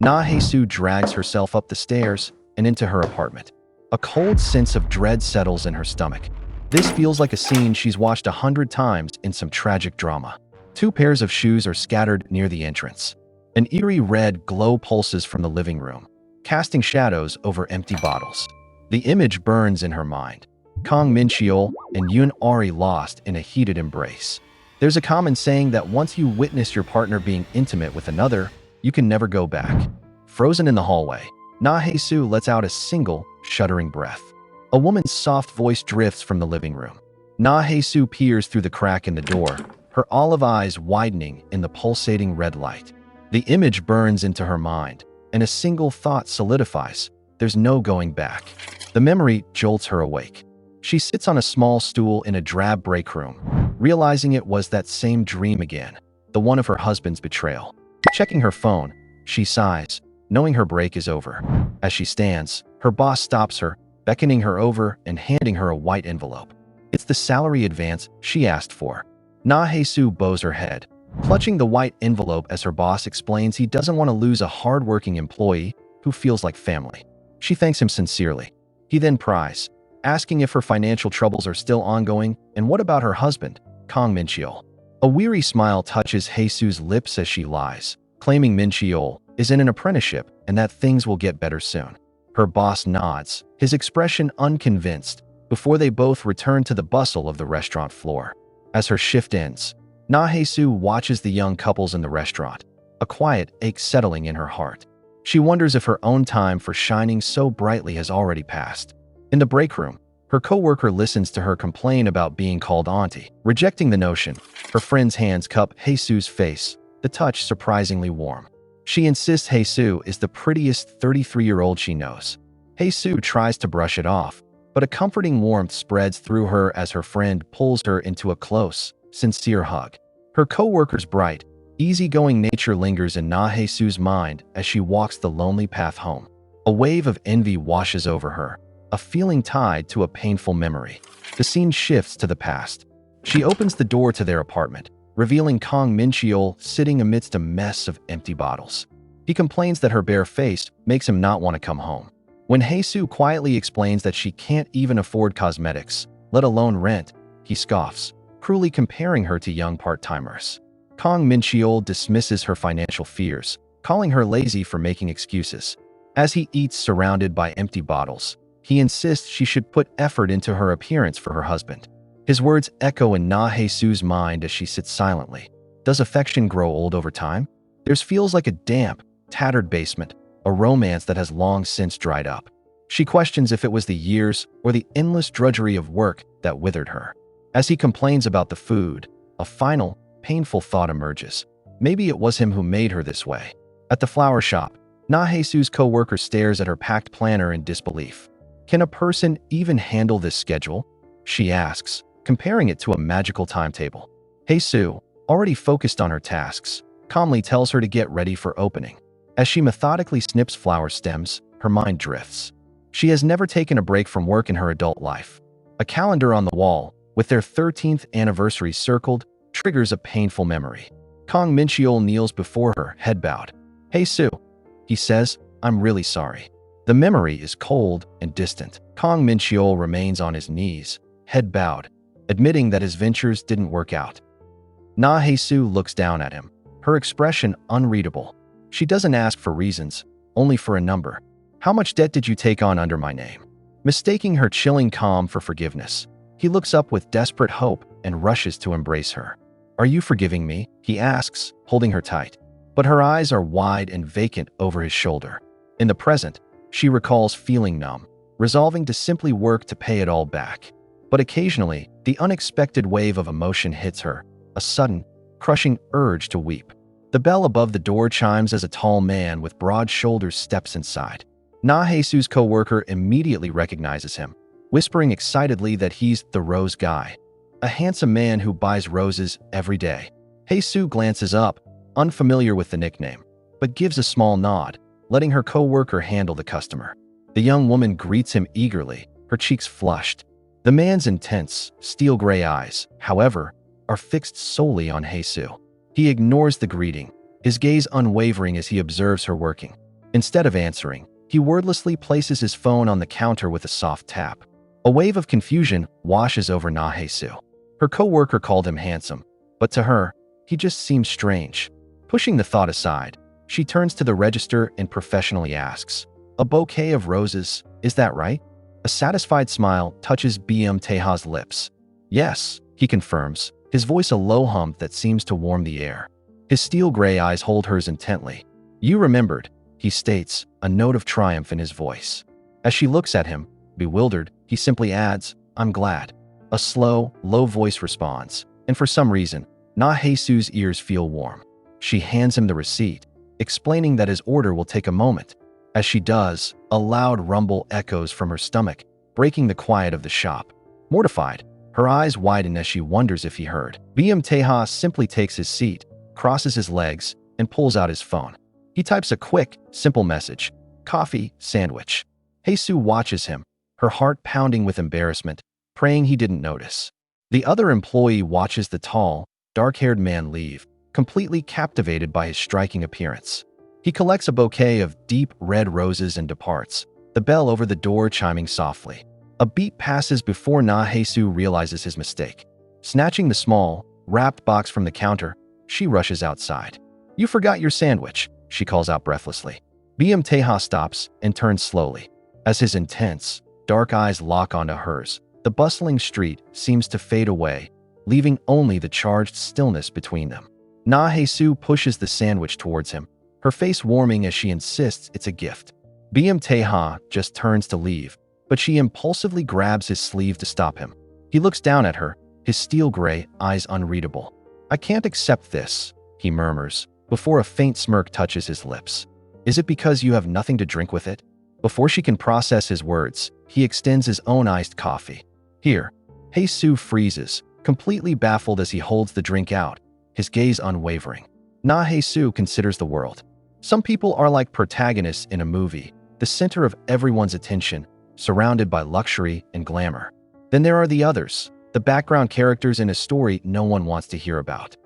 Hae-soo drags herself up the stairs and into her apartment. A cold sense of dread settles in her stomach. This feels like a scene she's watched 100 times in some tragic drama. Two pairs of shoes are scattered near the entrance. An eerie red glow pulses from the living room, casting shadows over empty bottles. The image burns in her mind. Kang Min-cheol and Yoon Ari lost in a heated embrace. There's a common saying that once you witness your partner being intimate with another, you can never go back. Frozen in the hallway, Hae-soo lets out a single, shuddering breath. A woman's soft voice drifts from the living room. Hae-soo peers through the crack in the door, her olive eyes widening in the pulsating red light. The image burns into her mind, and a single thought solidifies. There's no going back. The memory jolts her awake. She sits on a small stool in a drab break room, realizing it was that same dream again, the one of her husband's betrayal. Checking her phone, she sighs, knowing her break is over. As she stands, her boss stops her, beckoning her over and handing her a white envelope. It's the salary advance she asked for. Hae-soo bows her head, clutching the white envelope as her boss explains he doesn't want to lose a hard-working employee who feels like family. She thanks him sincerely. He then pries, asking if her financial troubles are still ongoing and what about her husband, Kang Min-cheol. A weary smile touches Hae-soo's lips as she lies, claiming Min-cheol is in an apprenticeship and that things will get better soon. Her boss nods, his expression unconvinced, before they both return to the bustle of the restaurant floor. As her shift ends, Hae-soo watches the young couples in the restaurant, a quiet ache settling in her heart. She wonders if her own time for shining so brightly has already passed. In the break room, her coworker listens to her complain about being called auntie. Rejecting the notion, her friend's hands cup Hae-soo's face, the touch surprisingly warm. She insists Hae-soo is the prettiest 33-year-old she knows. Hae-soo tries to brush it off, but a comforting warmth spreads through her as her friend pulls her into a close, sincere hug. Her coworker's bright, easygoing nature lingers in Hae-soo's mind as she walks the lonely path home. A wave of envy washes over her, a feeling tied to a painful memory. The scene shifts to the past. She opens the door to their apartment, revealing Kang Min-cheol sitting amidst a mess of empty bottles. He complains that her bare face makes him not want to come home. When Hae-soo quietly explains that she can't even afford cosmetics, let alone rent, he scoffs, cruelly comparing her to young part-timers. Kang Min-cheol dismisses her financial fears, calling her lazy for making excuses. As he eats surrounded by empty bottles, he insists she should put effort into her appearance for her husband. His words echo in Hae-soo's mind as she sits silently. Does affection grow old over time? Theirs feels like a damp, tattered basement, a romance that has long since dried up. She questions if it was the years or the endless drudgery of work that withered her. As he complains about the food, a final, painful thought emerges. Maybe it was him who made her this way. At the flower shop, Hae-soo's coworker stares at her packed planner in disbelief. Can a person even handle this schedule? She asks, comparing it to a magical timetable. Hae-soo, already focused on her tasks, calmly tells her to get ready for opening. As she methodically snips flower stems, her mind drifts. She has never taken a break from work in her adult life. A calendar on the wall, with their 13th anniversary circled, triggers a painful memory. Kang Min-cheol kneels before her, head bowed. Hae-soo, he says, I'm really sorry. The memory is cold and distant. Kang Min-cheol remains on his knees, head bowed, admitting that his ventures didn't work out. Hae-soo looks down at him, her expression unreadable. She doesn't ask for reasons, only for a number. How much debt did you take on under my name? Mistaking her chilling calm for forgiveness, he looks up with desperate hope and rushes to embrace her. Are you forgiving me? He asks, holding her tight. But her eyes are wide and vacant over his shoulder. In the present, she recalls feeling numb, resolving to simply work to pay it all back. But occasionally, the unexpected wave of emotion hits her, a sudden, crushing urge to weep. The bell above the door chimes as a tall man with broad shoulders steps inside. Hae-soo's coworker immediately recognizes him, whispering excitedly that he's the rose guy, a handsome man who buys roses every day. Hae-soo glances up, unfamiliar with the nickname, but gives a small nod, letting her coworker handle the customer. The young woman greets him eagerly, her cheeks flushed. The man's intense, steel-gray eyes, however, are fixed solely on Hae-soo. He ignores the greeting, his gaze unwavering as he observes her working. Instead of answering, he wordlessly places his phone on the counter with a soft tap. A wave of confusion washes over Hae-soo. Her co-worker called him handsome, but to her, he just seems strange. Pushing the thought aside, she turns to the register and professionally asks, "A bouquet of roses, is that right?" A satisfied smile touches Tae-ha's lips. "Yes," he confirms, his voice a low hum that seems to warm the air. His steel gray eyes hold hers intently. "You remembered," he states, a note of triumph in his voice. As she looks at him, bewildered, he simply adds, "I'm glad." A slow, low voice responds, and for some reason, Hae-soo's ears feel warm. She hands him the receipt, explaining that his order will take a moment. As she does, a loud rumble echoes from her stomach, breaking the quiet of the shop. Mortified, her eyes widen as she wonders if he heard. Tae-ha simply takes his seat, crosses his legs, and pulls out his phone. He types a quick, simple message, "Coffee, sandwich." Hae-soo watches him, her heart pounding with embarrassment, praying he didn't notice. The other employee watches the tall, dark-haired man leave, completely captivated by his striking appearance. He collects a bouquet of deep red roses and departs, the bell over the door chiming softly. A beat passes before Hae-soo realizes his mistake. Snatching the small, wrapped box from the counter, she rushes outside. "You forgot your sandwich," she calls out breathlessly. Tae-ha stops and turns slowly. As his intense, dark eyes lock onto hers, the bustling street seems to fade away, leaving only the charged stillness between them. Hae-soo pushes the sandwich towards him, her face warming as she insists it's a gift. Tae-ha just turns to leave, but she impulsively grabs his sleeve to stop him. He looks down at her, his steel gray eyes unreadable. "I can't accept this," he murmurs, before a faint smirk touches his lips. "Is it because you have nothing to drink with it?" Before she can process his words, he extends his own iced coffee. "Here." Hae-soo freezes, completely baffled as he holds the drink out, his gaze unwavering. Hae-soo considers the world. Some people are like protagonists in a movie, the center of everyone's attention, surrounded by luxury and glamour. Then there are the others, the background characters in a story no one wants to hear about.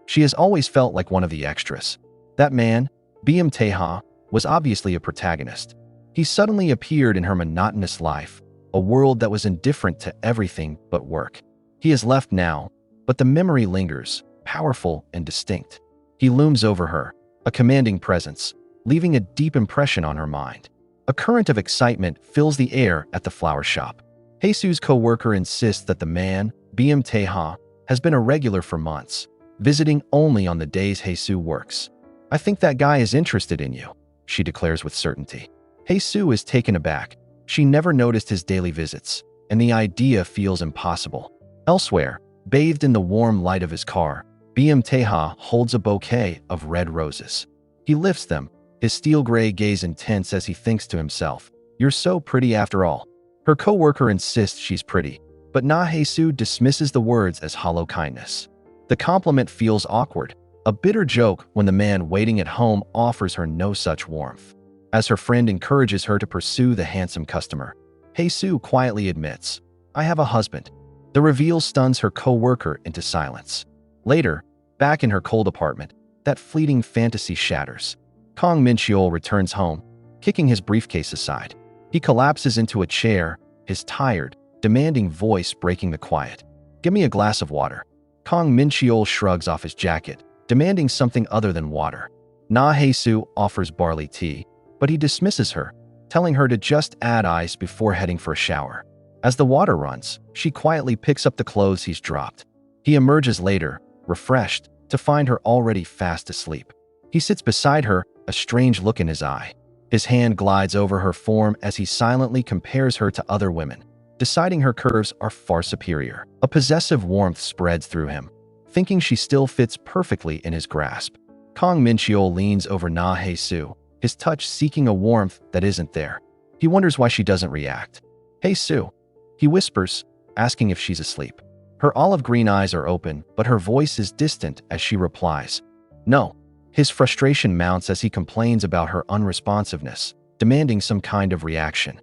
She has always felt like one of the extras. That man, Tae-ha, was obviously a protagonist. He suddenly appeared in her monotonous life, a world that was indifferent to everything but work. He is left now, but the memory lingers, powerful and distinct. He looms over her, a commanding presence, leaving a deep impression on her mind. A current of excitement fills the air at the flower shop. Hae-soo's co-worker insists that the man, Tae-ha, has been a regular for months, visiting only on the days Hae-soo works. "I think that guy is interested in you," she declares with certainty. Hae-soo is taken aback. She never noticed his daily visits, and the idea feels impossible. Elsewhere, bathed in the warm light of his car, Tae-ha holds a bouquet of red roses. He lifts them, his steel gray gaze intense as he thinks to himself, "You're so pretty after all." Her co-worker insists she's pretty, but Hae-soo dismisses the words as hollow kindness. The compliment feels awkward, a bitter joke when the man waiting at home offers her no such warmth. As her friend encourages her to pursue the handsome customer, Hae-soo quietly admits, "I have a husband." The reveal stuns her co-worker into silence. Later, back in her cold apartment, that fleeting fantasy shatters. Kang Min-cheol returns home, kicking his briefcase aside. He collapses into a chair, his tired, demanding voice breaking the quiet. "Give me a glass of water." Kang Min-cheol shrugs off his jacket, demanding something other than water. Hae-soo offers barley tea, but he dismisses her, telling her to just add ice before heading for a shower. As the water runs, she quietly picks up the clothes he's dropped. He emerges later, refreshed, to find her already fast asleep. He sits beside her, a strange look in his eye. His hand glides over her form as he silently compares her to other women, deciding her curves are far superior. A possessive warmth spreads through him, thinking she still fits perfectly in his grasp. Kang Min-cheol leans over Hae-soo, his touch seeking a warmth that isn't there. He wonders why she doesn't react. "Hae-soo," he whispers, asking if she's asleep. Her olive green eyes are open, but her voice is distant as she replies, "No." His frustration mounts as he complains about her unresponsiveness, demanding some kind of reaction.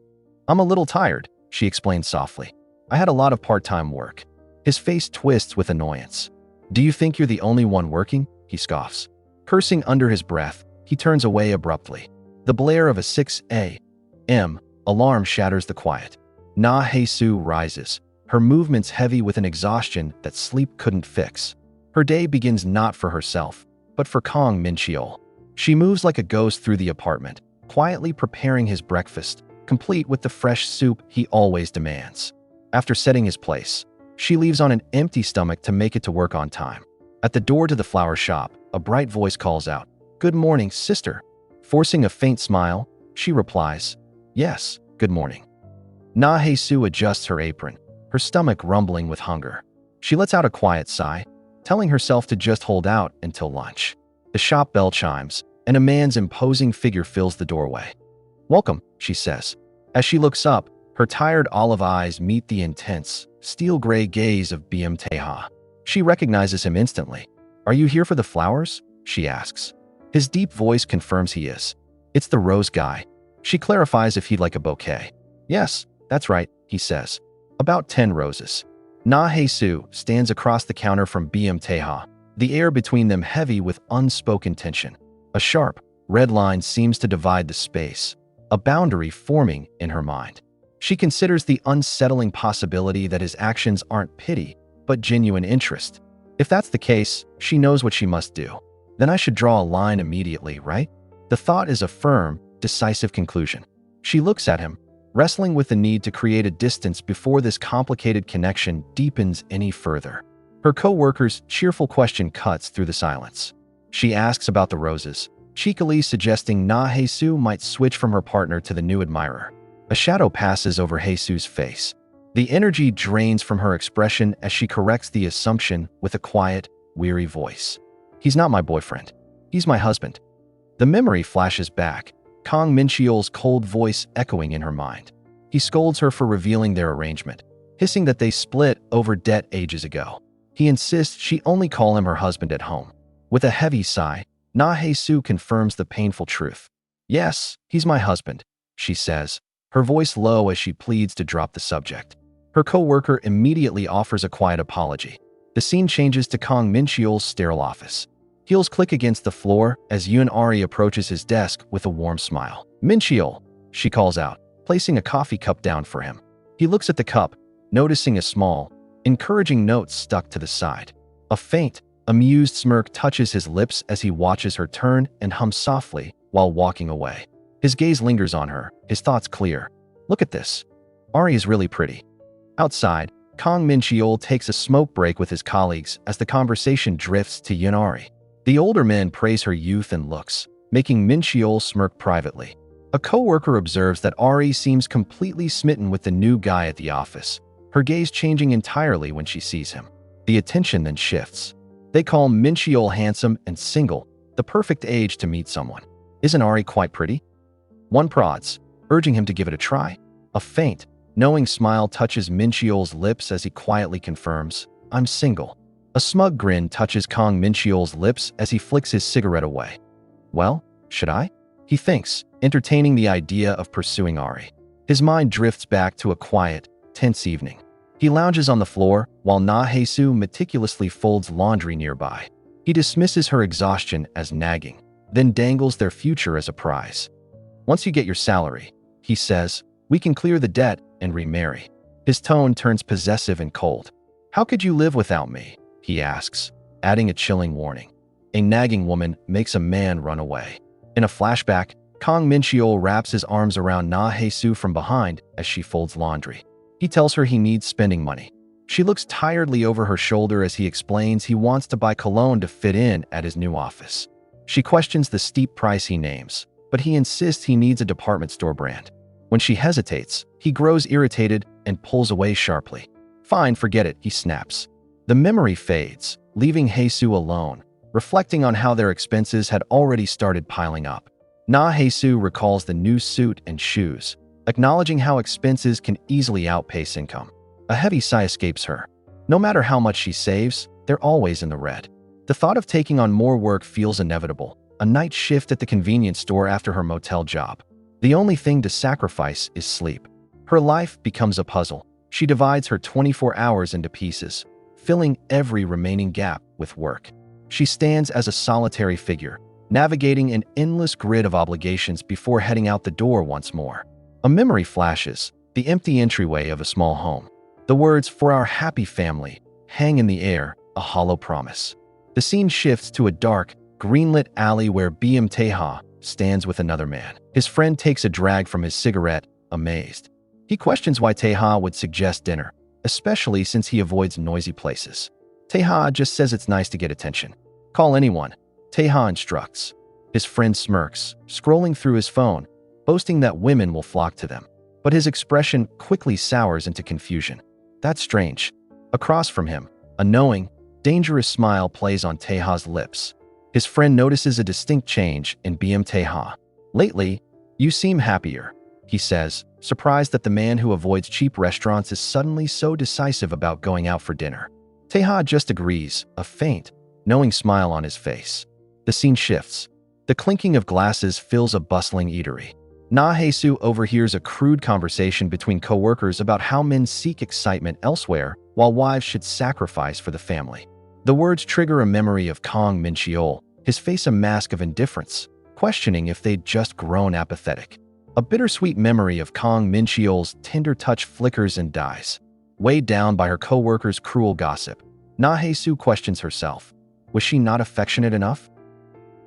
"I'm a little tired," she explains softly. "I had a lot of part-time work." His face twists with annoyance. "Do you think you're the only one working?" he scoffs. Cursing under his breath, he turns away abruptly. The blare of a 6 a.m. alarm shatters the quiet. Hae-soo rises, her movements heavy with an exhaustion that sleep couldn't fix. Her day begins not for herself, but for Kang Min-cheol. She moves like a ghost through the apartment, quietly preparing his breakfast, complete with the fresh soup he always demands. After setting his place, she leaves on an empty stomach to make it to work on time. At the door to the flower shop, a bright voice calls out, "Good morning, sister." Forcing a faint smile, she replies, "Yes, good morning." Hae-soo adjusts her apron, her stomach rumbling with hunger. She lets out a quiet sigh, telling herself to just hold out until lunch. The shop bell chimes, and a man's imposing figure fills the doorway. "Welcome," she says. As she looks up, her tired olive eyes meet the intense, steel-gray gaze of Tae-ha. She recognizes him instantly. "Are you here for the flowers?" she asks. His deep voice confirms he is. "It's the rose guy." She clarifies if he'd like a bouquet. "Yes, that's right," he says. "About 10 roses." Hae-soo stands across the counter from Tae-ha, the air between them heavy with unspoken tension. A sharp, red line seems to divide the space, a boundary forming in her mind. She considers the unsettling possibility that his actions aren't pity, but genuine interest. If that's the case, she knows what she must do. Then I should draw a line immediately, right? The thought is a firm, decisive conclusion. She looks at him, wrestling with the need to create a distance before this complicated connection deepens any further. Her co-worker's cheerful question cuts through the silence. She asks about the roses, cheekily suggesting Hae-soo might switch from her partner to the new admirer. A shadow passes over Hae-soo's face. The energy drains from her expression as she corrects the assumption with a quiet, weary voice. "He's not my boyfriend. He's my husband." The memory flashes back, Kang Min-cheol's cold voice echoing in her mind. He scolds her for revealing their arrangement, hissing that they split over debt ages ago. He insists she only call him her husband at home. With a heavy sigh, Hae-soo confirms the painful truth. "Yes, he's my husband," she says, her voice low as she pleads to drop the subject. Her co-worker immediately offers a quiet apology. The scene changes to Kang Min-cheol's sterile office. Heels click against the floor as Yoon-ari approaches his desk with a warm smile. "Min-cheol," she calls out, placing a coffee cup down for him. He looks at the cup, noticing a small, encouraging note stuck to the side. A faint, amused smirk touches his lips as he watches her turn and hum softly while walking away. His gaze lingers on her, his thoughts clear. "Look at this. Ari is really pretty." Outside, Kang Min-cheol takes a smoke break with his colleagues as the conversation drifts to Yoon-ari. The older men praise her youth and looks, making Min-cheol smirk privately. A co-worker observes that Ari seems completely smitten with the new guy at the office, her gaze changing entirely when she sees him. The attention then shifts. They call Min-cheol handsome and single, the perfect age to meet someone. Isn't Ari quite pretty? One prods, urging him to give it a try. A faint, knowing smile touches Min-cheol's lips as he quietly confirms, "I'm single." A smug grin touches Kang Min-cheol's lips as he flicks his cigarette away. "Well, should I?" he thinks, entertaining the idea of pursuing Ari. His mind drifts back to a quiet, tense evening. He lounges on the floor while Hae-soo meticulously folds laundry nearby. He dismisses her exhaustion as nagging, then dangles their future as a prize. "Once you get your salary," he says, "we can clear the debt and remarry." His tone turns possessive and cold. "How could you live without me?" he asks, adding a chilling warning. A nagging woman makes a man run away. In a flashback, Kang Min-cheol wraps his arms around Hae-soo from behind as she folds laundry. He tells her he needs spending money. She looks tiredly over her shoulder as he explains he wants to buy cologne to fit in at his new office. She questions the steep price he names, but he insists he needs a department store brand. When she hesitates, he grows irritated and pulls away sharply. "Fine, forget it," he snaps. The memory fades, leaving Hae-soo alone, reflecting on how their expenses had already started piling up. Hae-soo recalls the new suit and shoes, acknowledging how expenses can easily outpace income. A heavy sigh escapes her. No matter how much she saves, they're always in the red. The thought of taking on more work feels inevitable, a night shift at the convenience store after her motel job. The only thing to sacrifice is sleep. Her life becomes a puzzle. She divides her 24 hours into pieces, filling every remaining gap with work. She stands as a solitary figure, navigating an endless grid of obligations before heading out the door once more. A memory flashes, the empty entryway of a small home. The words, "for our happy family," hang in the air, a hollow promise. The scene shifts to a dark, greenlit alley where Tae-ha stands with another man. His friend takes a drag from his cigarette, amazed. He questions why Tae-ha would suggest dinner, especially since he avoids noisy places. Tae-ha just says it's nice to get attention. "Call anyone," Tae-ha instructs. His friend smirks, scrolling through his phone, boasting that women will flock to them. But his expression quickly sours into confusion. That's strange. Across from him, a knowing, dangerous smile plays on Tae-ha's lips. His friend notices a distinct change in Tae-ha. "Lately, you seem happier," he says, surprised that the man who avoids cheap restaurants is suddenly so decisive about going out for dinner. Tae-ha just agrees, a faint, knowing smile on his face. The scene shifts. The clinking of glasses fills a bustling eatery. Hae-soo overhears a crude conversation between co-workers about how men seek excitement elsewhere while wives should sacrifice for the family. The words trigger a memory of Kang Min-cheol, his face a mask of indifference, questioning if they'd just grown apathetic. A bittersweet memory of Kang Min-cheol's tender touch flickers and dies. Weighed down by her co-workers' cruel gossip, Hae-soo questions herself. Was she not affectionate enough?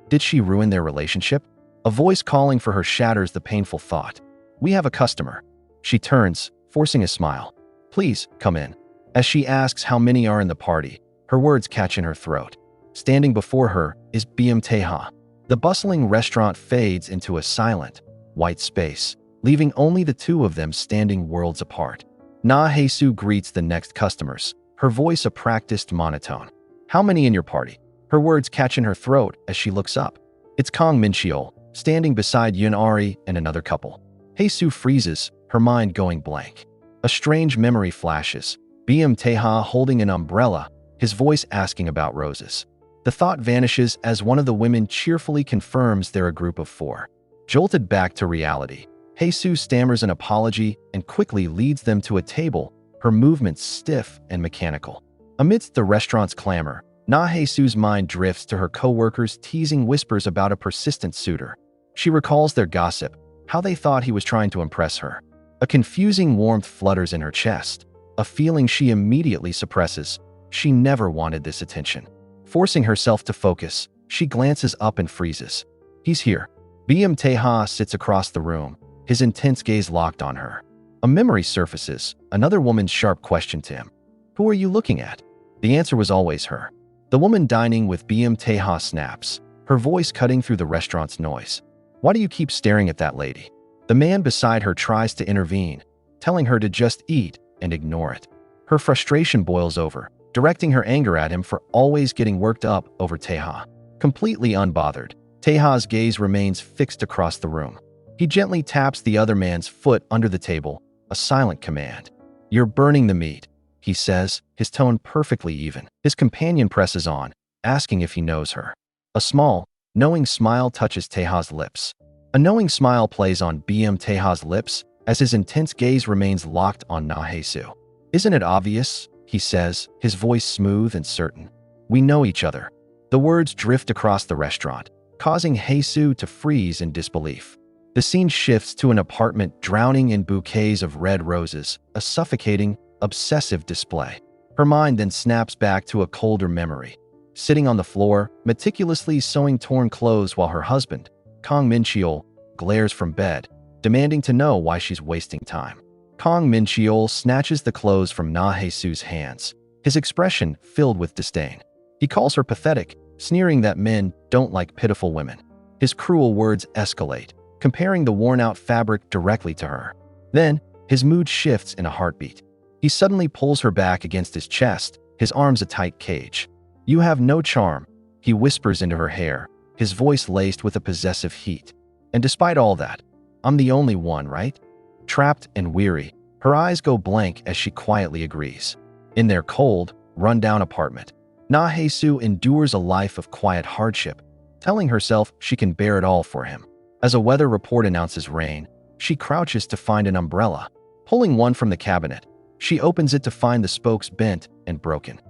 Did she ruin their relationship? A voice calling for her shatters the painful thought. "We have a customer." She turns, forcing a smile. "Please, come in." As she asks how many are in the party, her words catch in her throat. Standing before her is Tae-ha. The bustling restaurant fades into a silent, white space, leaving only the two of them standing worlds apart. Hae-soo greets the next customers, her voice a practiced monotone. "How many in your party?" Her words catch in her throat as she looks up. It's Kang Min-cheol, standing beside Yun-ari and another couple. Hae-soo freezes, her mind going blank. A strange memory flashes. Tae-ha holding an umbrella, his voice asking about roses. The thought vanishes as one of the women cheerfully confirms they're a group of 4. Jolted back to reality, Hae-soo stammers an apology and quickly leads them to a table, her movements stiff and mechanical. Amidst the restaurant's clamor, Hae-soo's mind drifts to her co-workers' teasing whispers about a persistent suitor. She recalls their gossip, how they thought he was trying to impress her. A confusing warmth flutters in her chest, a feeling she immediately suppresses. She never wanted this attention. Forcing herself to focus, she glances up and freezes. He's here. Tae-ha sits across the room, his intense gaze locked on her. A memory surfaces, another woman's sharp question to him. "Who are you looking at?" The answer was always her. The woman dining with Tae-ha snaps, her voice cutting through the restaurant's noise. "Why do you keep staring at that lady?" The man beside her tries to intervene, telling her to just eat and ignore it. Her frustration boils over, directing her anger at him for always getting worked up over Tae-ha. Completely unbothered, Tae-ha's gaze remains fixed across the room. He gently taps the other man's foot under the table, a silent command. "You're burning the meat," he says, his tone perfectly even. His companion presses on, asking if he knows her. A small, knowing smile touches Tae-ha's lips. A knowing smile plays on Tae-ha's lips as his intense gaze remains locked on Hae-soo. "Isn't it obvious?" he says, his voice smooth and certain. "We know each other." The words drift across the restaurant, causing Hae-soo to freeze in disbelief. The scene shifts to an apartment drowning in bouquets of red roses, a suffocating, obsessive display. Her mind then snaps back to a colder memory. Sitting on the floor, meticulously sewing torn clothes while her husband, Kang Min-cheol, glares from bed, demanding to know why she's wasting time. Kang Min-cheol snatches the clothes from Hae-soo's hands, his expression filled with disdain. He calls her pathetic, sneering that men don't like pitiful women. His cruel words escalate, comparing the worn-out fabric directly to her. Then, his mood shifts in a heartbeat. He suddenly pulls her back against his chest, his arms a tight cage. "You have no charm," he whispers into her hair, his voice laced with a possessive heat. "And despite all that, I'm the only one, right?" Trapped and weary, her eyes go blank as she quietly agrees. In their cold, run-down apartment, Hae-soo endures a life of quiet hardship, telling herself she can bear it all for him. As a weather report announces rain, she crouches to find an umbrella. Pulling one from the cabinet, she opens it to find the spokes bent and broken.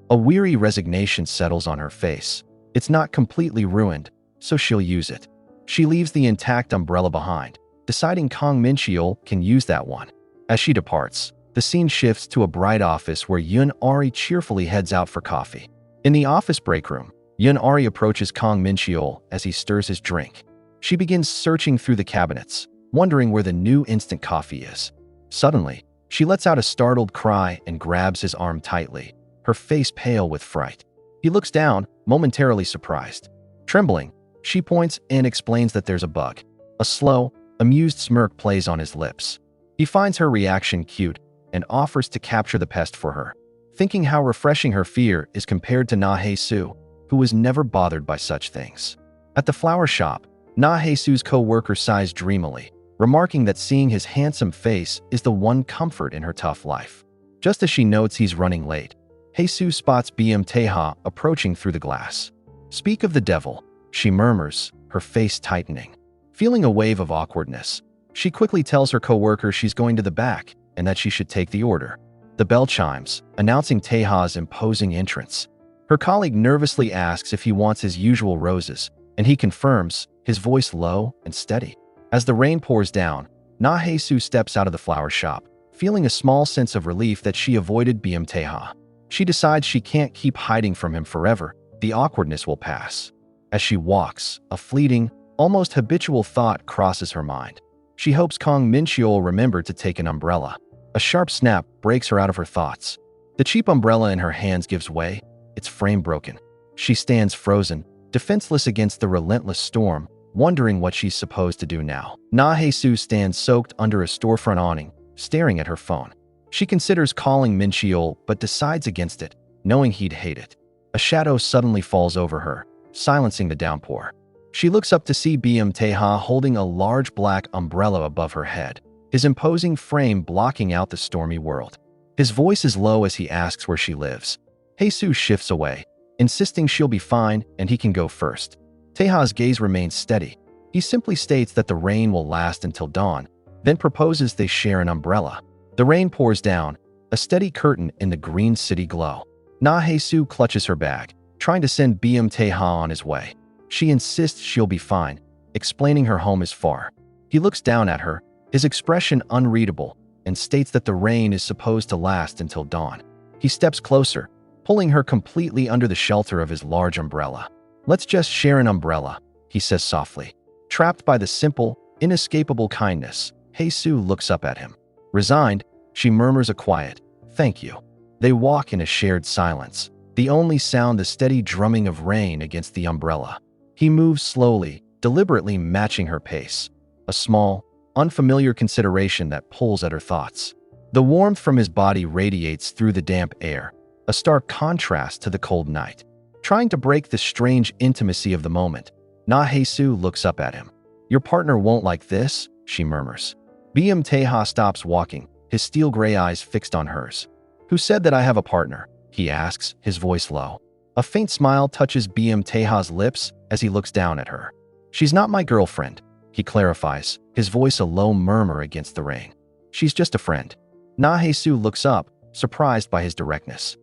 A weary resignation settles on her face. It's not completely ruined, so she'll use it. She leaves the intact umbrella behind, deciding Kang Min-cheol can use that one. As she departs, the scene shifts to a bright office where Yoon-ari cheerfully heads out for coffee. In the office break room, Yoon-ari approaches Kang Min-cheol as he stirs his drink. She begins searching through the cabinets, wondering where the new instant coffee is. Suddenly, she lets out a startled cry and grabs his arm tightly, her face pale with fright. He looks down, momentarily surprised. Trembling, she points and explains that there's a bug. A slow, amused smirk plays on his lips. He finds her reaction cute and offers to capture the pest for her, thinking how refreshing her fear is compared to Hae-soo, who was never bothered by such things. At the flower shop, Hae-soo's co-worker sighs dreamily, remarking that seeing his handsome face is the one comfort in her tough life. Just as she notes he's running late, Hae-soo spots Tae-ha approaching through the glass. "Speak of the devil," she murmurs, her face tightening. Feeling a wave of awkwardness, she quickly tells her co-worker she's going to the back and that she should take the order. The bell chimes, announcing Tae-ha's imposing entrance. Her colleague nervously asks if he wants his usual roses, and he confirms, his voice low and steady. As the rain pours down, Hae-soo steps out of the flower shop, feeling a small sense of relief that she avoided Tae-ha. She decides she can't keep hiding from him forever. The awkwardness will pass. As she walks, a fleeting, almost habitual thought crosses her mind. She hopes Kang Min-cheol will remember to take an umbrella. A sharp snap breaks her out of her thoughts. The cheap umbrella in her hands gives way, its frame broken. She stands frozen, defenseless against the relentless storm, wondering what she's supposed to do now. Hae-soo stands soaked under a storefront awning, staring at her phone. She considers calling Min-cheol but decides against it, knowing he'd hate it. A shadow suddenly falls over her, silencing the downpour. She looks up to see Tae-ha holding a large black umbrella above her head, his imposing frame blocking out the stormy world. His voice is low as he asks where she lives. Hae-soo shifts away, insisting she'll be fine and he can go first. Tae-ha's gaze remains steady. He simply states that the rain will last until dawn, then proposes they share an umbrella. The rain pours down, a steady curtain in the green city glow. Hae-soo clutches her bag, trying to send Tae-ha on his way. She insists she'll be fine, explaining her home is far. He looks down at her, his expression unreadable, and states that the rain is supposed to last until dawn. He steps closer, pulling her completely under the shelter of his large umbrella. "Let's just share an umbrella," he says softly. Trapped by the simple, inescapable kindness, Hae-soo looks up at him. Resigned, she murmurs a quiet, "Thank you." They walk in a shared silence, the only sound the steady drumming of rain against the umbrella. He moves slowly, deliberately matching her pace, a small, unfamiliar consideration that pulls at her thoughts. The warmth from his body radiates through the damp air, a stark contrast to the cold night. Trying to break the strange intimacy of the moment, Hae-soo looks up at him. "Your partner won't like this," she murmurs. Tae-ha stops walking, his steel gray eyes fixed on hers. "Who said that I have a partner?" he asks, his voice low. A faint smile touches Tae-ha's lips as he looks down at her. "She's not my girlfriend," he clarifies, his voice a low murmur against the rain. "She's just a friend." Hae-soo looks up, surprised by his directness.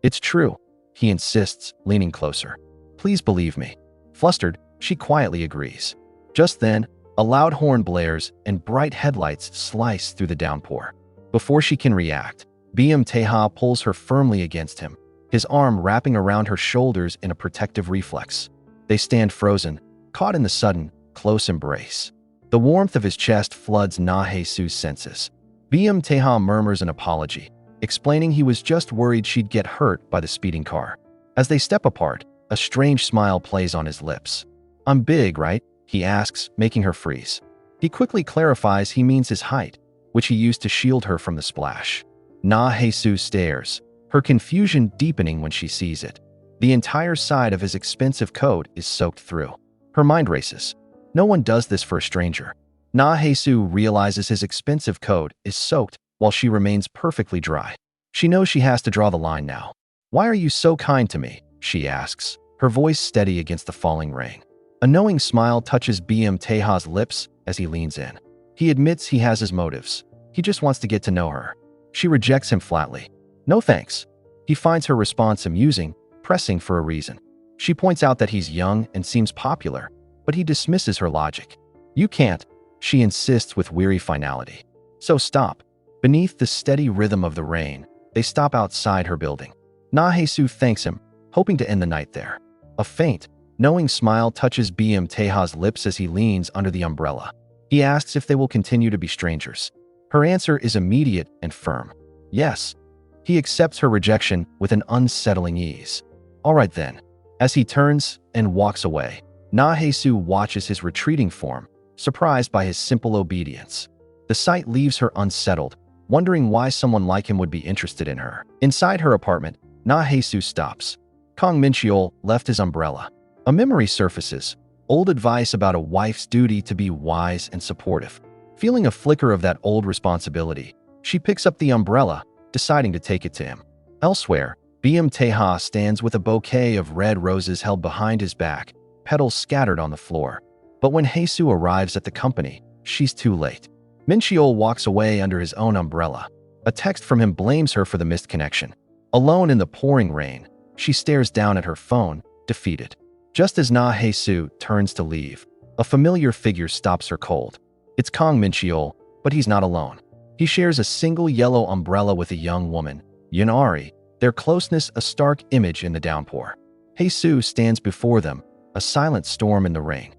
"It's true," he insists, leaning closer. "Please believe me." Flustered, she quietly agrees. Just then, a loud horn blares and bright headlights slice through the downpour. Before she can react, Tae-ha pulls her firmly against him, his arm wrapping around her shoulders in a protective reflex. They stand frozen, caught in the sudden, close embrace. The warmth of his chest floods Hae-soo's senses. Tae-ha murmurs an apology, explaining he was just worried she'd get hurt by the speeding car. As they step apart, a strange smile plays on his lips. "I'm big, right?" he asks, making her freeze. He quickly clarifies he means his height, which he used to shield her from the splash. Hae-soo stares, her confusion deepening when she sees it. The entire side of his expensive coat is soaked through. Her mind races. No one does this for a stranger. Hae-soo realizes his expensive coat is soaked while she remains perfectly dry. She knows she has to draw the line now. "Why are you so kind to me?" she asks, her voice steady against the falling rain. A knowing smile touches Tae-ha's lips as he leans in. He admits he has his motives. He just wants to get to know her. She rejects him flatly. "No thanks." He finds her response amusing, pressing for a reason. She points out that he's young and seems popular, but he dismisses her logic. "You can't," she insists with weary finality. "So stop." Beneath the steady rhythm of the rain, they stop outside her building. Hae-soo thanks him, hoping to end the night there. A faint, knowing smile touches Tae-ha's lips as he leans under the umbrella. He asks if they will continue to be strangers. Her answer is immediate and firm. Yes. He accepts her rejection with an unsettling ease. All right then. As he turns and walks away, Hae-soo watches his retreating form, surprised by his simple obedience. The sight leaves her unsettled, wondering why someone like him would be interested in her. Inside her apartment, Hae-soo stops. Kang Min-cheol left his umbrella. A memory surfaces, old advice about a wife's duty to be wise and supportive. Feeling a flicker of that old responsibility, she picks up the umbrella, deciding to take it to him. Elsewhere, Tae-ha stands with a bouquet of red roses held behind his back, petals scattered on the floor. But when Hae-soo arrives at the company, she's too late. Min-cheol walks away under his own umbrella. A text from him blames her for the missed connection. Alone in the pouring rain, she stares down at her phone, defeated. Just as Hae-soo turns to leave, a familiar figure stops her cold. It's Kang Min-cheol, but he's not alone. He shares a single yellow umbrella with a young woman, Yun-ari, their closeness a stark image in the downpour. Hae-soo stands before them, a silent storm in the rain.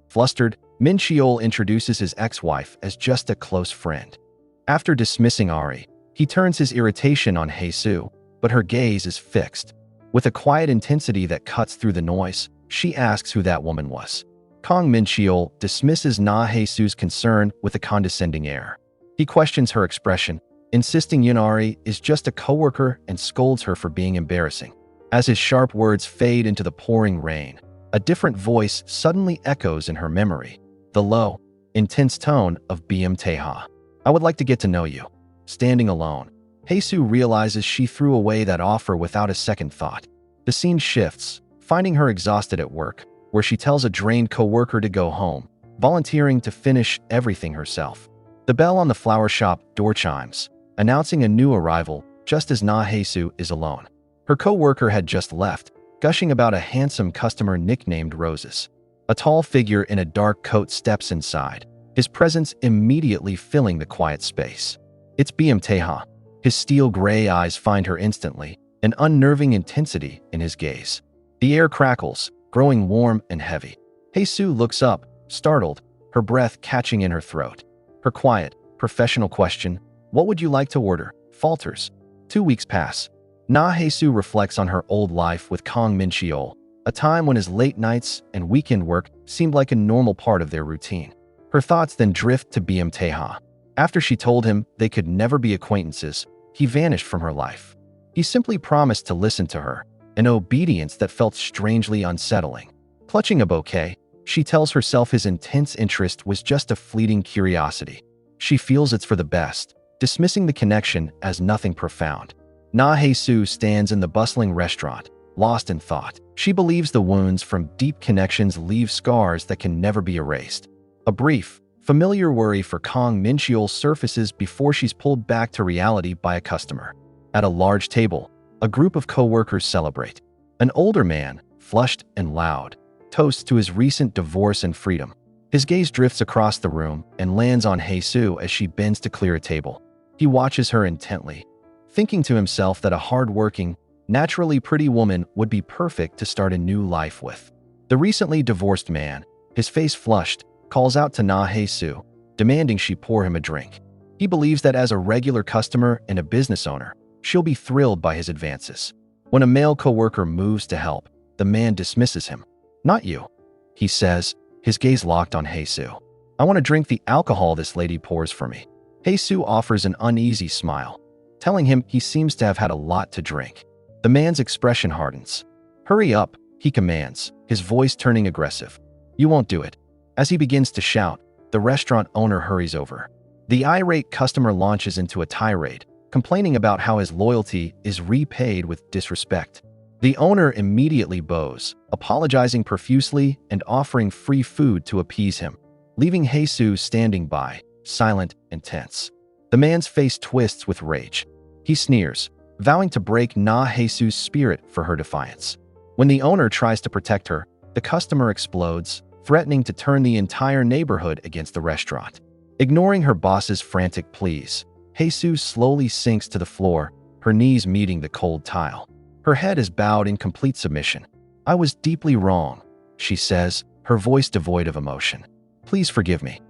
Flustered, Min-cheol introduces his ex-wife as just a close friend. After dismissing Ari, he turns his irritation on Hae-soo, but her gaze is fixed. With a quiet intensity that cuts through the noise, she asks who that woman was. Kang Min-cheol dismisses Hae-soo's concern with a condescending air. He questions her expression, insisting Yun-ari is just a coworker and scolds her for being embarrassing. As his sharp words fade into the pouring rain, a different voice suddenly echoes in her memory. The low, intense tone of Tae-ha. "I would like to get to know you." Standing alone, Hae-soo realizes she threw away that offer without a second thought. The scene shifts, finding her exhausted at work, where she tells a drained coworker to go home, volunteering to finish everything herself. The bell on the flower shop door chimes, announcing a new arrival just as Hae-soo is alone. Her coworker had just left, gushing about a handsome customer nicknamed Roses. A tall figure in a dark coat steps inside, his presence immediately filling the quiet space. It's Tae-ha. His steel-gray eyes find her instantly, an unnerving intensity in his gaze. The air crackles, growing warm and heavy. Hae-soo looks up, startled, her breath catching in her throat. Her quiet, professional question, "What would you like to order?" falters. 2 weeks pass. Hae-soo reflects on her old life with Kang Min-cheol, a time when his late nights and weekend work seemed like a normal part of their routine. Her thoughts then drift to Tae-ha. After she told him they could never be acquaintances, he vanished from her life. He simply promised to listen to her, an obedience that felt strangely unsettling. Clutching a bouquet, she tells herself his intense interest was just a fleeting curiosity. She feels it's for the best, dismissing the connection as nothing profound. Hae-soo stands in the bustling restaurant, lost in thought. She believes the wounds from deep connections leave scars that can never be erased. A brief, familiar worry for Kang Min-cheol surfaces before she's pulled back to reality by a customer. At a large table, a group of co-workers celebrate. An older man, flushed and loud, toasts to his recent divorce and freedom. His gaze drifts across the room and lands on Hae-soo as she bends to clear a table. He watches her intently, thinking to himself that a hard-working, naturally pretty woman would be perfect to start a new life with. The recently divorced man, his face flushed, calls out to Hae-soo, demanding she pour him a drink. He believes that as a regular customer and a business owner, she'll be thrilled by his advances. When a male coworker moves to help, the man dismisses him. "Not you," he says, his gaze locked on Hae-soo. "I want to drink the alcohol this lady pours for me." Hae-soo offers an uneasy smile, telling him he seems to have had a lot to drink. The man's expression hardens. "Hurry up," he commands, his voice turning aggressive. "You won't do it." As he begins to shout, the restaurant owner hurries over. The irate customer launches into a tirade, complaining about how his loyalty is repaid with disrespect. The owner immediately bows, apologizing profusely and offering free food to appease him, leaving Hae-soo standing by, silent and tense. The man's face twists with rage. He sneers, vowing to break Hae-soo's spirit for her defiance. When the owner tries to protect her, the customer explodes, threatening to turn the entire neighborhood against the restaurant. Ignoring her boss's frantic pleas, Hae-soo slowly sinks to the floor, her knees meeting the cold tile. Her head is bowed in complete submission. "I was deeply wrong," she says, her voice devoid of emotion. "Please forgive me."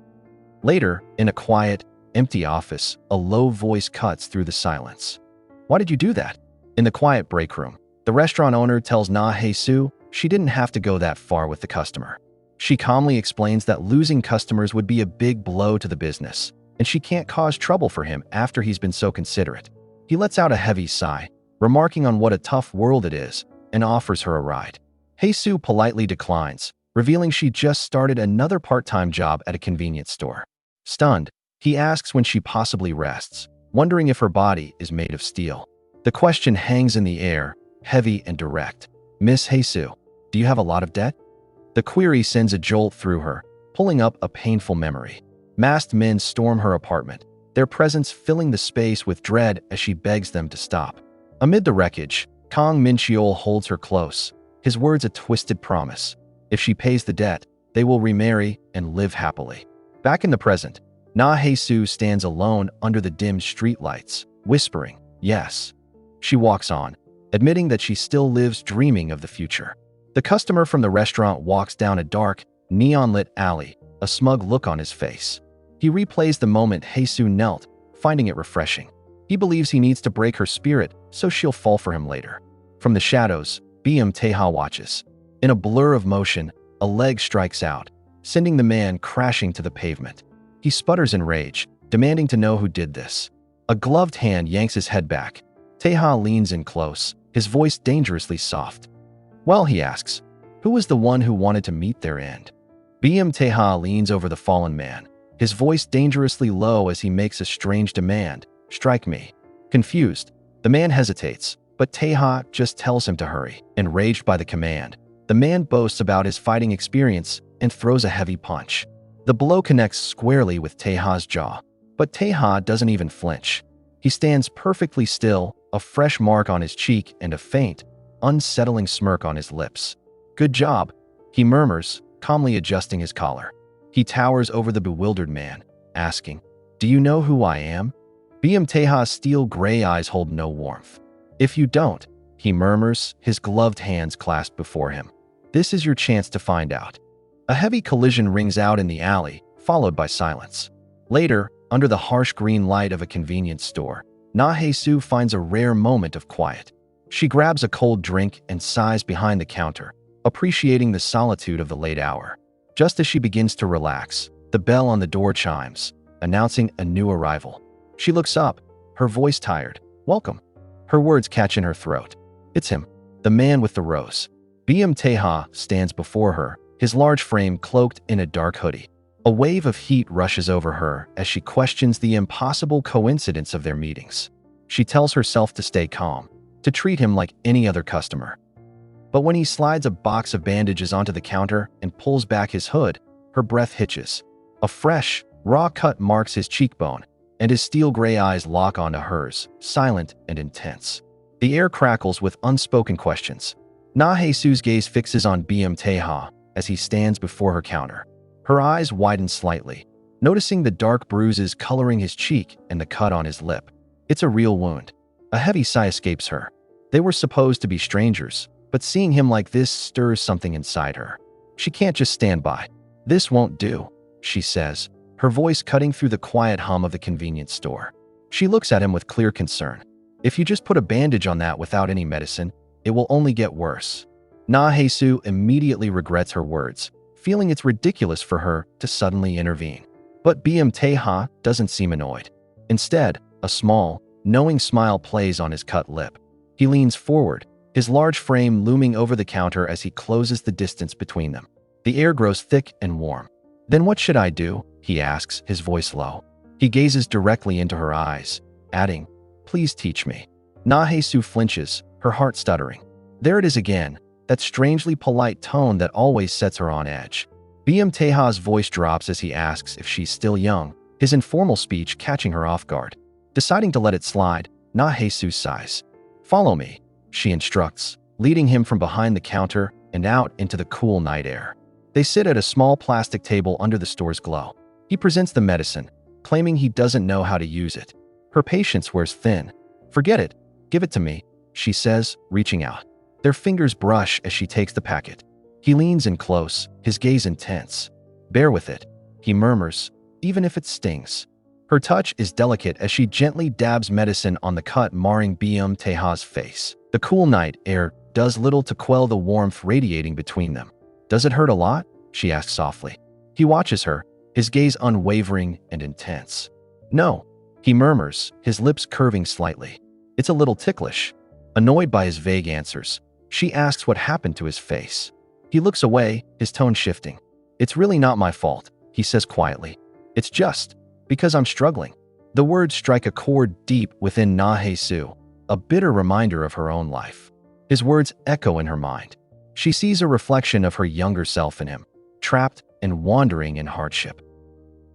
Later, in a quiet, empty office, a low voice cuts through the silence. "Why did you do that?" In the quiet break room, the restaurant owner tells Hae-soo she didn't have to go that far with the customer. She calmly explains that losing customers would be a big blow to the business, and she can't cause trouble for him after he's been so considerate. He lets out a heavy sigh, remarking on what a tough world it is, and offers her a ride. Hae-soo politely declines, revealing she just started another part-time job at a convenience store. Stunned, he asks when she possibly rests, wondering if her body is made of steel. The question hangs in the air, heavy and direct. "Miss Hae-soo, do you have a lot of debt?" The query sends a jolt through her, pulling up a painful memory. Masked men storm her apartment, their presence filling the space with dread as she begs them to stop. Amid the wreckage, Kang Min-cheol holds her close, his words a twisted promise. If she pays the debt, they will remarry and live happily. Back in the present, Hae-soo stands alone under the dimmed streetlights, whispering, "Yes." She walks on, admitting that she still lives dreaming of the future. The customer from the restaurant walks down a dark, neon-lit alley, a smug look on his face. He replays the moment Hae-soo knelt, finding it refreshing. He believes he needs to break her spirit so she'll fall for him later. From the shadows, Tae-ha watches. In a blur of motion, a leg strikes out, sending the man crashing to the pavement. He sputters in rage, demanding to know who did this. A gloved hand yanks his head back. Tae-ha leans in close, his voice dangerously soft. "Well," he asks, "who was the one who wanted to meet their end?" Tae-ha leans over the fallen man, his voice dangerously low as he makes a strange demand, "Strike me." Confused, the man hesitates, but Tae-ha just tells him to hurry. Enraged by the command, the man boasts about his fighting experience and throws a heavy punch. The blow connects squarely with Tae-ha's jaw, but Tae-ha doesn't even flinch. He stands perfectly still, a fresh mark on his cheek and a faint, unsettling smirk on his lips. "Good job," he murmurs, calmly adjusting his collar. He towers over the bewildered man, asking, "Do you know who I am?" Tae-ha's steel gray eyes hold no warmth. "If you don't," he murmurs, his gloved hands clasped before him, "this is your chance to find out." A heavy collision rings out in the alley, followed by silence. Later, under the harsh green light of a convenience store, Hae-soo finds a rare moment of quiet. She grabs a cold drink and sighs behind the counter, appreciating the solitude of the late hour. Just as she begins to relax, the bell on the door chimes, announcing a new arrival. She looks up, her voice tired. "Welcome." Her words catch in her throat. It's him, the man with the rose. Tae-ha stands before her, his large frame cloaked in a dark hoodie. A wave of heat rushes over her as she questions the impossible coincidence of their meetings. She tells herself to stay calm, to treat him like any other customer. But when he slides a box of bandages onto the counter and pulls back his hood, her breath hitches. A fresh, raw cut marks his cheekbone, and his steel gray eyes lock onto hers, silent and intense. The air crackles with unspoken questions. Hae-soo's gaze fixes on Tae-ha as he stands before her counter. Her eyes widen slightly, noticing the dark bruises coloring his cheek and the cut on his lip. It's a real wound. A heavy sigh escapes her. They were supposed to be strangers, but seeing him like this stirs something inside her. She can't just stand by. "This won't do," she says, her voice cutting through the quiet hum of the convenience store. She looks at him with clear concern. "If you just put a bandage on that without any medicine, it will only get worse." Hae-soo immediately regrets her words, feeling it's ridiculous for her to suddenly intervene. But Tae-ha doesn't seem annoyed. Instead, a small, knowing smile plays on his cut lip. He leans forward, his large frame looming over the counter as he closes the distance between them. The air grows thick and warm. "Then what should I do?" he asks, his voice low. He gazes directly into her eyes, adding, "Please teach me." Hae-soo flinches, her heart stuttering. There it is again, that strangely polite tone that always sets her on edge. Tae-ha's voice drops as he asks if she's still young, his informal speech catching her off guard. Deciding to let it slide, Hae-soo sighs. "Follow me," she instructs, leading him from behind the counter and out into the cool night air. They sit at a small plastic table under the store's glow. He presents the medicine, claiming he doesn't know how to use it. Her patience wears thin. "Forget it. Give it to me," she says, reaching out. Their fingers brush as she takes the packet. He leans in close, his gaze intense. "Bear with it," he murmurs, "even if it stings." Her touch is delicate as she gently dabs medicine on the cut marring Tae-ha's face. The cool night air does little to quell the warmth radiating between them. "Does it hurt a lot?" she asks softly. He watches her, his gaze unwavering and intense. "No," he murmurs, his lips curving slightly. "It's a little ticklish." Annoyed by his vague answers, she asks what happened to his face. He looks away, his tone shifting. "It's really not my fault," he says quietly. "It's just because I'm struggling." The words strike a chord deep within Hae-soo, a bitter reminder of her own life. His words echo in her mind. She sees a reflection of her younger self in him, trapped and wandering in hardship.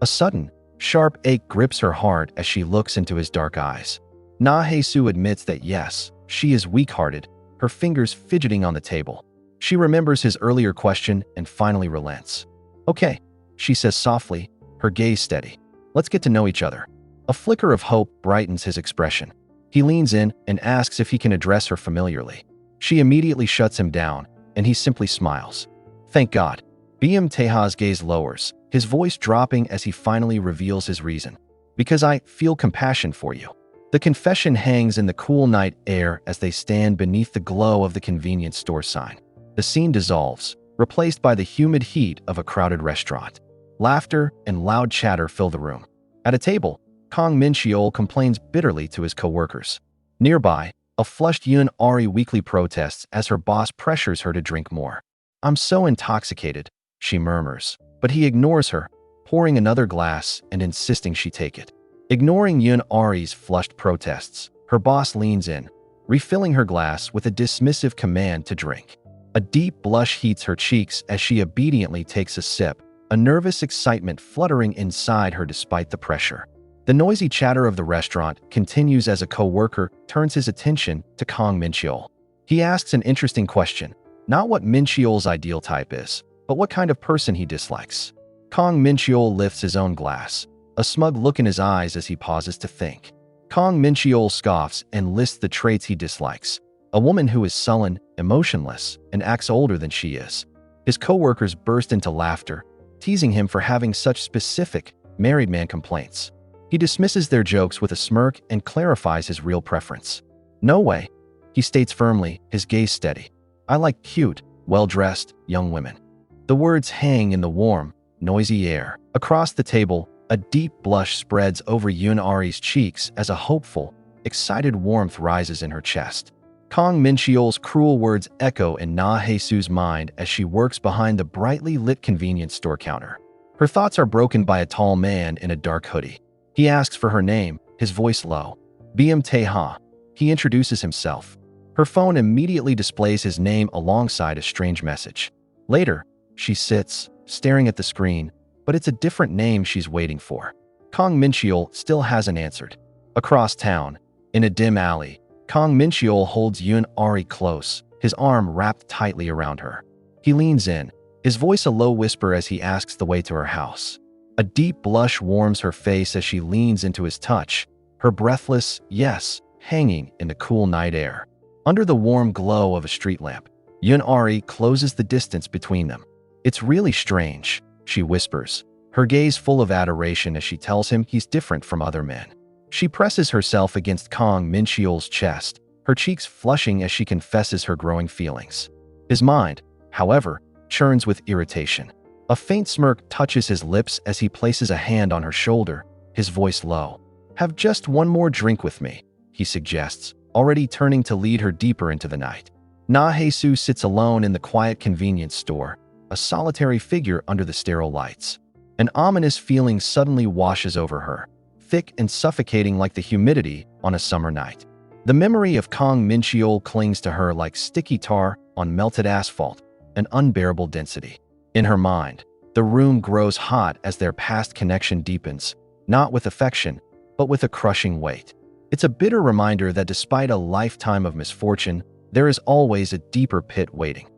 A sudden, sharp ache grips her heart as she looks into his dark eyes. Hae-soo admits that yes, she is weak-hearted, her fingers fidgeting on the table. She remembers his earlier question and finally relents. "Okay," she says softly, her gaze steady. "Let's get to know each other." A flicker of hope brightens his expression. He leans in and asks if he can address her familiarly. She immediately shuts him down, and he simply smiles. "Thank God." Tae-ha's gaze lowers, his voice dropping as he finally reveals his reason. "Because I feel compassion for you." The confession hangs in the cool night air as they stand beneath the glow of the convenience store sign. The scene dissolves, replaced by the humid heat of a crowded restaurant. Laughter and loud chatter fill the room. At a table, Kang Min-cheol complains bitterly to his co-workers. Nearby, a flushed Ari weakly protests as her boss pressures her to drink more. "I'm so intoxicated," she murmurs, but he ignores her, pouring another glass and insisting she take it. Ignoring Ari's flushed protests, her boss leans in, refilling her glass with a dismissive command to drink. A deep blush heats her cheeks as she obediently takes a sip, a nervous excitement fluttering inside her despite the pressure. The noisy chatter of the restaurant continues as a co-worker turns his attention to Kang Min-cheol. He asks an interesting question, not what Min-cheol's ideal type is, but what kind of person he dislikes. Kang Min-cheol lifts his own glass, a smug look in his eyes as he pauses to think. Kang Min-cheol scoffs and lists the traits he dislikes. A woman who is sullen, emotionless, and acts older than she is. His co-workers burst into laughter, teasing him for having such specific, married man complaints. He dismisses their jokes with a smirk and clarifies his real preference. "No way," he states firmly, his gaze steady. "I like cute, well-dressed, young women." The words hang in the warm, noisy air. Across the table, a deep blush spreads over Ari's cheeks as a hopeful, excited warmth rises in her chest. Kang Min-cheol's cruel words echo in Hae-soo's mind as she works behind the brightly lit convenience store counter. Her thoughts are broken by a tall man in a dark hoodie. He asks for her name, his voice low. Tae-ha. He introduces himself. Her phone immediately displays his name alongside a strange message. Later, she sits, staring at the screen, but it's a different name she's waiting for. Kang Min-cheol still hasn't answered. Across town, in a dim alley, Kang Min-cheol holds Ari close, his arm wrapped tightly around her. He leans in, his voice a low whisper as he asks the way to her house. A deep blush warms her face as she leans into his touch, her breathless yes hanging in the cool night air. Under the warm glow of a street lamp, Ari closes the distance between them. "It's really strange," she whispers, her gaze full of adoration as she tells him he's different from other men. She presses herself against Kang Min-cheol's chest, her cheeks flushing as she confesses her growing feelings. His mind, however, churns with irritation. A faint smirk touches his lips as he places a hand on her shoulder, his voice low. "Have just one more drink with me," he suggests, already turning to lead her deeper into the night. Hae-soo sits alone in the quiet convenience store, a solitary figure under the sterile lights. An ominous feeling suddenly washes over her, thick and suffocating like the humidity on a summer night. The memory of Kang Min-cheol clings to her like sticky tar on melted asphalt, an unbearable density. In her mind, the room grows hot as their past connection deepens, not with affection, but with a crushing weight. It's a bitter reminder that despite a lifetime of misfortune, there is always a deeper pit waiting.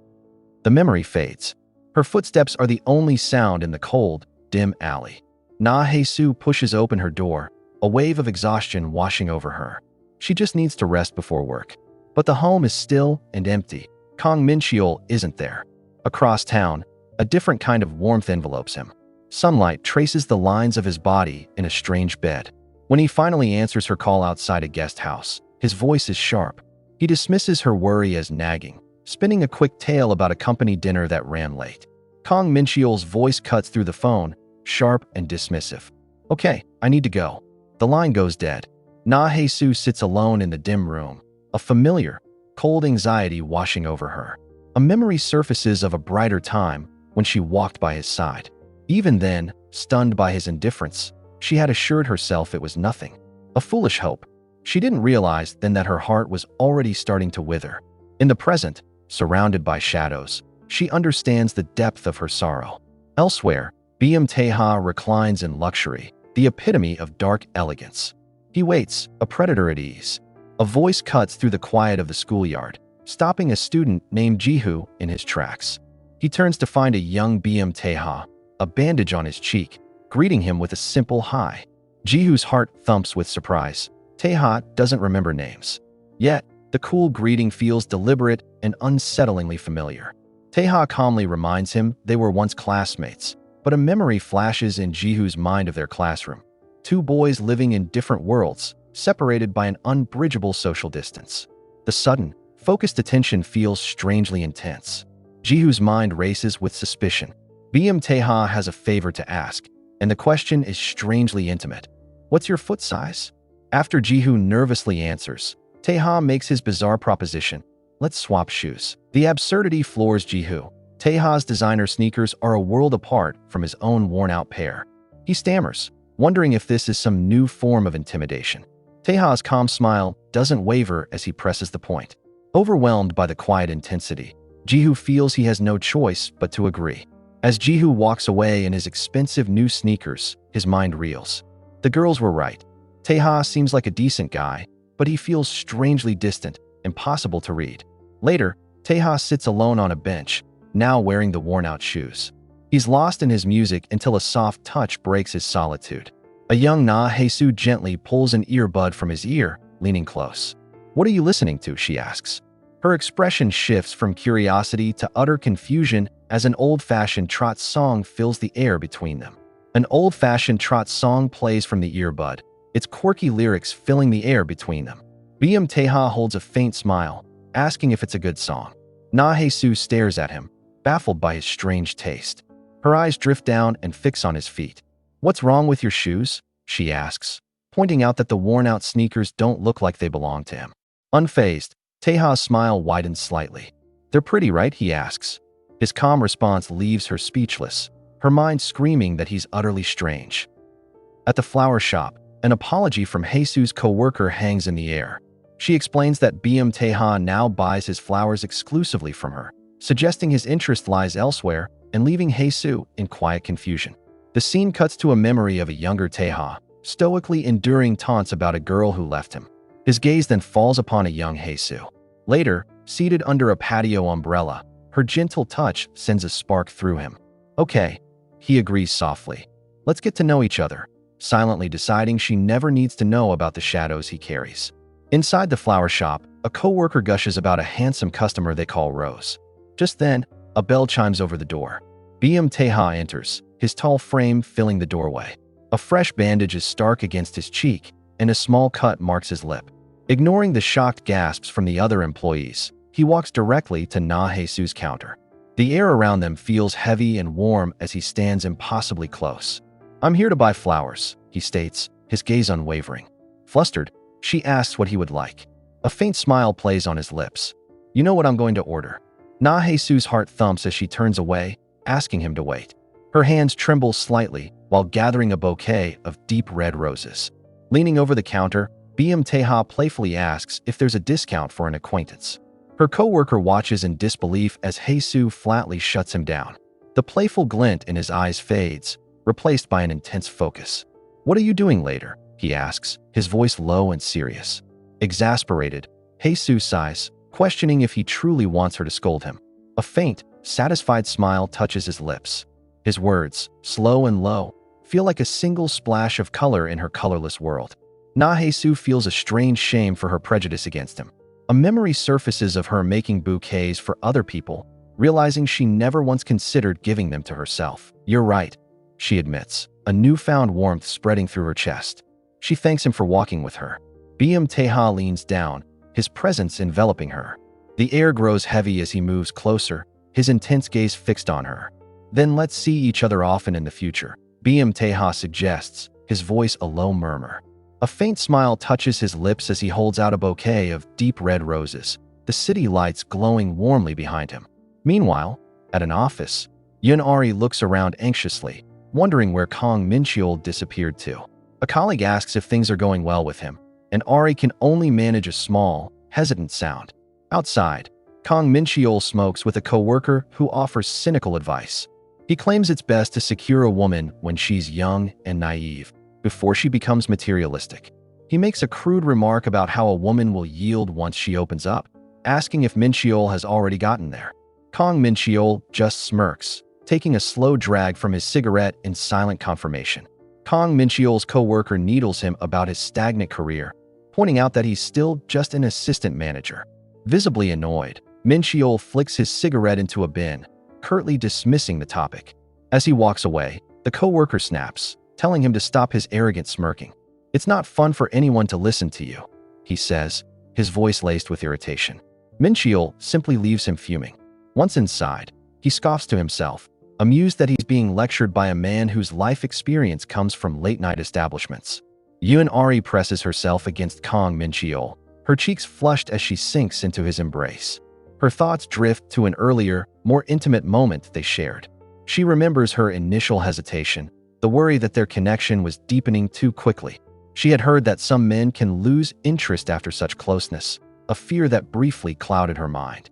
The memory fades. Her footsteps are the only sound in the cold, dim alley. Hae-soo pushes open her door, a wave of exhaustion washing over her. She just needs to rest before work. But the home is still and empty. Kang Min-cheol isn't there. Across town, a different kind of warmth envelopes him. Sunlight traces the lines of his body in a strange bed. When he finally answers her call outside a guest house, his voice is sharp. He dismisses her worry as nagging, spinning a quick tale about a company dinner that ran late. Kang Min-cheol's voice cuts through the phone, sharp and dismissive. "Okay, I need to go." The line goes dead. Hae-soo sits alone in the dim room, a familiar, cold anxiety washing over her. A memory surfaces of a brighter time when she walked by his side. Even then, stunned by his indifference, she had assured herself it was nothing. A foolish hope. She didn't realize then that her heart was already starting to wither. In the present, surrounded by shadows, she understands the depth of her sorrow. Elsewhere, Tae-ha reclines in luxury, the epitome of dark elegance. He waits, a predator at ease. A voice cuts through the quiet of the schoolyard, stopping a student named Ji-hoo in his tracks. He turns to find a young Tae-ha, a bandage on his cheek, greeting him with a simple hi. Ji-hoo's heart thumps with surprise. Tae-ha doesn't remember names. Yet, the cool greeting feels deliberate and unsettlingly familiar. Tae-ha calmly reminds him they were once classmates, but a memory flashes in Ji-hoo's mind of their classroom. Two boys living in different worlds, separated by an unbridgeable social distance. The sudden, focused attention feels strangely intense. Ji-hoo's mind races with suspicion. Tae-ha has a favor to ask, and the question is strangely intimate. "What's your foot size?" After Ji-hoo nervously answers, Tae-ha makes his bizarre proposition. "Let's swap shoes." The absurdity floors Ji-hoo. Tae-ha's designer sneakers are a world apart from his own worn-out pair. He stammers, wondering if this is some new form of intimidation. Tae-ha's calm smile doesn't waver as he presses the point. Overwhelmed by the quiet intensity, Ji-hoo feels he has no choice but to agree. As Ji-hoo walks away in his expensive new sneakers, his mind reels. The girls were right. Tae-ha seems like a decent guy, but he feels strangely distant, impossible to read. Later, Tae-ha sits alone on a bench, now wearing the worn-out shoes. He's lost in his music until a soft touch breaks his solitude. A young Hae-soo gently pulls an earbud from his ear, leaning close. "What are you listening to?" she asks. Her expression shifts from curiosity to utter confusion as an old-fashioned trot song fills the air between them. An old-fashioned trot song plays from the earbud, its quirky lyrics filling the air between them. Tae-ha holds a faint smile, asking if it's a good song. Hae-soo stares at him, baffled by his strange taste. Her eyes drift down and fix on his feet. "What's wrong with your shoes?" she asks, pointing out that the worn-out sneakers don't look like they belong to him. Unfazed, Tae-ha's smile widens slightly. "They're pretty, right?" he asks. His calm response leaves her speechless, her mind screaming that he's utterly strange. At the flower shop, an apology from Hae-soo's co-worker hangs in the air. She explains that Tae-ha now buys his flowers exclusively from her, suggesting his interest lies elsewhere and leaving Hae-soo in quiet confusion. The scene cuts to a memory of a younger Tae-ha, stoically enduring taunts about a girl who left him. His gaze then falls upon a young Hae-soo. Later, seated under a patio umbrella, her gentle touch sends a spark through him. "Okay," he agrees softly. "Let's get to know each other," silently deciding she never needs to know about the shadows he carries. Inside the flower shop, a co-worker gushes about a handsome customer they call Rose. Just then, a bell chimes over the door. Tae-ha enters, his tall frame filling the doorway. A fresh bandage is stark against his cheek, and a small cut marks his lip. Ignoring the shocked gasps from the other employees, he walks directly to Hae-soo's counter. The air around them feels heavy and warm as he stands impossibly close. "I'm here to buy flowers," he states, his gaze unwavering. Flustered, she asks what he would like. A faint smile plays on his lips. "You know what I'm going to order." Hae-soo's heart thumps as she turns away, asking him to wait. Her hands tremble slightly while gathering a bouquet of deep red roses. Leaning over the counter, Tae-ha playfully asks if there's a discount for an acquaintance. Her co-worker watches in disbelief as Hae-soo flatly shuts him down. The playful glint in his eyes fades, replaced by an intense focus. "What are you doing later?" he asks, his voice low and serious. Exasperated, Hae-soo sighs, questioning if he truly wants her to scold him. A faint, satisfied smile touches his lips. His words, slow and low, feel like a single splash of color in her colorless world. Hae-soo feels a strange shame for her prejudice against him. A memory surfaces of her making bouquets for other people, realizing she never once considered giving them to herself. "You're right," she admits, a newfound warmth spreading through her chest. She thanks him for walking with her. Tae-ha leans down, his presence enveloping her. The air grows heavy as he moves closer, his intense gaze fixed on her. "Then let's see each other often in the future," Tae-ha suggests, his voice a low murmur. A faint smile touches his lips as he holds out a bouquet of deep red roses, the city lights glowing warmly behind him. Meanwhile, at an office, Yun-ari looks around anxiously, wondering where Kang Min-cheol disappeared to. A colleague asks if things are going well with him, and Ari can only manage a small, hesitant sound. Outside, Kang Min-cheol smokes with a coworker who offers cynical advice. He claims it's best to secure a woman when she's young and naive, before she becomes materialistic. He makes a crude remark about how a woman will yield once she opens up, asking if Min-cheol has already gotten there. Kang Min-cheol just smirks, taking a slow drag from his cigarette in silent confirmation. Kang Min-cheol's coworker needles him about his stagnant career, pointing out that he's still just an assistant manager. Visibly annoyed, Min-cheol flicks his cigarette into a bin, curtly dismissing the topic. As he walks away, the coworker snaps, telling him to stop his arrogant smirking. "It's not fun for anyone to listen to you," he says, his voice laced with irritation. Min-cheol simply leaves him fuming. Once inside, he scoffs to himself, amused that he's being lectured by a man whose life experience comes from late-night establishments. Yun-ari presses herself against Kang Min-cheol, her cheeks flushed as she sinks into his embrace. Her thoughts drift to an earlier, more intimate moment they shared. She remembers her initial hesitation, the worry that their connection was deepening too quickly. She had heard that some men can lose interest after such closeness, a fear that briefly clouded her mind.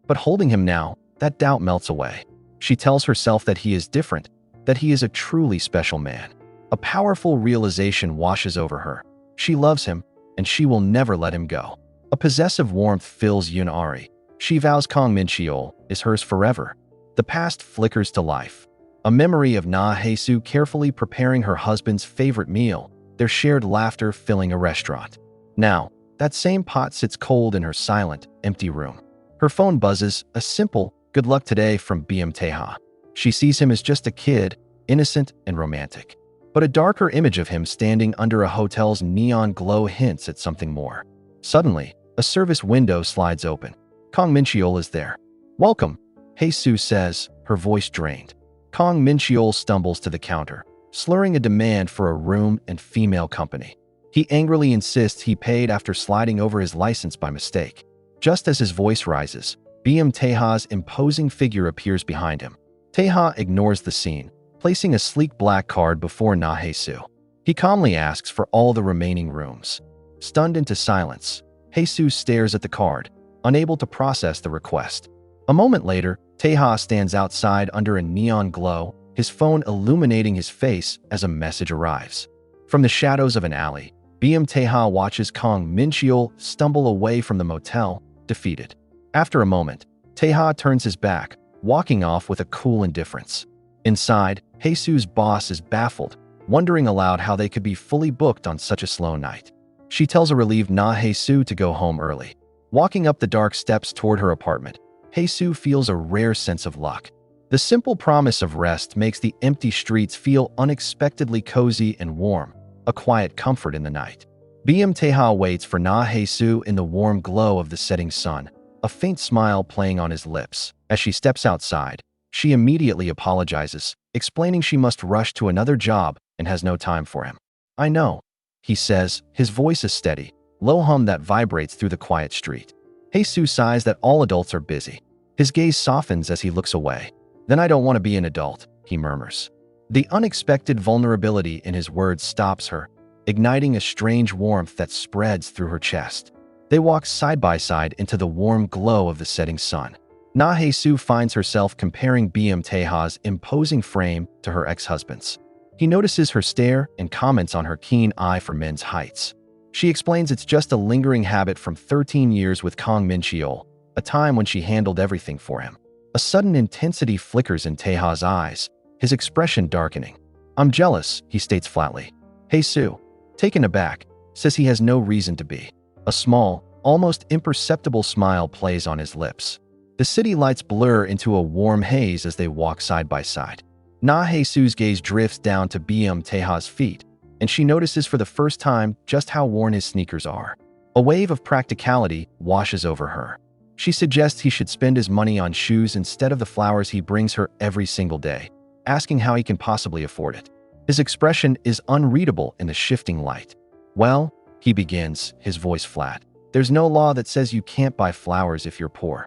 But holding him now, that doubt melts away. She tells herself that he is different, that he is a truly special man. A powerful realization washes over her. She loves him, and she will never let him go. A possessive warmth fills Yun-ari. She vows Kang Min-cheol is hers forever. The past flickers to life. A memory of Hae-soo carefully preparing her husband's favorite meal, their shared laughter filling a restaurant. Now, that same pot sits cold in her silent, empty room. Her phone buzzes, a simple, "Good luck today" from Tae-ha. She sees him as just a kid, innocent and romantic. But a darker image of him standing under a hotel's neon glow hints at something more. Suddenly, a service window slides open. Kang Min-cheol is there. "Welcome," Hae-soo says, her voice drained. Kang Min-cheol stumbles to the counter, slurring a demand for a room and female company. He angrily insists he paid after sliding over his license by mistake. Just as his voice rises, Tae-ha's imposing figure appears behind him. Tae-ha ignores the scene, placing a sleek black card before Hae-soo. He calmly asks for all the remaining rooms. Stunned into silence, Hae-soo stares at the card, unable to process the request. A moment later, Tae-ha stands outside under a neon glow, his phone illuminating his face as a message arrives. From the shadows of an alley, Tae-ha watches Kang Min-cheol stumble away from the motel, defeated. After a moment, Tae-ha turns his back, walking off with a cool indifference. Inside, Hae-soo's boss is baffled, wondering aloud how they could be fully booked on such a slow night. She tells a relieved Hae-soo to go home early. Walking up the dark steps toward her apartment, Hae-soo feels a rare sense of luck. The simple promise of rest makes the empty streets feel unexpectedly cozy and warm, a quiet comfort in the night. Tae-ha waits for Hae-soo in the warm glow of the setting sun, a faint smile playing on his lips. As she steps outside, she immediately apologizes, explaining she must rush to another job and has no time for him. "I know," he says, his voice a steady, low hum that vibrates through the quiet street. Hae-soo sighs that all adults are busy. His gaze softens as he looks away. "Then I don't want to be an adult," he murmurs. The unexpected vulnerability in his words stops her, igniting a strange warmth that spreads through her chest. They walk side by side into the warm glow of the setting sun. Hae-soo finds herself comparing Tae-ha's imposing frame to her ex-husband's. He notices her stare and comments on her keen eye for men's heights. She explains it's just a lingering habit from 13 years with Kang Min-cheol, a time when she handled everything for him. A sudden intensity flickers in Tae-ha's eyes, his expression darkening. "I'm jealous," he states flatly. Hae-soo, taken aback, says he has no reason to be. A small, almost imperceptible smile plays on his lips. The city lights blur into a warm haze as they walk side by side. Hae-soo's gaze drifts down to Tae-ha's feet, and she notices for the first time just how worn his sneakers are. A wave of practicality washes over her. She suggests he should spend his money on shoes instead of the flowers he brings her every single day, asking how he can possibly afford it. His expression is unreadable in the shifting light. "Well," he begins, his voice flat, "there's no law that says you can't buy flowers if you're poor."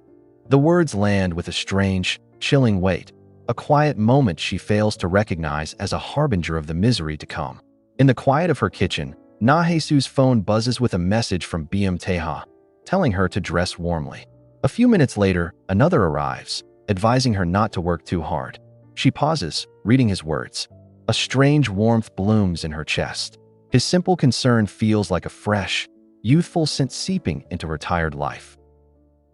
The words land with a strange, chilling weight, a quiet moment she fails to recognize as a harbinger of the misery to come. In the quiet of her kitchen, Hae-soo's phone buzzes with a message from Tae-ha, telling her to dress warmly. A few minutes later, another arrives, advising her not to work too hard. She pauses, reading his words. A strange warmth blooms in her chest. His simple concern feels like a fresh, youthful scent seeping into her tired life.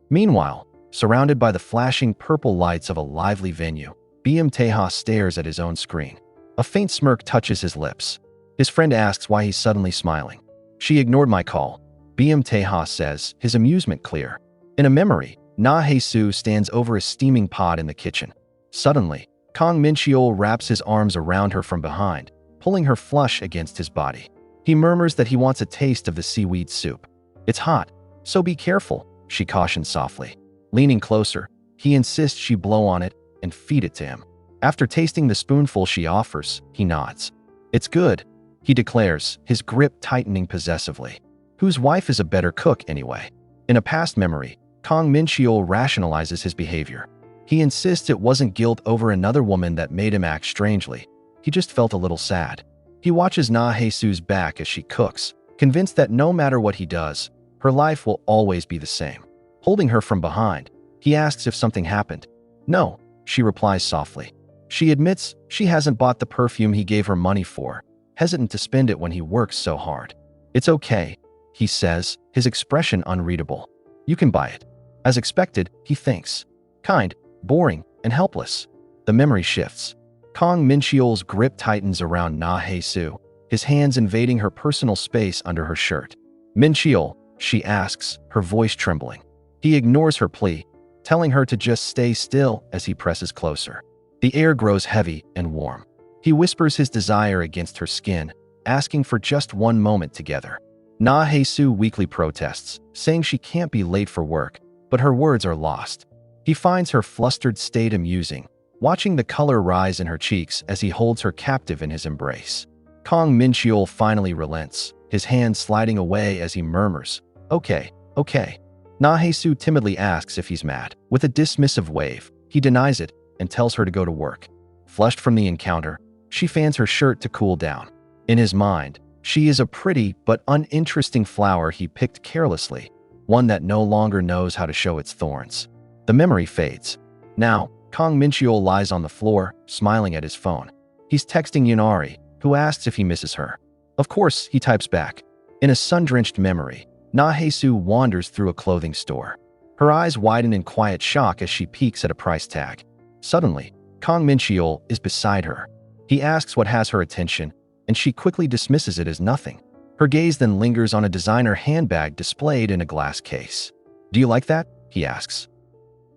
Meanwhile, surrounded by the flashing purple lights of a lively venue, Tae-ha stares at his own screen. A faint smirk touches his lips. His friend asks why he's suddenly smiling. "She ignored my call," Tae-ha says, his amusement clear. In a memory, Hae-soo stands over a steaming pot in the kitchen. Suddenly, Kang Min-cheol wraps his arms around her from behind, pulling her flush against his body. He murmurs that he wants a taste of the seaweed soup. "It's hot, so be careful," she cautions softly. Leaning closer, he insists she blow on it and feed it to him. After tasting the spoonful she offers, he nods. "It's good," he declares, his grip tightening possessively. Whose wife is a better cook anyway? In a past memory, Kang Min-cheol rationalizes his behavior. He insists it wasn't guilt over another woman that made him act strangely. He just felt a little sad. He watches Hae-soo's back as she cooks, convinced that no matter what he does, her life will always be the same. Holding her from behind, he asks if something happened. "No," she replies softly. She admits she hasn't bought the perfume he gave her money for, hesitant to spend it when he works so hard. "It's okay," he says, his expression unreadable. "You can buy it." As expected, he thinks. Kind, boring, and helpless. The memory shifts. Kang Min-cheol's grip tightens around Hae-soo, his hands invading her personal space under her shirt. "Min-cheol," she asks, her voice trembling. He ignores her plea, telling her to just stay still as he presses closer. The air grows heavy and warm. He whispers his desire against her skin, asking for just one moment together. Hae-soo weakly protests, saying she can't be late for work, but her words are lost. He finds her flustered state amusing, watching the color rise in her cheeks as he holds her captive in his embrace. Kang Min-cheol finally relents, his hand sliding away as he murmurs, "Okay, okay." Hae-soo timidly asks if he's mad. With a dismissive wave, he denies it and tells her to go to work. Flushed from the encounter, she fans her shirt to cool down. In his mind, she is a pretty but uninteresting flower he picked carelessly, one that no longer knows how to show its thorns. The memory fades. Now, Kang Min-cheol lies on the floor, smiling at his phone. He's texting Yunari, who asks if he misses her. Of course, he types back. In a sun-drenched memory, Hae-soo wanders through a clothing store. Her eyes widen in quiet shock as she peeks at a price tag. Suddenly, Kang Min-cheol is beside her. He asks what has her attention, and she quickly dismisses it as nothing. Her gaze then lingers on a designer handbag displayed in a glass case. "Do you like that?" he asks.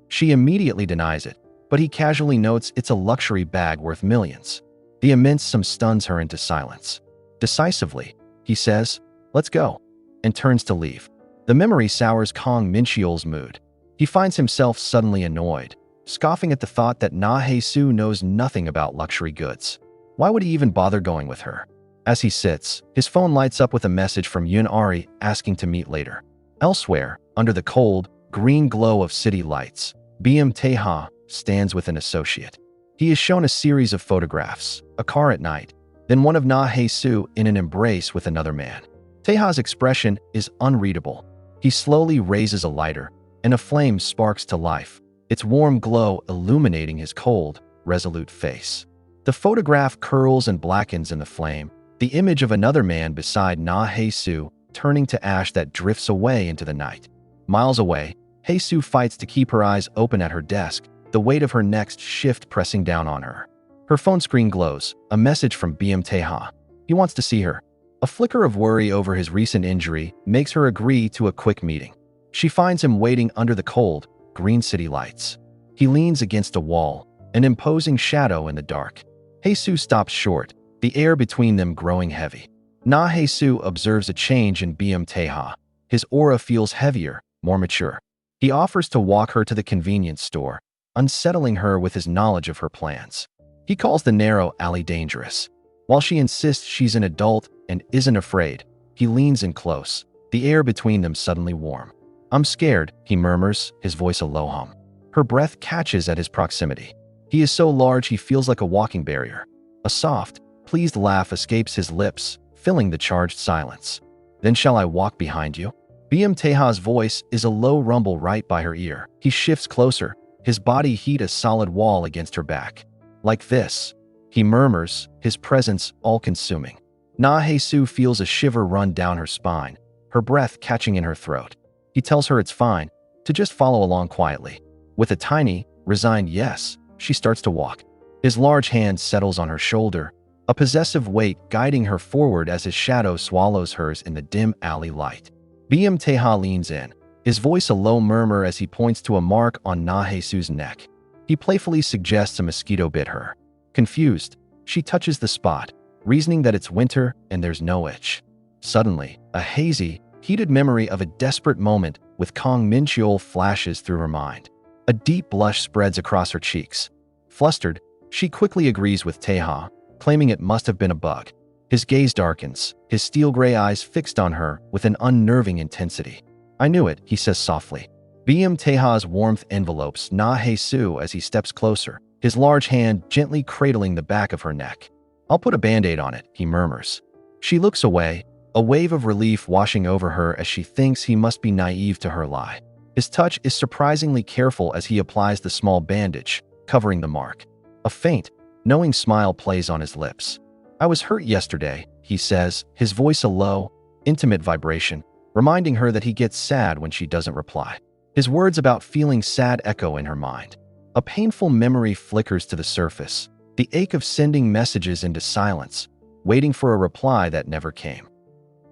She immediately denies it, but he casually notes it's a luxury bag worth millions. The immense sum stuns her into silence. Decisively, he says, "Let's go," and turns to leave. The memory sours Kang Min-cheol's mood. He finds himself suddenly annoyed, scoffing at the thought that Hae-soo knows nothing about luxury goods. Why would he even bother going with her? As he sits, his phone lights up with a message from Yunari asking to meet later. Elsewhere, under the cold, green glow of city lights, Tae-ha stands with an associate. He is shown a series of photographs, a car at night, then one of Hae-soo in an embrace with another man. Tae-ha's expression is unreadable. He slowly raises a lighter, and a flame sparks to life, its warm glow illuminating his cold, resolute face. The photograph curls and blackens in the flame, the image of another man beside Hae-soo turning to ash that drifts away into the night. Miles away, Hae-soo fights to keep her eyes open at her desk, the weight of her next shift pressing down on her. Her phone screen glows, a message from Tae-ha. He wants to see her. A flicker of worry over his recent injury makes her agree to a quick meeting. She finds him waiting under the cold, green city lights. He leans against a wall, an imposing shadow in the dark. Hae-soo stops short, the air between them growing heavy. Hae-soo observes a change in Tae-ha. His aura feels heavier, more mature. He offers to walk her to the convenience store, unsettling her with his knowledge of her plans. He calls the narrow alley dangerous. While she insists she's an adult and isn't afraid, he leans in close, the air between them suddenly warm. "I'm scared," he murmurs, his voice a low hum. Her breath catches at his proximity. He is so large he feels like a walking barrier. A soft, pleased laugh escapes his lips, filling the charged silence. "Then shall I walk behind you?" Tae-ha's voice is a low rumble right by her ear. He shifts closer, his body heat a solid wall against her back. "Like this," he murmurs, his presence all-consuming. Hae-soo feels a shiver run down her spine, her breath catching in her throat. He tells her it's fine, to just follow along quietly. With a tiny, resigned yes, she starts to walk. His large hand settles on her shoulder, a possessive weight guiding her forward as his shadow swallows hers in the dim alley light. Tae-ha leans in, his voice a low murmur as he points to a mark on Hae-soo's neck. He playfully suggests a mosquito bit her. Confused, she touches the spot, reasoning that it's winter and there's no itch. Suddenly, a hazy, heated memory of a desperate moment with Kang Min-cheol flashes through her mind. A deep blush spreads across her cheeks. Flustered, she quickly agrees with Tae-ha, claiming it must have been a bug. His gaze darkens, his steel-gray eyes fixed on her with an unnerving intensity. "I knew it," he says softly. Tae-ha's warmth envelopes Hae-soo as he steps closer, his large hand gently cradling the back of her neck. "I'll put a band-aid on it," he murmurs. She looks away, a wave of relief washing over her as she thinks he must be naive to her lie. His touch is surprisingly careful as he applies the small bandage, covering the mark. A faint, knowing smile plays on his lips. "I was hurt yesterday," he says, his voice a low, intimate vibration, reminding her that he gets sad when she doesn't reply. His words about feeling sad echo in her mind. A painful memory flickers to the surface, the ache of sending messages into silence, waiting for a reply that never came.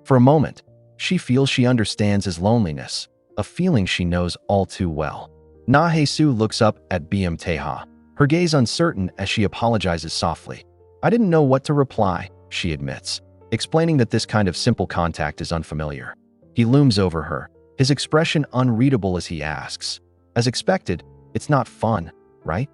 For a moment, she feels she understands his loneliness, a feeling she knows all too well. Hae-soo looks up at Tae-ha, her gaze uncertain as she apologizes softly. "I didn't know what to reply," she admits, explaining that this kind of simple contact is unfamiliar. He looms over her, his expression unreadable as he asks, "As expected, it's not fun, right?"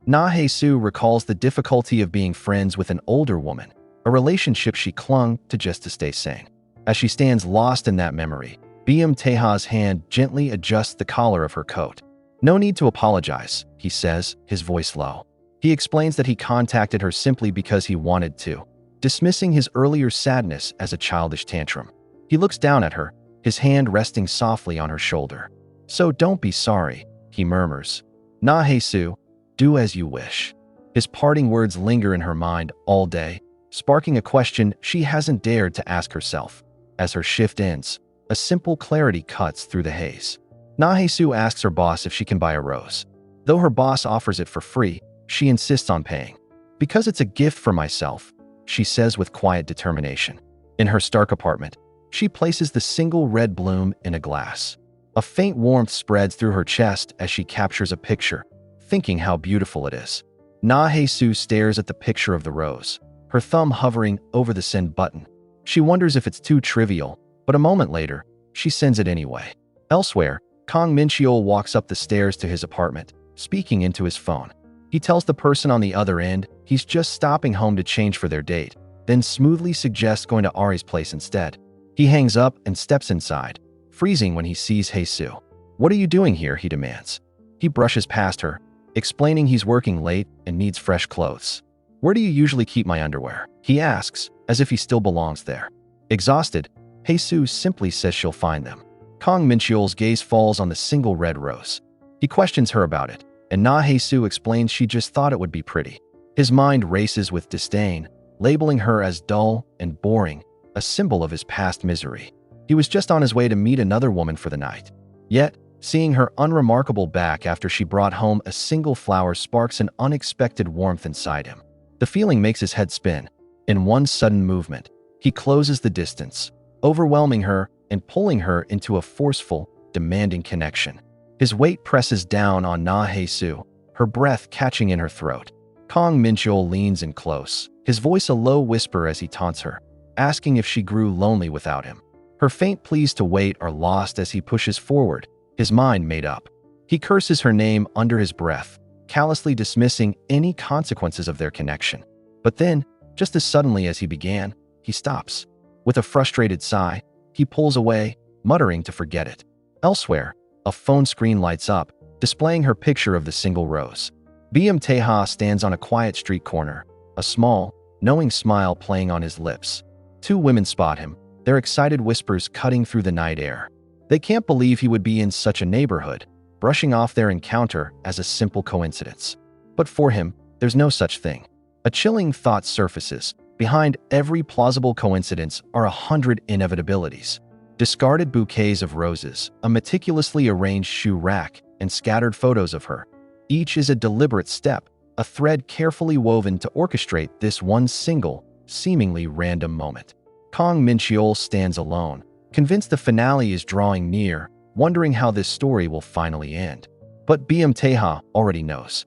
Hae-soo recalls the difficulty of being friends with an older woman, a relationship she clung to just to stay sane. As she stands lost in that memory, Tae-ha's hand gently adjusts the collar of her coat. "No need to apologize," he says, his voice low. He explains that he contacted her simply because he wanted to, dismissing his earlier sadness as a childish tantrum. He looks down at her, his hand resting softly on her shoulder. "So don't be sorry," he murmurs. Hae-soo, do as you wish." His parting words linger in her mind all day, sparking a question she hasn't dared to ask herself. As her shift ends, a simple clarity cuts through the haze. Hae-soo asks her boss if she can buy a rose. Though her boss offers it for free, she insists on paying. "Because it's a gift for myself," she says with quiet determination. In her stark apartment, she places the single red bloom in a glass. A faint warmth spreads through her chest as she captures a picture, thinking how beautiful it is. Hae-soo stares at the picture of the rose, her thumb hovering over the send button. She wonders if it's too trivial, but a moment later, she sends it anyway. Elsewhere, Kang Min-cheol walks up the stairs to his apartment, speaking into his phone. He tells the person on the other end he's just stopping home to change for their date, then smoothly suggests going to Ari's place instead. He hangs up and steps inside, freezing when he sees Hae-soo. "What are you doing here?" he demands. He brushes past her, explaining he's working late and needs fresh clothes. "Where do you usually keep my underwear?" he asks, as if he still belongs there. Exhausted, Hae-soo simply says she'll find them. Kang Min-cheol's gaze falls on the single red rose. He questions her about it, and Hae-soo explains she just thought it would be pretty. His mind races with disdain, labeling her as dull and boring, a symbol of his past misery. He was just on his way to meet another woman for the night. Yet, seeing her unremarkable back after she brought home a single flower sparks an unexpected warmth inside him. The feeling makes his head spin. In one sudden movement, he closes the distance, overwhelming her and pulling her into a forceful, demanding connection. His weight presses down on Hae-soo, her breath catching in her throat. Kang Min-cheol leans in close, his voice a low whisper as he taunts her, asking if she grew lonely without him. Her faint pleas to wait are lost as he pushes forward, his mind made up. He curses her name under his breath, callously dismissing any consequences of their connection. But then, just as suddenly as he began, he stops. With a frustrated sigh, he pulls away, muttering to forget it. Elsewhere, a phone screen lights up, displaying her picture of the single rose. Tae-ha stands on a quiet street corner, a small, knowing smile playing on his lips. Two women spot him, their excited whispers cutting through the night air. They can't believe he would be in such a neighborhood, brushing off their encounter as a simple coincidence. But for him, there's no such thing. A chilling thought surfaces. Behind every plausible coincidence are 100 inevitabilities. Discarded bouquets of roses, a meticulously arranged shoe rack, and scattered photos of her. Each is a deliberate step, a thread carefully woven to orchestrate this one single, seemingly random moment. Kang Min-cheol stands alone, convinced the finale is drawing near, wondering how this story will finally end. But Tae-ha already knows.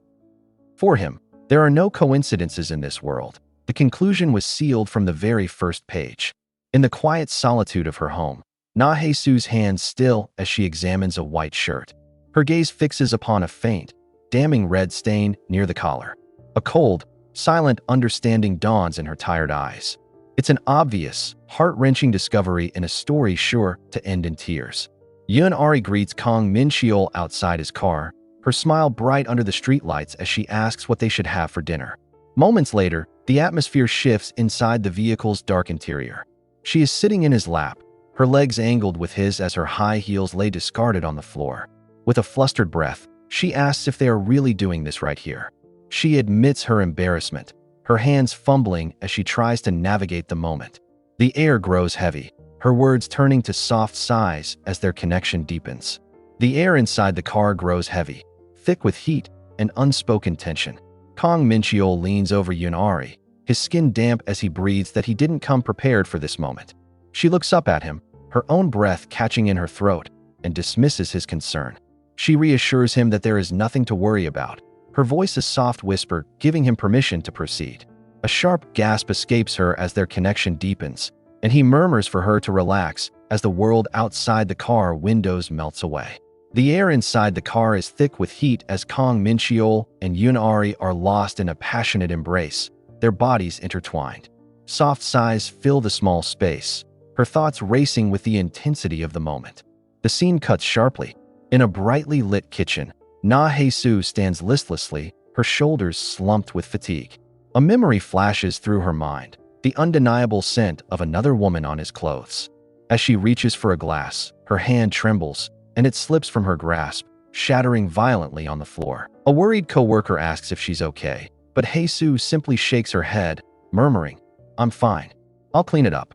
For him, there are no coincidences in this world. The conclusion was sealed from the very first page. In the quiet solitude of her home, Hae-soo's hands still as she examines a white shirt. Her gaze fixes upon a faint, damning red stain near the collar. A cold, silent understanding dawns in her tired eyes. It's an obvious, heart-wrenching discovery in a story sure to end in tears. Yun-ari greets Kang Min-cheol outside his car, her smile bright under the streetlights as she asks what they should have for dinner. Moments later, the atmosphere shifts inside the vehicle's dark interior. She is sitting in his lap, her legs angled with his as her high heels lay discarded on the floor. With a flustered breath, she asks if they are really doing this right here. She admits her embarrassment, her hands fumbling as she tries to navigate the moment. The air grows heavy, her words turning to soft sighs as their connection deepens. The air inside the car grows heavy, thick with heat and unspoken tension. Kang Min-cheol leans over Yun-ari, his skin damp as he breathes that he didn't come prepared for this moment. She looks up at him, her own breath catching in her throat, and dismisses his concern. She reassures him that there is nothing to worry about, her voice a soft whisper giving him permission to proceed. A sharp gasp escapes her as their connection deepens, and he murmurs for her to relax as the world outside the car windows melts away. The air inside the car is thick with heat as Kang Min-cheol and Yun-ari are lost in a passionate embrace, their bodies intertwined. Soft sighs fill the small space, her thoughts racing with the intensity of the moment. The scene cuts sharply. In a brightly lit kitchen, Hae-soo stands listlessly, her shoulders slumped with fatigue. A memory flashes through her mind, the undeniable scent of another woman on his clothes. As she reaches for a glass, her hand trembles, and it slips from her grasp, shattering violently on the floor. A worried coworker asks if she's okay, but Hae-soo simply shakes her head, murmuring, "I'm fine. I'll clean it up."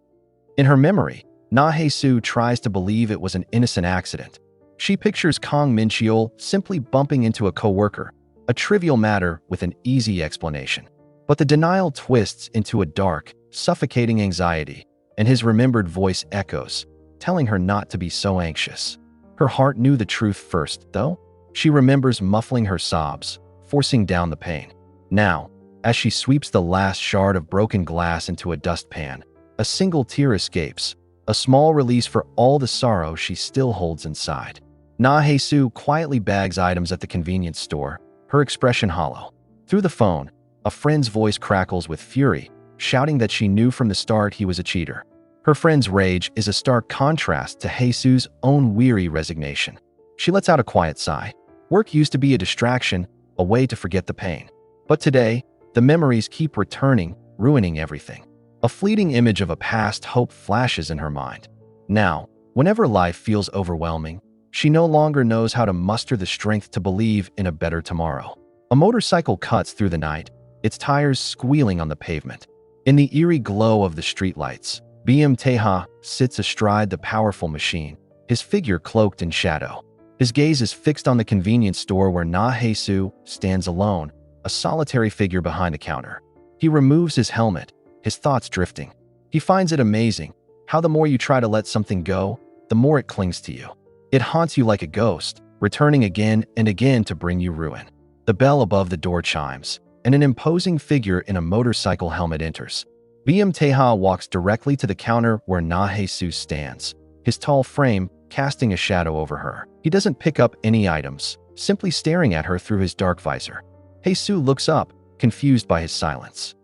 In her memory, Hae-soo tries to believe it was an innocent accident. She pictures Kang Min-cheol simply bumping into a coworker, a trivial matter with an easy explanation. But the denial twists into a dark, suffocating anxiety, and his remembered voice echoes, telling her not to be so anxious. Her heart knew the truth first, though. She remembers muffling her sobs, forcing down the pain. Now, as she sweeps the last shard of broken glass into a dustpan, a single tear escapes, a small release for all the sorrow she still holds inside. Hae-soo quietly bags items at the convenience store, her expression hollow. Through the phone, a friend's voice crackles with fury, shouting that she knew from the start he was a cheater. Her friend's rage is a stark contrast to Hae-soo's own weary resignation. She lets out a quiet sigh. Work used to be a distraction, a way to forget the pain. But today, the memories keep returning, ruining everything. A fleeting image of a past hope flashes in her mind. Now, whenever life feels overwhelming, she no longer knows how to muster the strength to believe in a better tomorrow. A motorcycle cuts through the night, its tires squealing on the pavement. In the eerie glow of the streetlights, Tae-ha sits astride the powerful machine, his figure cloaked in shadow. His gaze is fixed on the convenience store where Hae-soo stands alone, a solitary figure behind the counter. He removes his helmet, his thoughts drifting. He finds it amazing how the more you try to let something go, the more it clings to you. It haunts you like a ghost, returning again and again to bring you ruin. The bell above the door chimes, and an imposing figure in a motorcycle helmet enters. Tae-ha walks directly to the counter where Hae-soo stands, his tall frame casting a shadow over her. He doesn't pick up any items, simply staring at her through his dark visor. Hae-soo looks up, confused by his silence.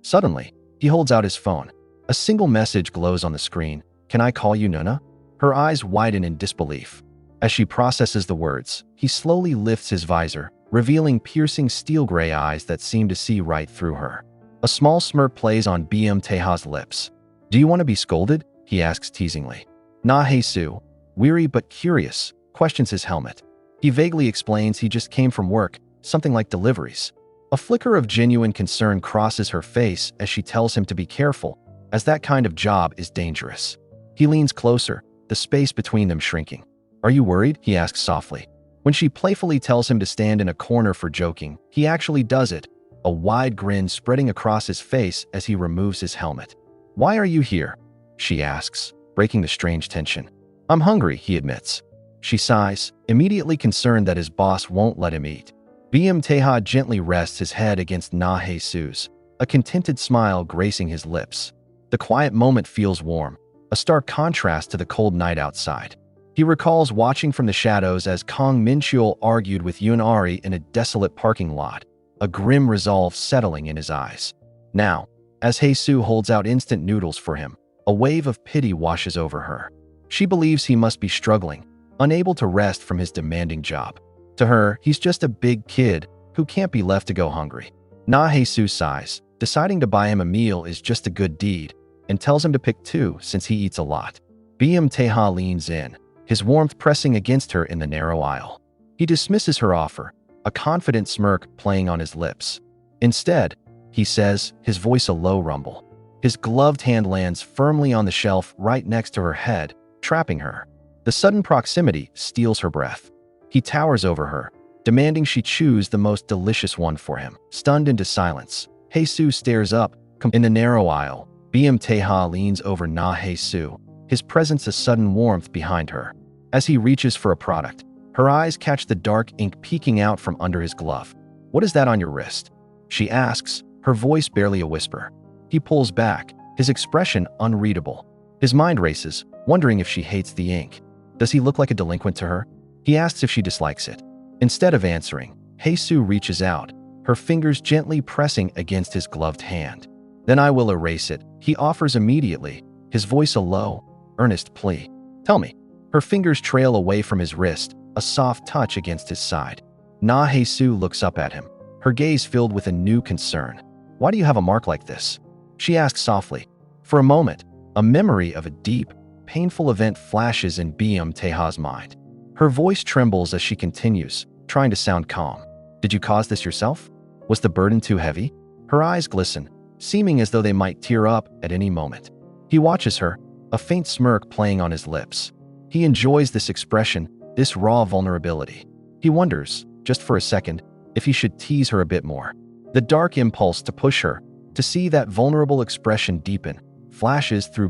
Suddenly, he holds out his phone. A single message glows on the screen. "Can I call you Nuna?" Her eyes widen in disbelief. As she processes the words, he slowly lifts his visor, revealing piercing steel gray eyes that seem to see right through her. A small smirk plays on Tae-ha's lips. "Do you want to be scolded?" he asks teasingly. Hae-soo, weary but curious, questions his helmet. He vaguely explains he just came from work, something like deliveries. A flicker of genuine concern crosses her face as she tells him to be careful, as that kind of job is dangerous. He leans closer, the space between them shrinking. "Are you worried?" he asks softly. When she playfully tells him to stand in a corner for joking, he actually does it, a wide grin spreading across his face as he removes his helmet. "Why are you here?" she asks, breaking the strange tension. "I'm hungry," he admits. She sighs, immediately concerned that his boss won't let him eat. Tae-ha gently rests his head against Hae-soo's, a contented smile gracing his lips. The quiet moment feels warm, a stark contrast to the cold night outside. He recalls watching from the shadows as Kang Min-cheol argued with Yoon-ari in a desolate parking lot, a grim resolve settling in his eyes. Now, as Hae-soo holds out instant noodles for him, a wave of pity washes over her. She believes he must be struggling, unable to rest from his demanding job. To her, he's just a big kid who can't be left to go hungry. Hae-soo sighs, deciding to buy him a meal is just a good deed, and tells him to pick two since he eats a lot. Tae-ha leans in, his warmth pressing against her in the narrow aisle. He dismisses her offer, a confident smirk playing on his lips. Instead, he says, his voice a low rumble. His gloved hand lands firmly on the shelf right next to her head, trapping her. The sudden proximity steals her breath. He towers over her, demanding she choose the most delicious one for him. Stunned into silence, Hae-soo stares up. In the narrow aisle, Tae-ha leans over Hae-soo, his presence a sudden warmth behind her. As he reaches for a product, her eyes catch the dark ink peeking out from under his glove. "What is that on your wrist?" she asks, her voice barely a whisper. He pulls back, his expression unreadable. His mind races, wondering if she hates the ink. Does he look like a delinquent to her? He asks if she dislikes it. Instead of answering, Hae-soo reaches out, her fingers gently pressing against his gloved hand. "Then I will erase it," he offers immediately, his voice a low, earnest plea. "Tell me." Her fingers trail away from his wrist, a soft touch against his side. Hae-soo looks up at him, her gaze filled with a new concern. "Why do you have a mark like this?" she asks softly. For a moment, a memory of a deep, painful event flashes in Tae-ha's mind. Her voice trembles as she continues, trying to sound calm. "Did you cause this yourself? Was the burden too heavy?" Her eyes glisten, seeming as though they might tear up at any moment. He watches her, a faint smirk playing on his lips. He enjoys this expression, this raw vulnerability. He wonders, just for a second, if he should tease her a bit more. The dark impulse to push her, to see that vulnerable expression deepen, flashes through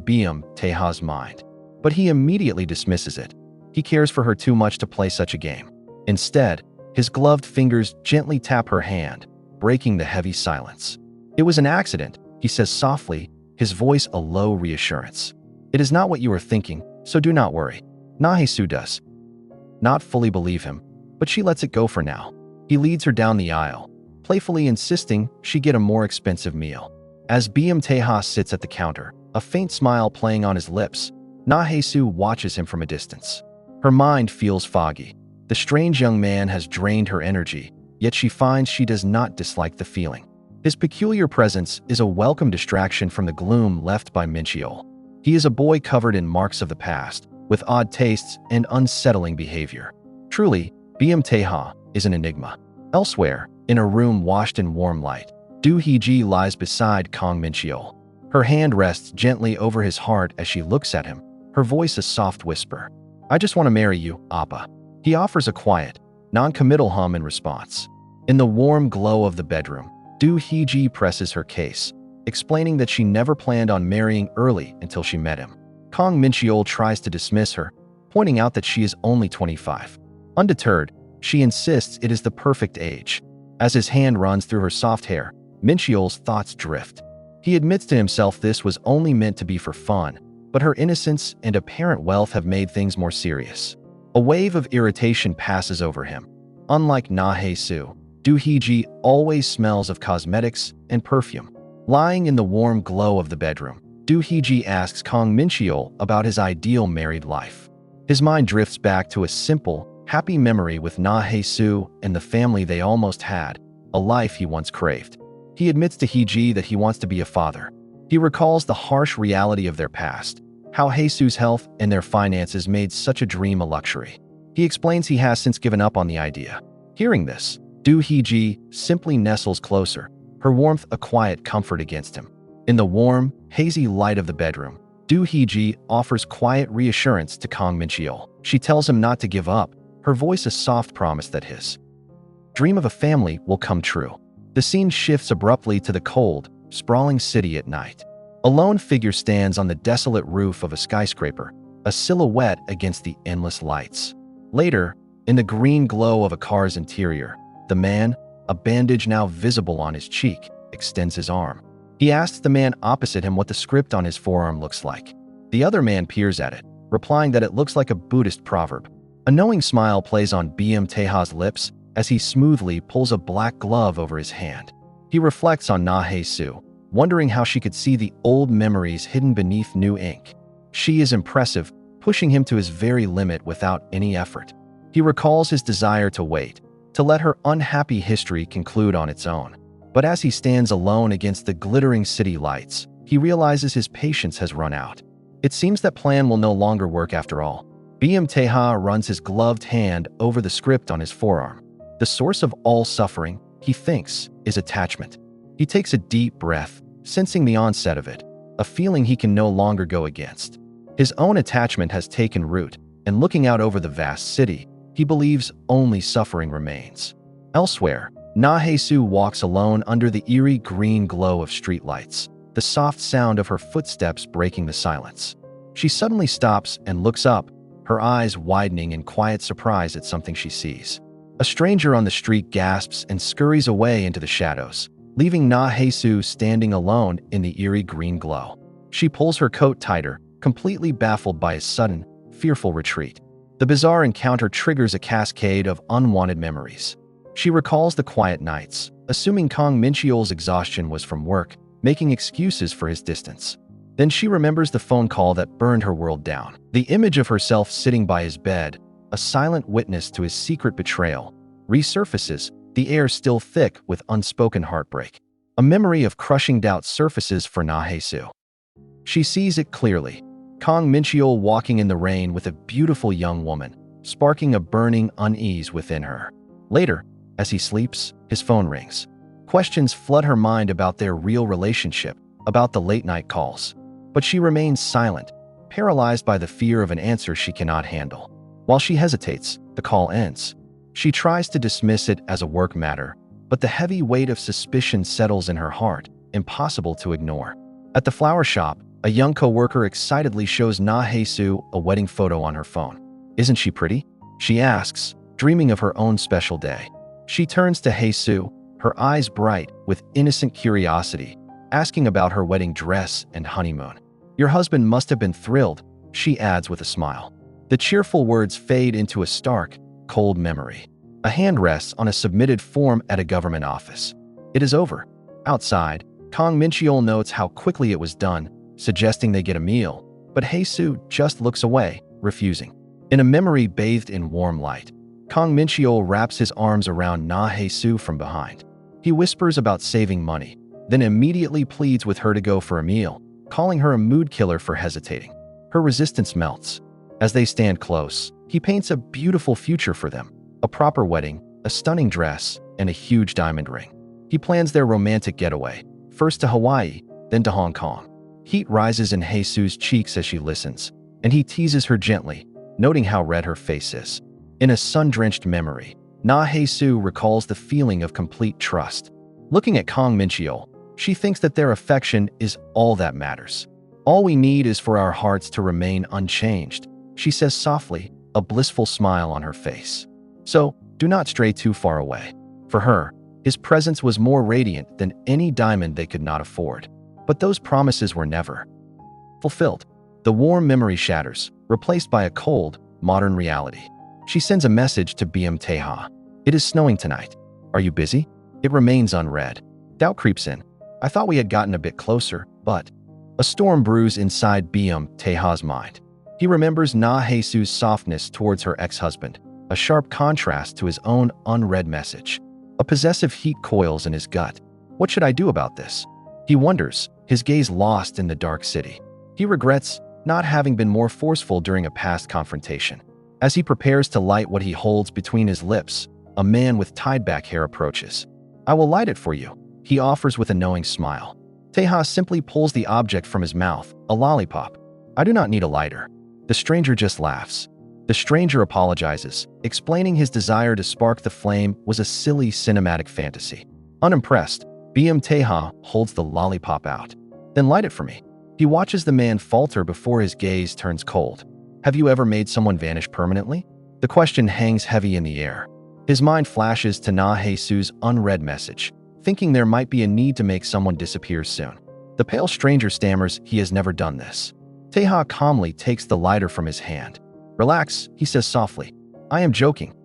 Tae-ha's mind. But he immediately dismisses it. He cares for her too much to play such a game. Instead, his gloved fingers gently tap her hand, breaking the heavy silence. "It was an accident," he says softly, his voice a low reassurance. "It is not what you are thinking, so do not worry." Hae-soo does not fully believe him, but she lets it go for now. He leads her down the aisle, playfully insisting she get a more expensive meal. As Tae-ha sits at the counter, a faint smile playing on his lips, Hae-soo watches him from a distance. Her mind feels foggy. The strange young man has drained her energy, yet she finds she does not dislike the feeling. His peculiar presence is a welcome distraction from the gloom left by Min-cheol. He is a boy covered in marks of the past, with odd tastes and unsettling behavior. Truly, Tae-ha is an enigma. Elsewhere, in a room washed in warm light, Do Hee-ji lies beside Kang Min-cheol. Her hand rests gently over his heart as she looks at him, her voice a soft whisper. "I just want to marry you, Appa." He offers a quiet, non-committal hum in response. In the warm glow of the bedroom, Do-hee-ji presses her case, explaining that she never planned on marrying early until she met him. Kang Min-cheol tries to dismiss her, pointing out that she is only 25. Undeterred, she insists it is the perfect age. As his hand runs through her soft hair, Min-cheol's thoughts drift. He admits to himself this was only meant to be for fun, but her innocence and apparent wealth have made things more serious. A wave of irritation passes over him. Unlike Hae-soo, Do-hee-ji always smells of cosmetics and perfume. Lying in the warm glow of the bedroom, Do-hee-ji asks Kang Min-cheol about his ideal married life. His mind drifts back to a simple, happy memory with Hae-soo and the family they almost had, a life he once craved. He admits to Hee-ji that he wants to be a father. He recalls the harsh reality of their past, how Hae-soo's health and their finances made such a dream a luxury. He explains he has since given up on the idea. Hearing this, Do-hee-ji simply nestles closer, her warmth a quiet comfort against him. In the warm, hazy light of the bedroom, Do-hee-ji offers quiet reassurance to Kang Min-cheol. She tells him not to give up, her voice a soft promise that his dream of a family will come true. The scene shifts abruptly to the cold, sprawling city at night. A lone figure stands on the desolate roof of a skyscraper, a silhouette against the endless lights. Later, in the green glow of a car's interior, the man, a bandage now visible on his cheek, extends his arm. He asks the man opposite him what the script on his forearm looks like. The other man peers at it, replying that it looks like a Buddhist proverb. A knowing smile plays on Tae-ha's lips as he smoothly pulls a black glove over his hand. He reflects on Hae-soo, wondering how she could see the old memories hidden beneath new ink. She is impressive, pushing him to his very limit without any effort. He recalls his desire to wait, to let her unhappy history conclude on its own. But as he stands alone against the glittering city lights, he realizes his patience has run out. It seems that plan will no longer work after all. Tae-ha runs his gloved hand over the script on his forearm. The source of all suffering, he thinks, is attachment. He takes a deep breath, sensing the onset of it, a feeling he can no longer go against. His own attachment has taken root, and looking out over the vast city, he believes only suffering remains. Elsewhere, Hae-soo walks alone under the eerie green glow of streetlights, the soft sound of her footsteps breaking the silence. She suddenly stops and looks up, her eyes widening in quiet surprise at something she sees. A stranger on the street gasps and scurries away into the shadows, leaving Hae-soo standing alone in the eerie green glow. She pulls her coat tighter, completely baffled by his sudden, fearful retreat. The bizarre encounter triggers a cascade of unwanted memories. She recalls the quiet nights, assuming Kang Min-cheol's exhaustion was from work, making excuses for his distance. Then she remembers the phone call that burned her world down. The image of herself sitting by his bed, a silent witness to his secret betrayal, resurfaces, the air still thick with unspoken heartbreak. A memory of crushing doubt surfaces for Hae-soo. She sees it clearly. Kang Min-cheol walking in the rain with a beautiful young woman, sparking a burning unease within her. Later, as he sleeps, his phone rings. Questions flood her mind about their real relationship, about the late-night calls. But she remains silent, paralyzed by the fear of an answer she cannot handle. While she hesitates, the call ends. She tries to dismiss it as a work matter, but the heavy weight of suspicion settles in her heart, impossible to ignore. At the flower shop, a young co-worker excitedly shows Hae-soo a wedding photo on her phone. "Isn't she pretty?" she asks, dreaming of her own special day. She turns to Hae-soo, her eyes bright with innocent curiosity, asking about her wedding dress and honeymoon. "Your husband must have been thrilled," she adds with a smile. The cheerful words fade into a stark, cold memory. A hand rests on a submitted form at a government office. It is over. Outside, Kang Min-cheol notes how quickly it was done, suggesting they get a meal, but Hae-soo just looks away, refusing. In a memory bathed in warm light, Kang Min-cheol wraps his arms around Hae-soo from behind. He whispers about saving money, then immediately pleads with her to go for a meal, calling her a mood killer for hesitating. Her resistance melts. As they stand close, he paints a beautiful future for them, a proper wedding, a stunning dress, and a huge diamond ring. He plans their romantic getaway, first to Hawaii, then to Hong Kong. Heat rises in Hae-soo's cheeks as she listens, and he teases her gently, noting how red her face is. In a sun-drenched memory, Hae-soo recalls the feeling of complete trust. Looking at Kang Min-cheol, she thinks that their affection is all that matters. All we need is for our hearts to remain unchanged, she says softly, a blissful smile on her face. So, do not stray too far away. For her, his presence was more radiant than any diamond they could not afford. But those promises were never fulfilled. The warm memory shatters, replaced by a cold, modern reality. She sends a message to Tae-ha. It is snowing tonight. Are you busy? It remains unread. Doubt creeps in. I thought we had gotten a bit closer, but a storm brews inside Tae-ha's mind. He remembers Hae-soo's softness towards her ex-husband, a sharp contrast to his own unread message. A possessive heat coils in his gut. What should I do about this? He wonders, his gaze lost in the dark city. He regrets not having been more forceful during a past confrontation. As he prepares to light what he holds between his lips, a man with tied-back hair approaches. I will light it for you, he offers with a knowing smile. Tae-ha simply pulls the object from his mouth, a lollipop. I do not need a lighter. The stranger just laughs. The stranger apologizes, explaining his desire to spark the flame was a silly cinematic fantasy. Unimpressed, Tae-ha holds the lollipop out. Then light it for me. He watches the man falter before his gaze turns cold. Have you ever made someone vanish permanently? The question hangs heavy in the air. His mind flashes to Hae-soo's unread message, thinking there might be a need to make someone disappear soon. The pale stranger stammers he has never done this. Tae-ha calmly takes the lighter from his hand. Relax, he says softly. I am joking.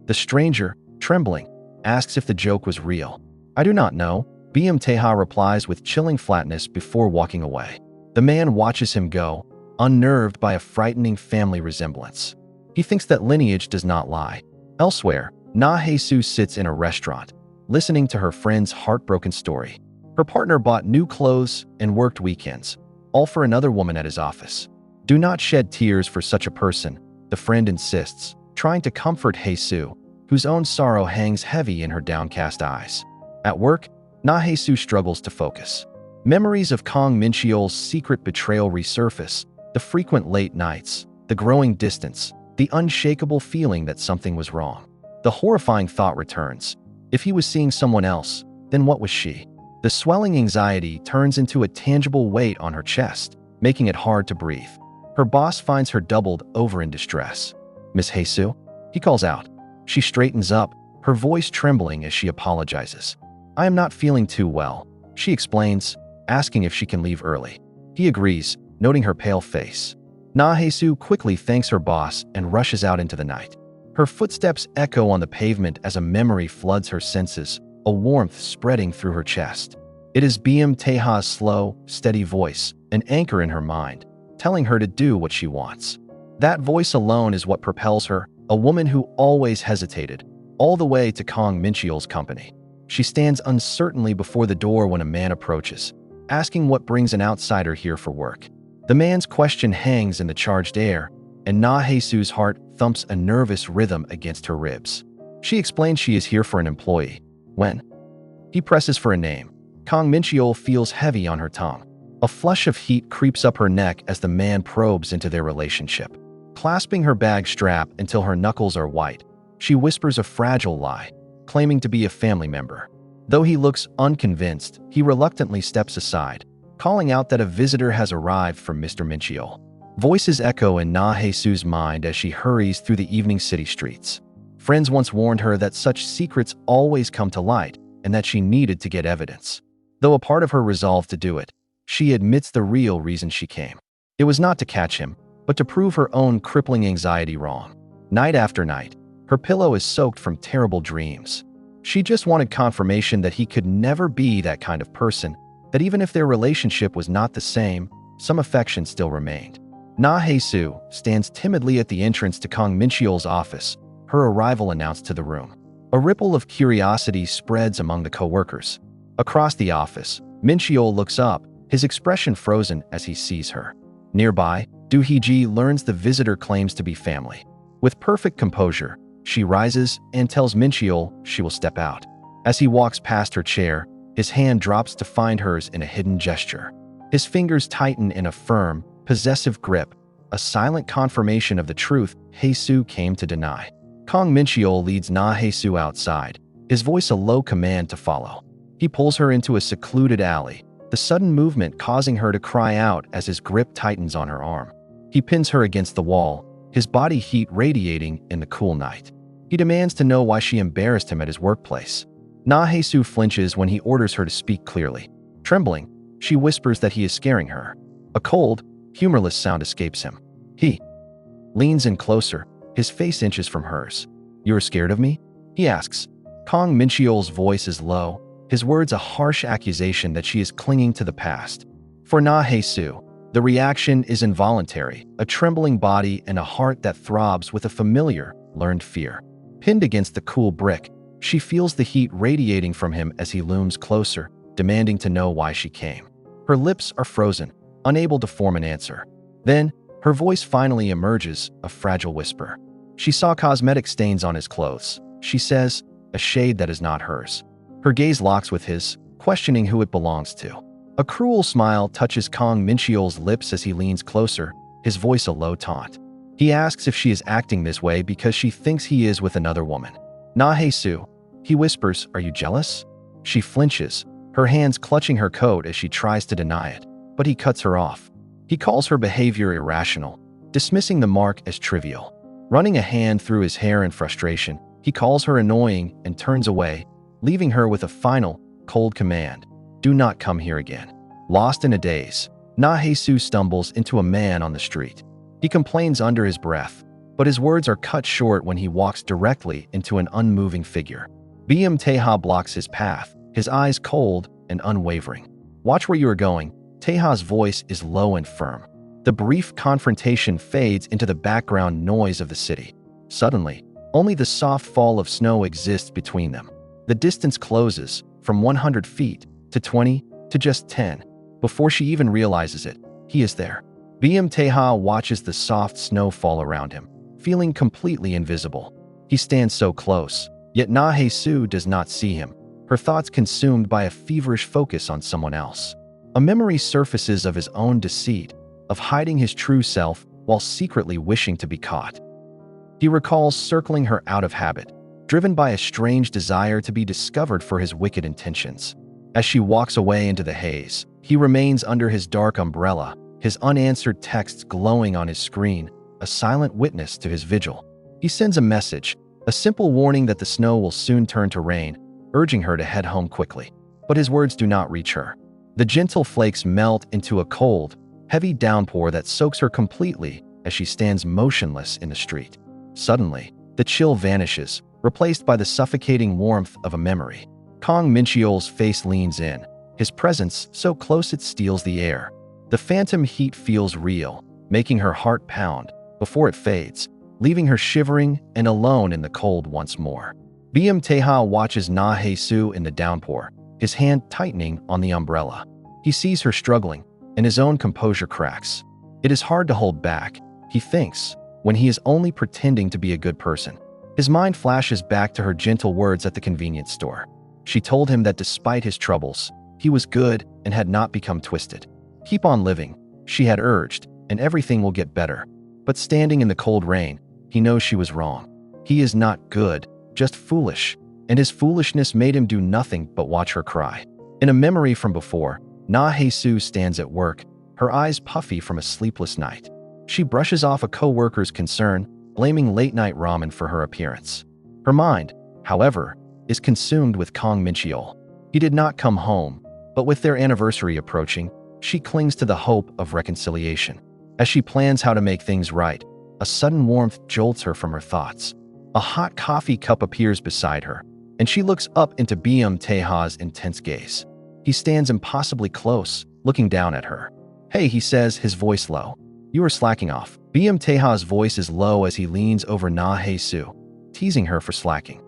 The stranger, trembling, asks if the joke was real. I do not know, Tae-ha replies with chilling flatness before walking away. The man watches him go, unnerved by a frightening family resemblance. He thinks that lineage does not lie. Elsewhere, Hae-soo sits in a restaurant, listening to her friend's heartbroken story. Her partner bought new clothes and worked weekends, all for another woman at his office. Do not shed tears for such a person, the friend insists, trying to comfort Hae-soo, whose own sorrow hangs heavy in her downcast eyes. At work, Hae-soo struggles to focus. Memories of Kang Min-cheol's secret betrayal resurface, the frequent late nights, the growing distance, the unshakable feeling that something was wrong. The horrifying thought returns. If he was seeing someone else, then what was she? The swelling anxiety turns into a tangible weight on her chest, making it hard to breathe. Her boss finds her doubled over in distress. Miss Hae-soo? He calls out. She straightens up, her voice trembling as she apologizes. I am not feeling too well, she explains, asking if she can leave early. He agrees, noting her pale face. Hae-soo quickly thanks her boss and rushes out into the night. Her footsteps echo on the pavement as a memory floods her senses, a warmth spreading through her chest. It is Tae-ha's slow, steady voice, an anchor in her mind, telling her to do what she wants. That voice alone is what propels her, a woman who always hesitated, all the way to Kang Min-cheol's company. She stands uncertainly before the door when a man approaches, asking what brings an outsider here for work. The man's question hangs in the charged air, and Hae-soo's heart thumps a nervous rhythm against her ribs. She explains she is here for an employee. When he presses for a name, Kang Min-cheol feels heavy on her tongue. A flush of heat creeps up her neck as the man probes into their relationship. Clasping her bag strap until her knuckles are white, she whispers a fragile lie, claiming to be a family member. Though he looks unconvinced, he reluctantly steps aside, calling out that a visitor has arrived from Mr. Min-cheol. Voices echo in Hae-soo's mind as she hurries through the evening city streets. Friends once warned her that such secrets always come to light and that she needed to get evidence. Though a part of her resolved to do it, she admits the real reason she came. It was not to catch him, but to prove her own crippling anxiety wrong. Night after night, her pillow is soaked from terrible dreams. She just wanted confirmation that he could never be that kind of person, that even if their relationship was not the same, some affection still remained. Hae-soo stands timidly at the entrance to Kang Min-cheol's office, her arrival announced to the room. A ripple of curiosity spreads among the co-workers. Across the office, Min-cheol looks up, his expression frozen as he sees her. Nearby, Do-hee-ji learns the visitor claims to be family. With perfect composure, she rises and tells Min-cheol she will step out. As he walks past her chair, his hand drops to find hers in a hidden gesture. His fingers tighten in a firm, possessive grip, a silent confirmation of the truth Hae-soo came to deny. Kang Min-cheol leads Hae-soo outside, his voice a low command to follow. He pulls her into a secluded alley, the sudden movement causing her to cry out as his grip tightens on her arm. He pins her against the wall, his body heat radiating in the cool night. He demands to know why she embarrassed him at his workplace. Hae-soo flinches when he orders her to speak clearly. Trembling, she whispers that he is scaring her. A cold, humorless sound escapes him. He leans in closer, his face inches from hers. "You're scared of me?" he asks. Kang Min-cheol's voice is low, his words a harsh accusation that she is clinging to the past. For Hae-soo, the reaction is involuntary, a trembling body and a heart that throbs with a familiar, learned fear. Pinned against the cool brick, she feels the heat radiating from him as he looms closer, demanding to know why she came. Her lips are frozen, unable to form an answer. Then, her voice finally emerges, a fragile whisper. She saw cosmetic stains on his clothes, she says, a shade that is not hers. Her gaze locks with his, questioning who it belongs to. A cruel smile touches Kang Min-cheol's lips as he leans closer, his voice a low taunt. He asks if she is acting this way because she thinks he is with another woman. Hae-soo, he whispers, "Are you jealous?" She flinches, her hands clutching her coat as she tries to deny it, but he cuts her off. He calls her behavior irrational, dismissing the mark as trivial. Running a hand through his hair in frustration, he calls her annoying and turns away, leaving her with a final, cold command. "Do not come here again." Lost in a daze, Hae-soo stumbles into a man on the street. He complains under his breath, but his words are cut short when he walks directly into an unmoving figure. Tae-ha blocks his path, his eyes cold and unwavering. "Watch where you are going." Tae-ha's voice is low and firm. The brief confrontation fades into the background noise of the city. Suddenly, only the soft fall of snow exists between them. The distance closes, from 100 feet to 20 to just 10. Before she even realizes it, he is there. Tae-ha watches the soft snow fall around him, feeling completely invisible. He stands so close, yet Hae-soo does not see him, her thoughts consumed by a feverish focus on someone else. A memory surfaces of his own deceit, of hiding his true self while secretly wishing to be caught. He recalls circling her out of habit, driven by a strange desire to be discovered for his wicked intentions. As she walks away into the haze, he remains under his dark umbrella, his unanswered texts glowing on his screen, a silent witness to his vigil. He sends a message, a simple warning that the snow will soon turn to rain, urging her to head home quickly. But his words do not reach her. The gentle flakes melt into a cold, heavy downpour that soaks her completely as she stands motionless in the street. Suddenly, the chill vanishes, replaced by the suffocating warmth of a memory. Kang Min-cheol's face leans in, his presence so close it steals the air. The phantom heat feels real, making her heart pound, before it fades, leaving her shivering and alone in the cold once more. Tae-ha watches Hae-soo in the downpour, his hand tightening on the umbrella. He sees her struggling, and his own composure cracks. It is hard to hold back, he thinks, when he is only pretending to be a good person. His mind flashes back to her gentle words at the convenience store. She told him that despite his troubles, he was good and had not become twisted. "Keep on living," she had urged, "and everything will get better." But standing in the cold rain, he knows she was wrong. He is not good, just foolish, and his foolishness made him do nothing but watch her cry. In a memory from before, Hae-soo stands at work, her eyes puffy from a sleepless night. She brushes off a co-worker's concern, blaming late-night ramen for her appearance. Her mind, however, is consumed with Kang Min-cheol. He did not come home, but with their anniversary approaching, she clings to the hope of reconciliation. As she plans how to make things right, a sudden warmth jolts her from her thoughts. A hot coffee cup appears beside her, and she looks up into Tae-ha's intense gaze. He stands impossibly close, looking down at her. "Hey," he says, his voice low. "You are slacking off." Tae-ha's voice is low as he leans over Hae-soo, teasing her for slacking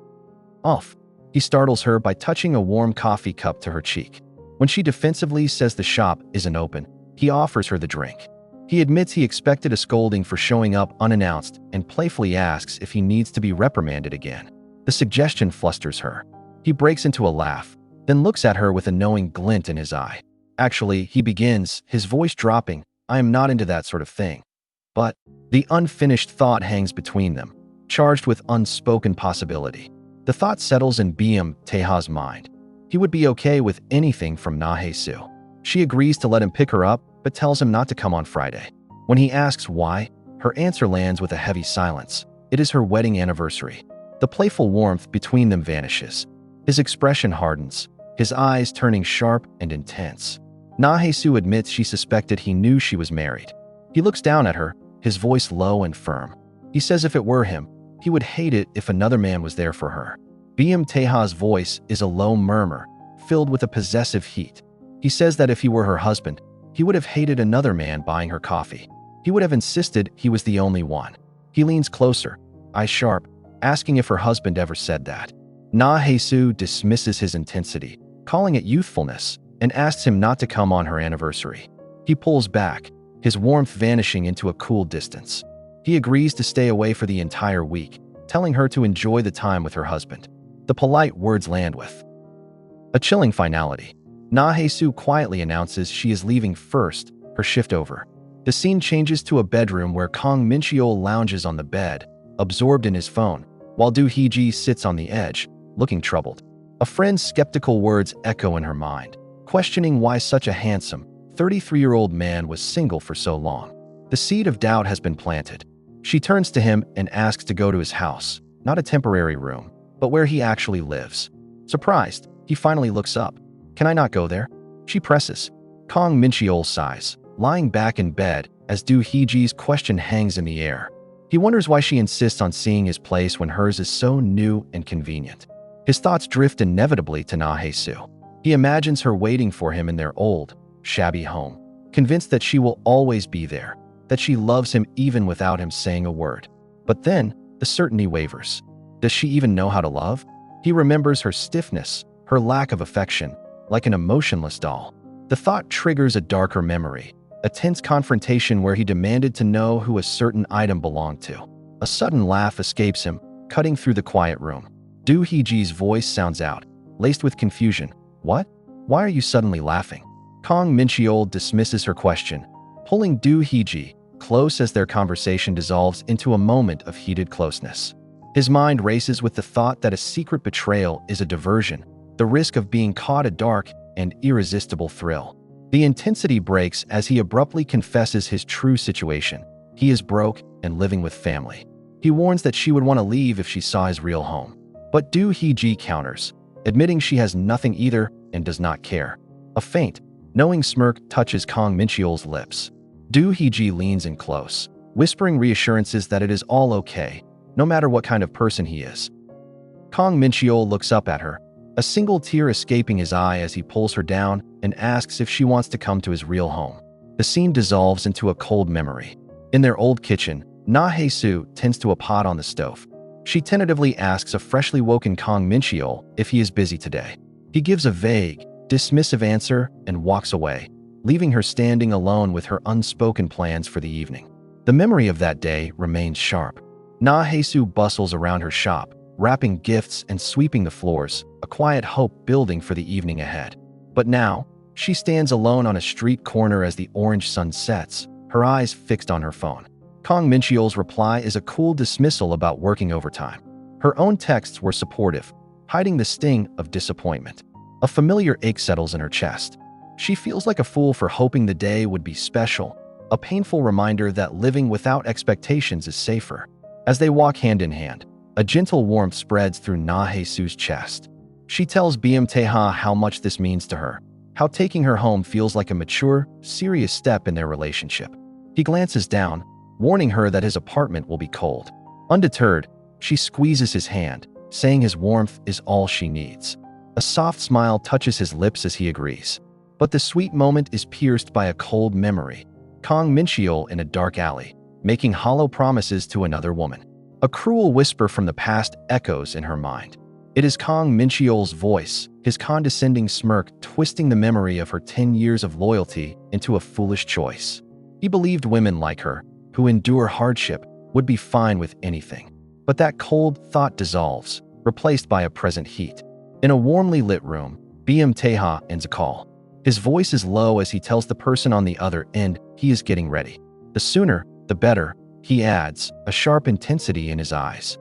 off. He startles her by touching a warm coffee cup to her cheek. When she defensively says the shop isn't open, he offers her the drink. He admits he expected a scolding for showing up unannounced and playfully asks if he needs to be reprimanded again. The suggestion flusters her. He breaks into a laugh, then looks at her with a knowing glint in his eye. Actually, he begins, his voice dropping, I am not into that sort of thing. But the unfinished thought hangs between them, charged with unspoken possibility. The thought settles in Tae-ha's mind. He would be okay with anything from Hae-soo. She agrees to let him pick her up, but tells him not to come on Friday. When he asks why, her answer lands with a heavy silence. It is her wedding anniversary. The playful warmth between them vanishes. His expression hardens, his eyes turning sharp and intense. Hae-soo admits she suspected he knew she was married. He looks down at her, his voice low and firm. He says if it were him, he would hate it if another man was there for her. Tae-ha's voice is a low murmur, filled with a possessive heat. He says that if he were her husband, he would have hated another man buying her coffee. He would have insisted he was the only one. He leans closer, eyes sharp, asking if her husband ever said that. Hae-soo dismisses his intensity, calling it youthfulness, and asks him not to come on her anniversary. He pulls back, his warmth vanishing into a cool distance. He agrees to stay away for the entire week, telling her to enjoy the time with her husband. The polite words land with a chilling finality. Hae-soo quietly announces she is leaving first, her shift over. The scene changes to a bedroom where Kang Min-cheol lounges on the bed, absorbed in his phone, while Do Hee-ji sits on the edge, looking troubled. A friend's skeptical words echo in her mind, questioning why such a handsome, 33-year-old man was single for so long. The seed of doubt has been planted. She turns to him and asks to go to his house, not a temporary room, but where he actually lives. Surprised, he finally looks up. Can I not go there? She presses. Kang Min-cheol sighs, lying back in bed as Do Hee-ji's question hangs in the air. He wonders why she insists on seeing his place when hers is so new and convenient. His thoughts drift inevitably to Hae-soo. He imagines her waiting for him in their old, shabby home, convinced that she will always be there, that she loves him even without him saying a word. But then, the certainty wavers. Does she even know how to love? He remembers her stiffness, her lack of affection, like an emotionless doll. The thought triggers a darker memory, a tense confrontation where he demanded to know who a certain item belonged to. A sudden laugh escapes him, cutting through the quiet room. Do Hee-ji's voice sounds out, laced with confusion. What? Why are you suddenly laughing? Kang Min-cheol dismisses her question, pulling Do Hee-ji close as their conversation dissolves into a moment of heated closeness. His mind races with the thought that a secret betrayal is a diversion, the risk of being caught a dark and irresistible thrill. The intensity breaks as he abruptly confesses his true situation. He is broke and living with family. He warns that she would want to leave if she saw his real home. But Do Hee-ji counters, admitting she has nothing either and does not care. A faint, knowing smirk touches Kang Min-cheol's lips. Do Hee-ji leans in close, whispering reassurances that it is all okay, no matter what kind of person he is. Kang Min-cheol looks up at her, a single tear escaping his eye as he pulls her down and asks if she wants to come to his real home. The scene dissolves into a cold memory. In their old kitchen, Hae-soo tends to a pot on the stove. She tentatively asks a freshly woken Kang Min-cheol if he is busy today. He gives a vague, dismissive answer and walks away, leaving her standing alone with her unspoken plans for the evening. The memory of that day remains sharp. Hae-soo bustles around her shop, wrapping gifts and sweeping the floors, a quiet hope building for the evening ahead. But now, she stands alone on a street corner as the orange sun sets, her eyes fixed on her phone. Kang Min-cheol's reply is a cool dismissal about working overtime. Her own texts were supportive, hiding the sting of disappointment. A familiar ache settles in her chest. She feels like a fool for hoping the day would be special, a painful reminder that living without expectations is safer. As they walk hand in hand, a gentle warmth spreads through Hae-soo's chest. She tells Tae-ha how much this means to her, how taking her home feels like a mature, serious step in their relationship. He glances down, warning her that his apartment will be cold. Undeterred, she squeezes his hand, saying his warmth is all she needs. A soft smile touches his lips as he agrees. But the sweet moment is pierced by a cold memory. Kang Min-cheol in a dark alley, making hollow promises to another woman. A cruel whisper from the past echoes in her mind. It is Kang Min-cheol's voice, his condescending smirk twisting the memory of her 10 years of loyalty into a foolish choice. He believed women like her, who endure hardship, would be fine with anything. But that cold thought dissolves, replaced by a present heat. In a warmly lit room, Tae-ha ends a call. His voice is low as he tells the person on the other end he is getting ready. The sooner, the better, he adds, a sharp intensity in his eyes.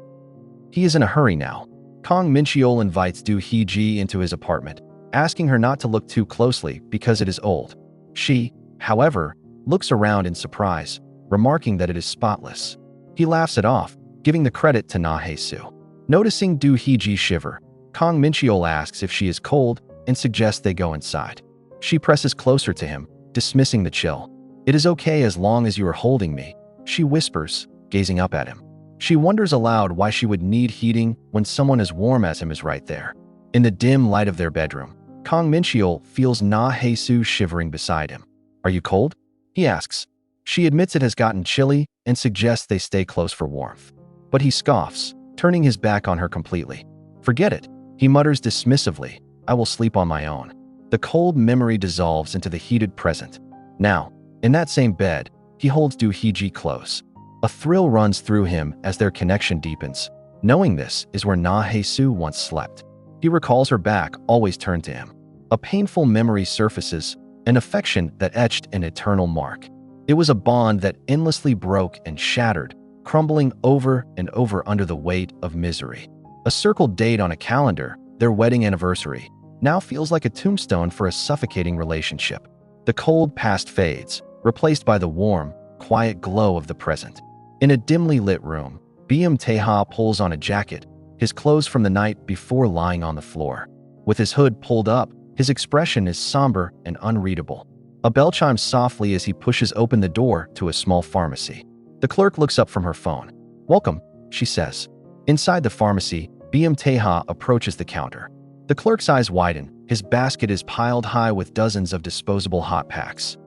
He is in a hurry now. Kang Min-cheol invites Do Hee-ji into his apartment, asking her not to look too closely because it is old. She, however, looks around in surprise, remarking that it is spotless. He laughs it off, giving the credit to Hae-soo. Noticing Do Hee-ji shiver, Kang Min-cheol asks if she is cold and suggests they go inside. She presses closer to him, dismissing the chill. "It is okay as long as you are holding me," she whispers, gazing up at him. She wonders aloud why she would need heating when someone as warm as him is right there. In the dim light of their bedroom, Kang Min-cheol feels Hae-soo shivering beside him. "Are you cold?" he asks. She admits it has gotten chilly and suggests they stay close for warmth. But he scoffs, turning his back on her completely. "Forget it," he mutters dismissively. "I will sleep on my own." The cold memory dissolves into the heated present. Now, in that same bed, he holds Do Hee-ji close. A thrill runs through him as their connection deepens. Knowing this is where Hae-soo once slept. He recalls her back always turned to him. A painful memory surfaces, an affection that etched an eternal mark. It was a bond that endlessly broke and shattered, crumbling over and over under the weight of misery. A circled date on a calendar, their wedding anniversary, now feels like a tombstone for a suffocating relationship. The cold past fades, replaced by the warm, quiet glow of the present. In a dimly lit room, Tae-ha pulls on a jacket, his clothes from the night before lying on the floor. With his hood pulled up, his expression is somber and unreadable. A bell chimes softly as he pushes open the door to a small pharmacy. The clerk looks up from her phone. "Welcome," she says. Inside the pharmacy, Tae-ha approaches the counter. The clerk's eyes widen. His basket is piled high with dozens of disposable hot packs.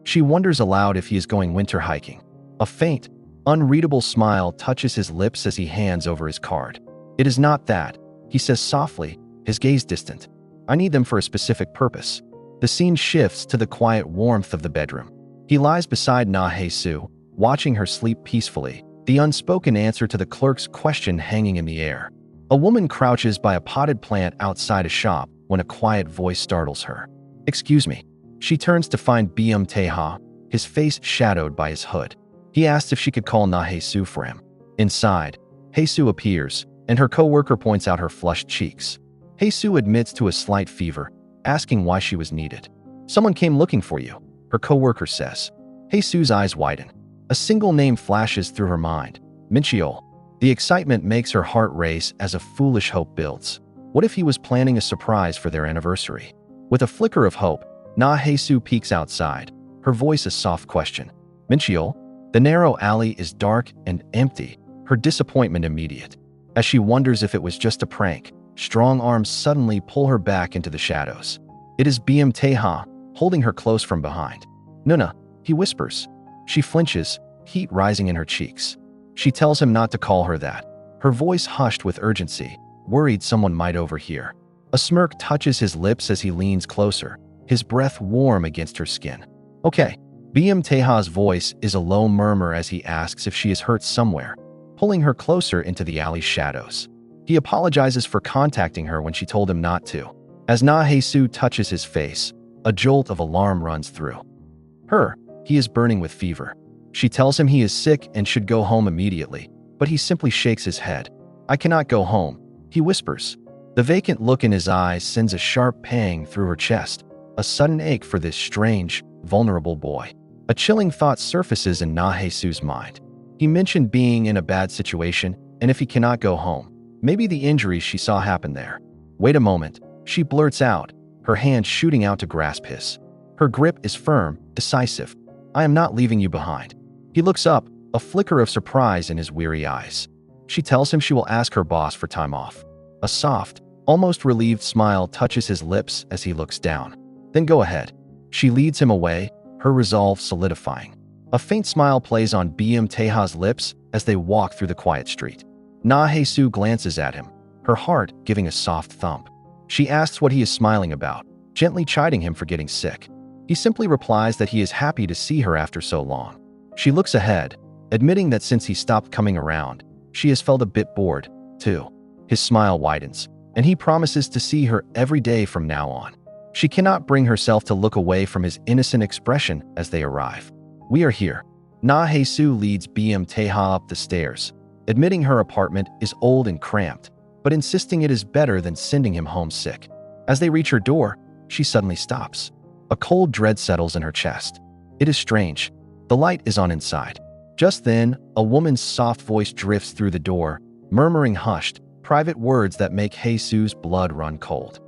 She wonders aloud if he is going winter hiking. A faint, unreadable smile touches his lips as he hands over his card. "It is not that," he says softly, his gaze distant. "I need them for a specific purpose." The scene shifts to the quiet warmth of the bedroom. He lies beside Hae-soo, watching her sleep peacefully, the unspoken answer to the clerk's question hanging in the air. A woman crouches by a potted plant outside a shop when a quiet voice startles her. "Excuse me." She turns to find Tae-ha, his face shadowed by his hood. He asks if she could call Hae-soo for him. Inside, Hae-soo appears, and her co-worker points out her flushed cheeks. Hae-soo admits to a slight fever, asking why she was needed. "Someone came looking for you," her co-worker says. Hae-soo's eyes widen. A single name flashes through her mind, Min-cheol. The excitement makes her heart race as a foolish hope builds. What if he was planning a surprise for their anniversary? With a flicker of hope, Hae-soo peeks outside, her voice a soft question. "Min-cheol?" The narrow alley is dark and empty, her disappointment immediate. As she wonders if it was just a prank, strong arms suddenly pull her back into the shadows. It is Tae-ha, holding her close from behind. "Nuna," he whispers. She flinches, heat rising in her cheeks. She tells him not to call her that, her voice hushed with urgency, worried someone might overhear. A smirk touches his lips as he leans closer, his breath warm against her skin. "Okay." Tae-ha's voice is a low murmur as he asks if she is hurt somewhere, pulling her closer into the alley's shadows. He apologizes for contacting her when she told him not to. As Hae-soo touches his face, a jolt of alarm runs through her. He is burning with fever. She tells him he is sick and should go home immediately, but he simply shakes his head. "I cannot go home," he whispers. The vacant look in his eyes sends a sharp pang through her chest, a sudden ache for this strange, vulnerable boy. A chilling thought surfaces in Hae-soo's mind. He mentioned being in a bad situation, and if he cannot go home, maybe the injuries she saw happen there. "Wait a moment," she blurts out, her hand shooting out to grasp his. Her grip is firm, decisive. "I am not leaving you behind." He looks up, a flicker of surprise in his weary eyes. She tells him she will ask her boss for time off. A soft, almost relieved smile touches his lips as he looks down. "Then go ahead." She leads him away, her resolve solidifying. A faint smile plays on Tae-ha's lips as they walk through the quiet street. Hae-soo glances at him, her heart giving a soft thump. She asks what he is smiling about, gently chiding him for getting sick. He simply replies that he is happy to see her after so long. She looks ahead, admitting that since he stopped coming around, she has felt a bit bored, too. His smile widens, and he promises to see her every day from now on. She cannot bring herself to look away from his innocent expression as they arrive. We are here. Hae-soo leads Tae-ha up the stairs, admitting her apartment is old and cramped, but insisting it is better than sending him home sick. As they reach her door, she suddenly stops. A cold dread settles in her chest. It is strange. The light is on inside. Just then, a woman's soft voice drifts through the door, murmuring hushed, private words that make Hae-soo's blood run cold.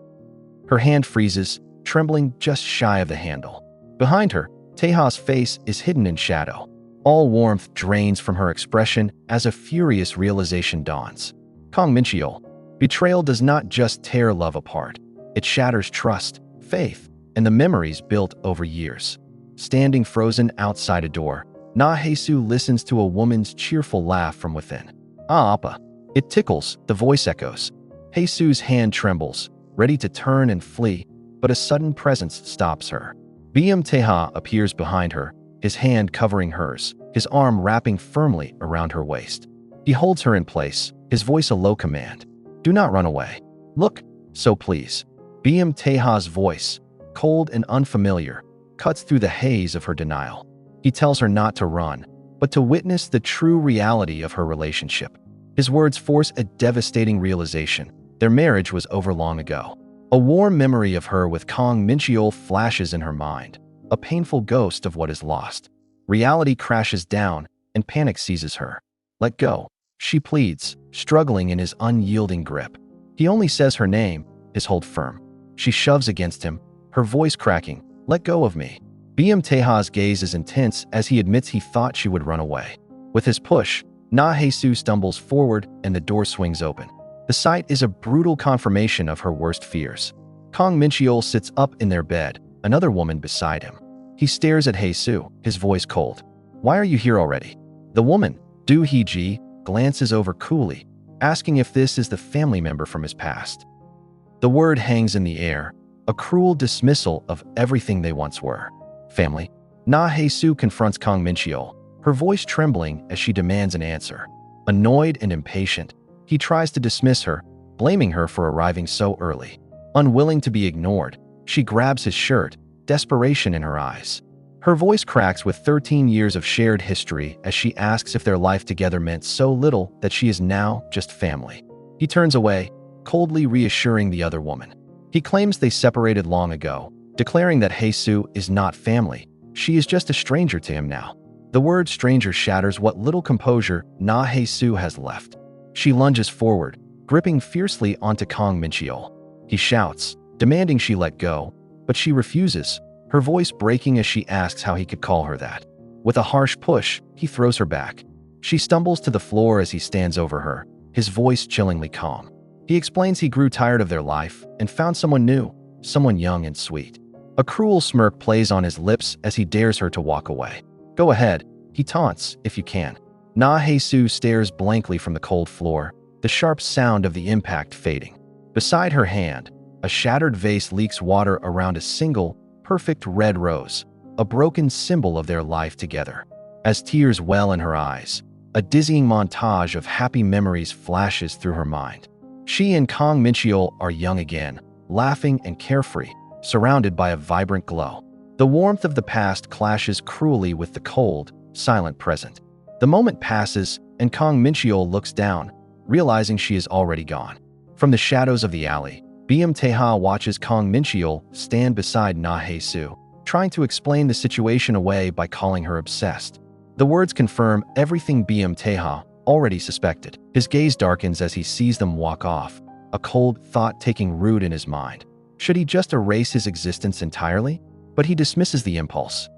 Her hand freezes, trembling just shy of the handle. Behind her, Tae-ha's face is hidden in shadow. All warmth drains from her expression as a furious realization dawns. Kang Min-cheol. Betrayal does not just tear love apart. It shatters trust, faith, and the memories built over years. Standing frozen outside a door, Hae-soo listens to a woman's cheerful laugh from within. Ah, Appa. It tickles, the voice echoes. Hae-soo's hand trembles, ready to turn and flee, but a sudden presence stops her. Tae-ha appears behind her, his hand covering hers, his arm wrapping firmly around her waist. He holds her in place, his voice a low command. Do not run away. Look, so please. Tae-ha's voice, cold and unfamiliar, cuts through the haze of her denial. He tells her not to run, but to witness the true reality of her relationship. His words force a devastating realization. Their marriage was over long ago. A warm memory of her with Kang Min-cheol flashes in her mind, a painful ghost of what is lost. Reality crashes down, and panic seizes her. Let go, she pleads, struggling in his unyielding grip. He only says her name, his hold firm. She shoves against him, her voice cracking. Let go of me. Tae-ha's gaze is intense as he admits he thought she would run away. With his push, Hae-soo stumbles forward and the door swings open. The sight is a brutal confirmation of her worst fears. Kang Min-cheol sits up in their bed, another woman beside him. He stares at Hae-soo, his voice cold. Why are you here already? The woman, Do Hee-ji, glances over coolly, asking if this is the family member from his past. The word hangs in the air, a cruel dismissal of everything they once were. Family. Hae-soo confronts Kang Min-cheol, her voice trembling as she demands an answer. Annoyed and impatient, he tries to dismiss her, blaming her for arriving so early. Unwilling to be ignored, she grabs his shirt, desperation in her eyes. Her voice cracks with 13 years of shared history as she asks if their life together meant so little that she is now just family. He turns away, coldly reassuring the other woman. He claims they separated long ago, declaring that Hae-soo is not family. She is just a stranger to him now. The word stranger shatters what little composure Hae-soo has left. She lunges forward, gripping fiercely onto Kang Min-cheol. He shouts, demanding she let go, but she refuses, her voice breaking as she asks how he could call her that. With a harsh push, he throws her back. She stumbles to the floor as he stands over her, his voice chillingly calm. He explains he grew tired of their life and found someone new, someone young and sweet. A cruel smirk plays on his lips as he dares her to walk away. Go ahead, he taunts, if you can. Hae-soo stares blankly from the cold floor, the sharp sound of the impact fading. Beside her hand, a shattered vase leaks water around a single, perfect red rose, a broken symbol of their life together. As tears well in her eyes, a dizzying montage of happy memories flashes through her mind. She and Kang Min-cheol are young again, laughing and carefree, surrounded by a vibrant glow. The warmth of the past clashes cruelly with the cold, silent present. The moment passes, and Kang Min-cheol looks down, realizing she is already gone. From the shadows of the alley, Tae-ha watches Kang Min-cheol stand beside Hae-soo, trying to explain the situation away by calling her obsessed. The words confirm everything Tae-ha already suspected. His gaze darkens as he sees them walk off, a cold thought taking root in his mind. Should he just erase his existence entirely? But he dismisses the impulse.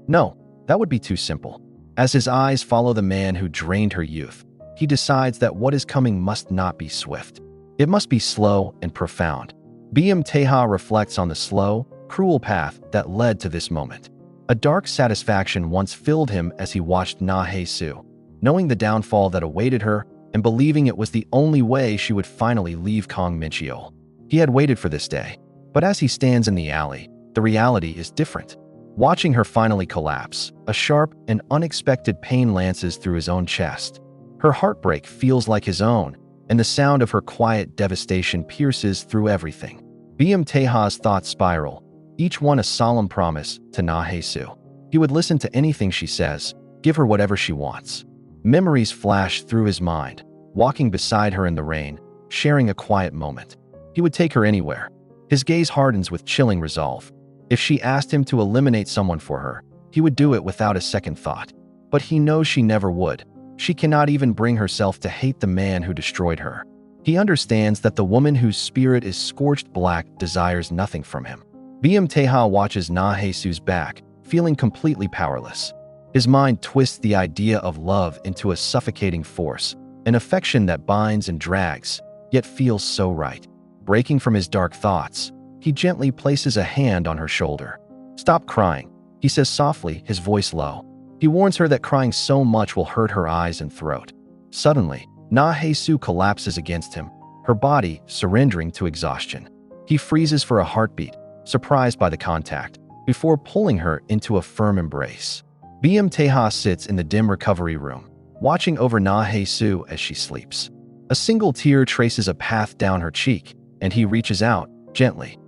No, that would be too simple. As his eyes follow the man who drained her youth, he decides that what is coming must not be swift. It must be slow and profound. Tae-ha reflects on the slow, cruel path that led to this moment. A dark satisfaction once filled him as he watched Hae-soo, knowing the downfall that awaited her and believing it was the only way she would finally leave Kang Min-cheol. He had waited for this day, but as he stands in the alley, the reality is different. Watching her finally collapse, a sharp and unexpected pain lances through his own chest. Her heartbreak feels like his own, and the sound of her quiet devastation pierces through everything. Tae-ha's thoughts spiral, each one a solemn promise to Hae-soo. He would listen to anything she says, give her whatever she wants. Memories flash through his mind, walking beside her in the rain, sharing a quiet moment. He would take her anywhere. His gaze hardens with chilling resolve. If she asked him to eliminate someone for her, he would do it without a second thought. But he knows she never would. She cannot even bring herself to hate the man who destroyed her. He understands that the woman whose spirit is scorched black desires nothing from him. Tae-ha watches Hae-soo's back, feeling completely powerless. His mind twists the idea of love into a suffocating force, an affection that binds and drags, yet feels so right. Breaking from his dark thoughts, he gently places a hand on her shoulder. "Stop crying," he says softly, his voice low. He warns her that crying so much will hurt her eyes and throat. Suddenly, Hae-soo collapses against him, her body surrendering to exhaustion. He freezes for a heartbeat, surprised by the contact, before pulling her into a firm embrace. Tae-ha sits in the dim recovery room, watching over Hae-soo as she sleeps. A single tear traces a path down her cheek, and he reaches out, gently,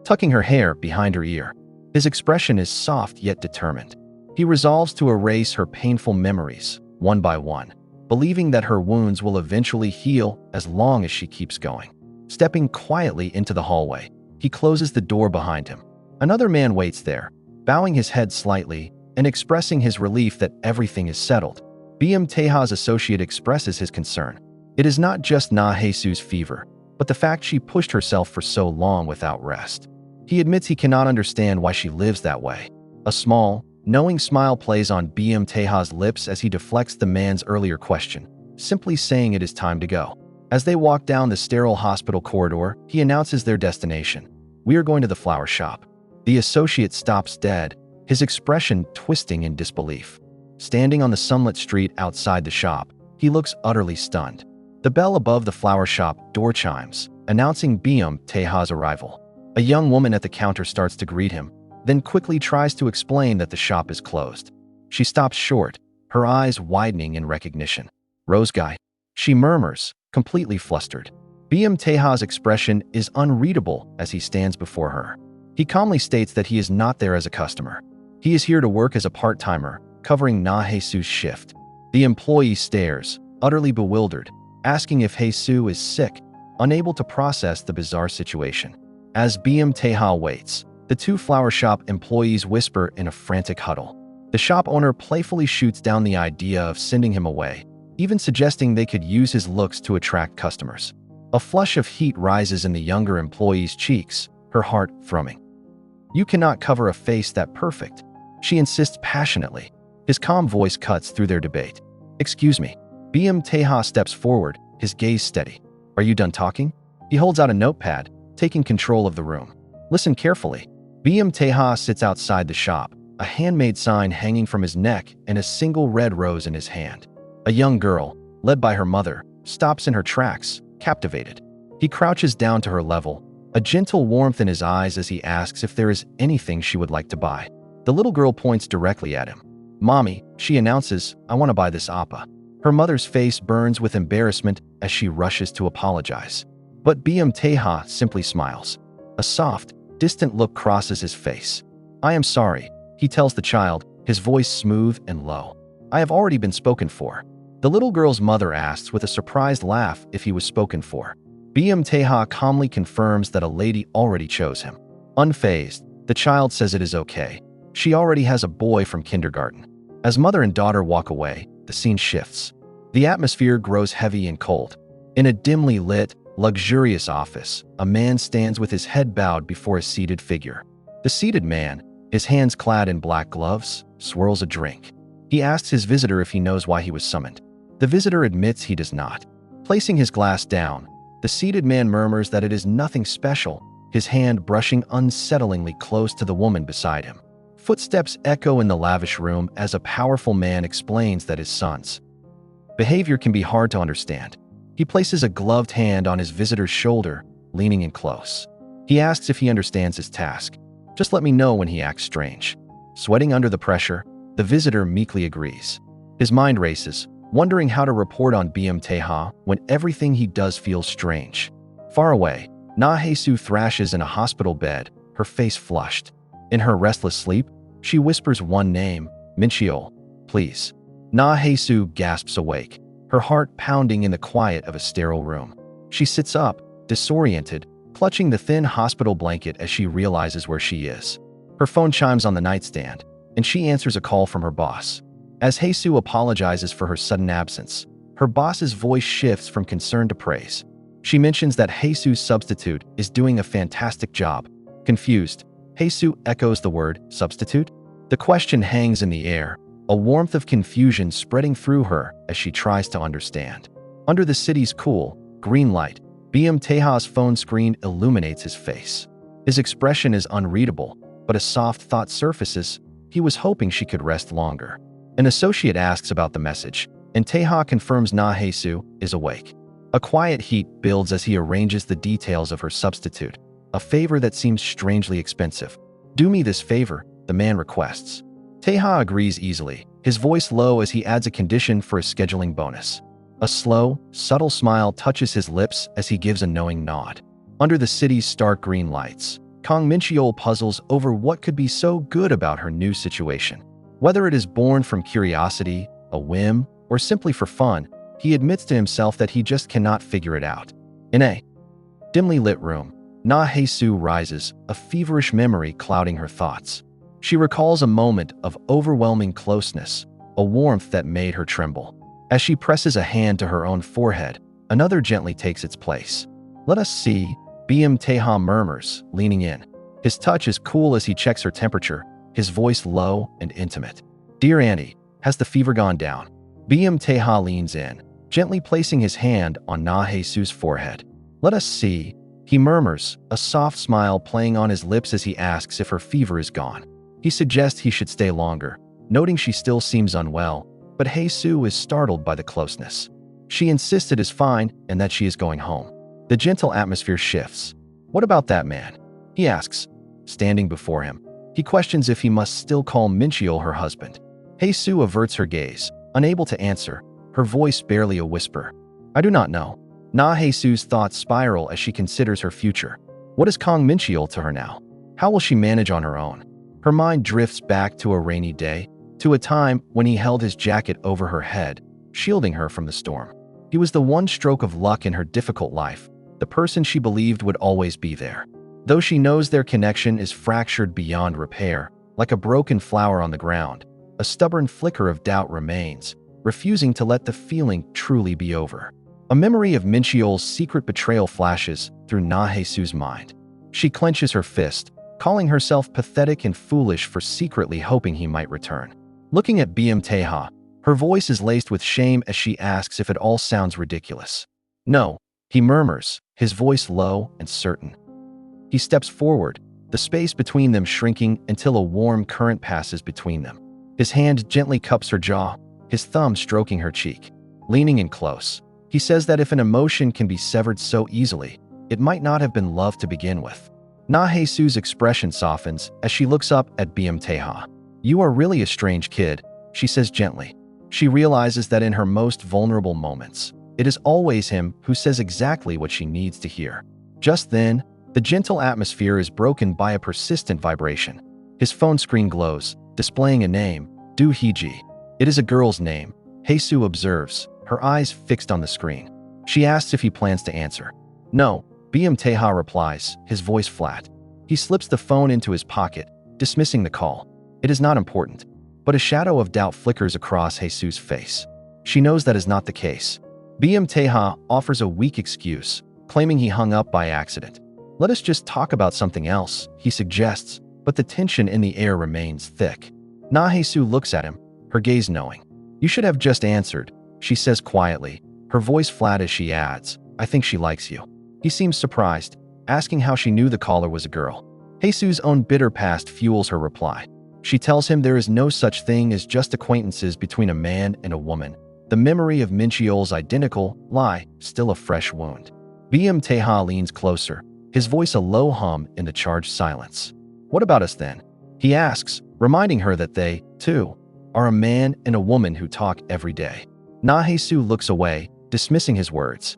tucking her hair behind her ear. His expression is soft yet determined. He resolves to erase her painful memories, one by one, believing that her wounds will eventually heal as long as she keeps going. Stepping quietly into the hallway, he closes the door behind him. Another man waits there, bowing his head slightly and expressing his relief that everything is settled. Tae-ha's associate expresses his concern. It is not just Hae-soo's fever, but the fact she pushed herself for so long without rest. He admits he cannot understand why she lives that way. A small, knowing smile plays on Tae-ha's lips as he deflects the man's earlier question, simply saying it is time to go. As they walk down the sterile hospital corridor, he announces their destination. "We are going to the flower shop." The associate stops dead, his expression twisting in disbelief. Standing on the sunlit street outside the shop, he looks utterly stunned. The bell above the flower shop door chimes, announcing Tae-ha's arrival. A young woman at the counter starts to greet him, then quickly tries to explain that the shop is closed. She stops short, her eyes widening in recognition. "Rose guy," she murmurs, completely flustered. Tae-ha's expression is unreadable as he stands before her. He calmly states that he is not there as a customer. He is here to work as a part-timer, covering Hae-soo's shift. The employee stares, utterly bewildered, asking if Hae-soo is sick, unable to process the bizarre situation. As Tae-ha waits, the two flower shop employees whisper in a frantic huddle. The shop owner playfully shoots down the idea of sending him away, even suggesting they could use his looks to attract customers. A flush of heat rises in the younger employee's cheeks, her heart thrumming. "You cannot cover a face that perfect," she insists passionately. His calm voice cuts through their debate. "Excuse me." Tae-ha steps forward, his gaze steady. "Are you done talking?" He holds out a notepad, taking control of the room. "Listen carefully." Tae-ha sits outside the shop, a handmade sign hanging from his neck and a single red rose in his hand. A young girl, led by her mother, stops in her tracks, captivated. He crouches down to her level, a gentle warmth in his eyes as he asks if there is anything she would like to buy. The little girl points directly at him. "Mommy," she announces, "I want to buy this appa." Her mother's face burns with embarrassment as she rushes to apologize. But Tae-ha simply smiles. A soft, distant look crosses his face. "I am sorry," he tells the child, his voice smooth and low. "I have already been spoken for." The little girl's mother asks with a surprised laugh if he was spoken for. Tae-ha calmly confirms that a lady already chose him. Unfazed, the child says it is okay. She already has a boy from kindergarten. As mother and daughter walk away, the scene shifts. The atmosphere grows heavy and cold. In a dimly lit, luxurious office, a man stands with his head bowed before a seated figure. The seated man, his hands clad in black gloves, swirls a drink. He asks his visitor if he knows why he was summoned. The visitor admits he does not. Placing his glass down, the seated man murmurs that it is nothing special, his hand brushing unsettlingly close to the woman beside him. Footsteps echo in the lavish room as a powerful man explains that his son's behavior can be hard to understand. He places a gloved hand on his visitor's shoulder, leaning in close. He asks if he understands his task. "Just let me know when he acts strange." Sweating under the pressure, the visitor meekly agrees. His mind races, wondering how to report on Tae-ha when everything he does feels strange. Far away, Hae-soo thrashes in a hospital bed, her face flushed. In her restless sleep, she whispers one name, Mincheol, please. Hae-soo gasps awake, her heart pounding in the quiet of a sterile room. She sits up, disoriented, clutching the thin hospital blanket as she realizes where she is. Her phone chimes on the nightstand, and she answers a call from her boss. As Hae-soo apologizes for her sudden absence, her boss's voice shifts from concern to praise. She mentions that Hae-soo's substitute is doing a fantastic job. Confused, Hae-soo echoes the word, substitute? The question hangs in the air, a warmth of confusion spreading through her as she tries to understand. Under the city's cool, green light, Tae-ha's phone screen illuminates his face. His expression is unreadable, but a soft thought surfaces. He was hoping she could rest longer. An associate asks about the message, and Tae-ha confirms Hae-soo is awake. A quiet heat builds as he arranges the details of her substitute, a favor that seems strangely expensive. Do me this favor, the man requests. Tae-ha agrees easily, his voice low as he adds a condition for a scheduling bonus. A slow, subtle smile touches his lips as he gives a knowing nod. Under the city's stark green lights, Kang Mincheol puzzles over what could be so good about her new situation. Whether it is born from curiosity, a whim, or simply for fun, he admits to himself that he just cannot figure it out. In a dimly lit room, Hae-soo rises, a feverish memory clouding her thoughts. She recalls a moment of overwhelming closeness, a warmth that made her tremble. As she presses a hand to her own forehead, another gently takes its place. Let us see, Tae-ha murmurs, leaning in. His touch is cool as he checks her temperature, his voice low and intimate. Dear Annie, has the fever gone down? Tae-ha leans in, gently placing his hand on Hae-soo's forehead. Let us see, he murmurs, a soft smile playing on his lips as he asks if her fever is gone. He suggests he should stay longer, noting she still seems unwell, but Hae-soo is startled by the closeness. She insists it is fine and that she is going home. The gentle atmosphere shifts. What about that man? He asks, standing before him. He questions if he must still call Mincheol her husband. Hae-soo averts her gaze, unable to answer, her voice barely a whisper. I do not know. Hae-soo's thoughts spiral as she considers her future. What is Kang Mincheol to her now? How will she manage on her own? Her mind drifts back to a rainy day, to a time when he held his jacket over her head, shielding her from the storm. He was the one stroke of luck in her difficult life, the person she believed would always be there. Though she knows their connection is fractured beyond repair, like a broken flower on the ground, a stubborn flicker of doubt remains, refusing to let the feeling truly be over. A memory of Mincheol's secret betrayal flashes through Hae-soo's mind. She clenches her fist, calling herself pathetic and foolish for secretly hoping he might return. Looking at Tae-ha, her voice is laced with shame as she asks if it all sounds ridiculous. No, he murmurs, his voice low and certain. He steps forward, the space between them shrinking until a warm current passes between them. His hand gently cups her jaw, his thumb stroking her cheek. Leaning in close, he says that if an emotion can be severed so easily, it might not have been love to begin with. Hae-soo's expression softens as she looks up at Tae-ha. You are really a strange kid, she says gently. She realizes that in her most vulnerable moments, it is always him who says exactly what she needs to hear. Just then, the gentle atmosphere is broken by a persistent vibration. His phone screen glows, displaying a name, Do Hee-ji. It is a girl's name, Hae-soo observes, her eyes fixed on the screen. She asks if he plans to answer. No, Tae-ha replies, his voice flat. He slips the phone into his pocket, dismissing the call. It is not important. But a shadow of doubt flickers across Hae-soo's face. She knows that is not the case. Tae-ha offers a weak excuse, claiming he hung up by accident. Let us just talk about something else, he suggests, but the tension in the air remains thick. Hae-soo looks at him, her gaze knowing. You should have just answered, she says quietly, her voice flat as she adds, I think she likes you. He seems surprised, asking how she knew the caller was a girl. Hae-soo's own bitter past fuels her reply. She tells him there is no such thing as just acquaintances between a man and a woman. The memory of Mincheol's identical lie, still a fresh wound. Tae-ha leans closer, his voice a low hum in the charged silence. What about us then? He asks, reminding her that they, too, are a man and a woman who talk every day. Hae-soo looks away, dismissing his words.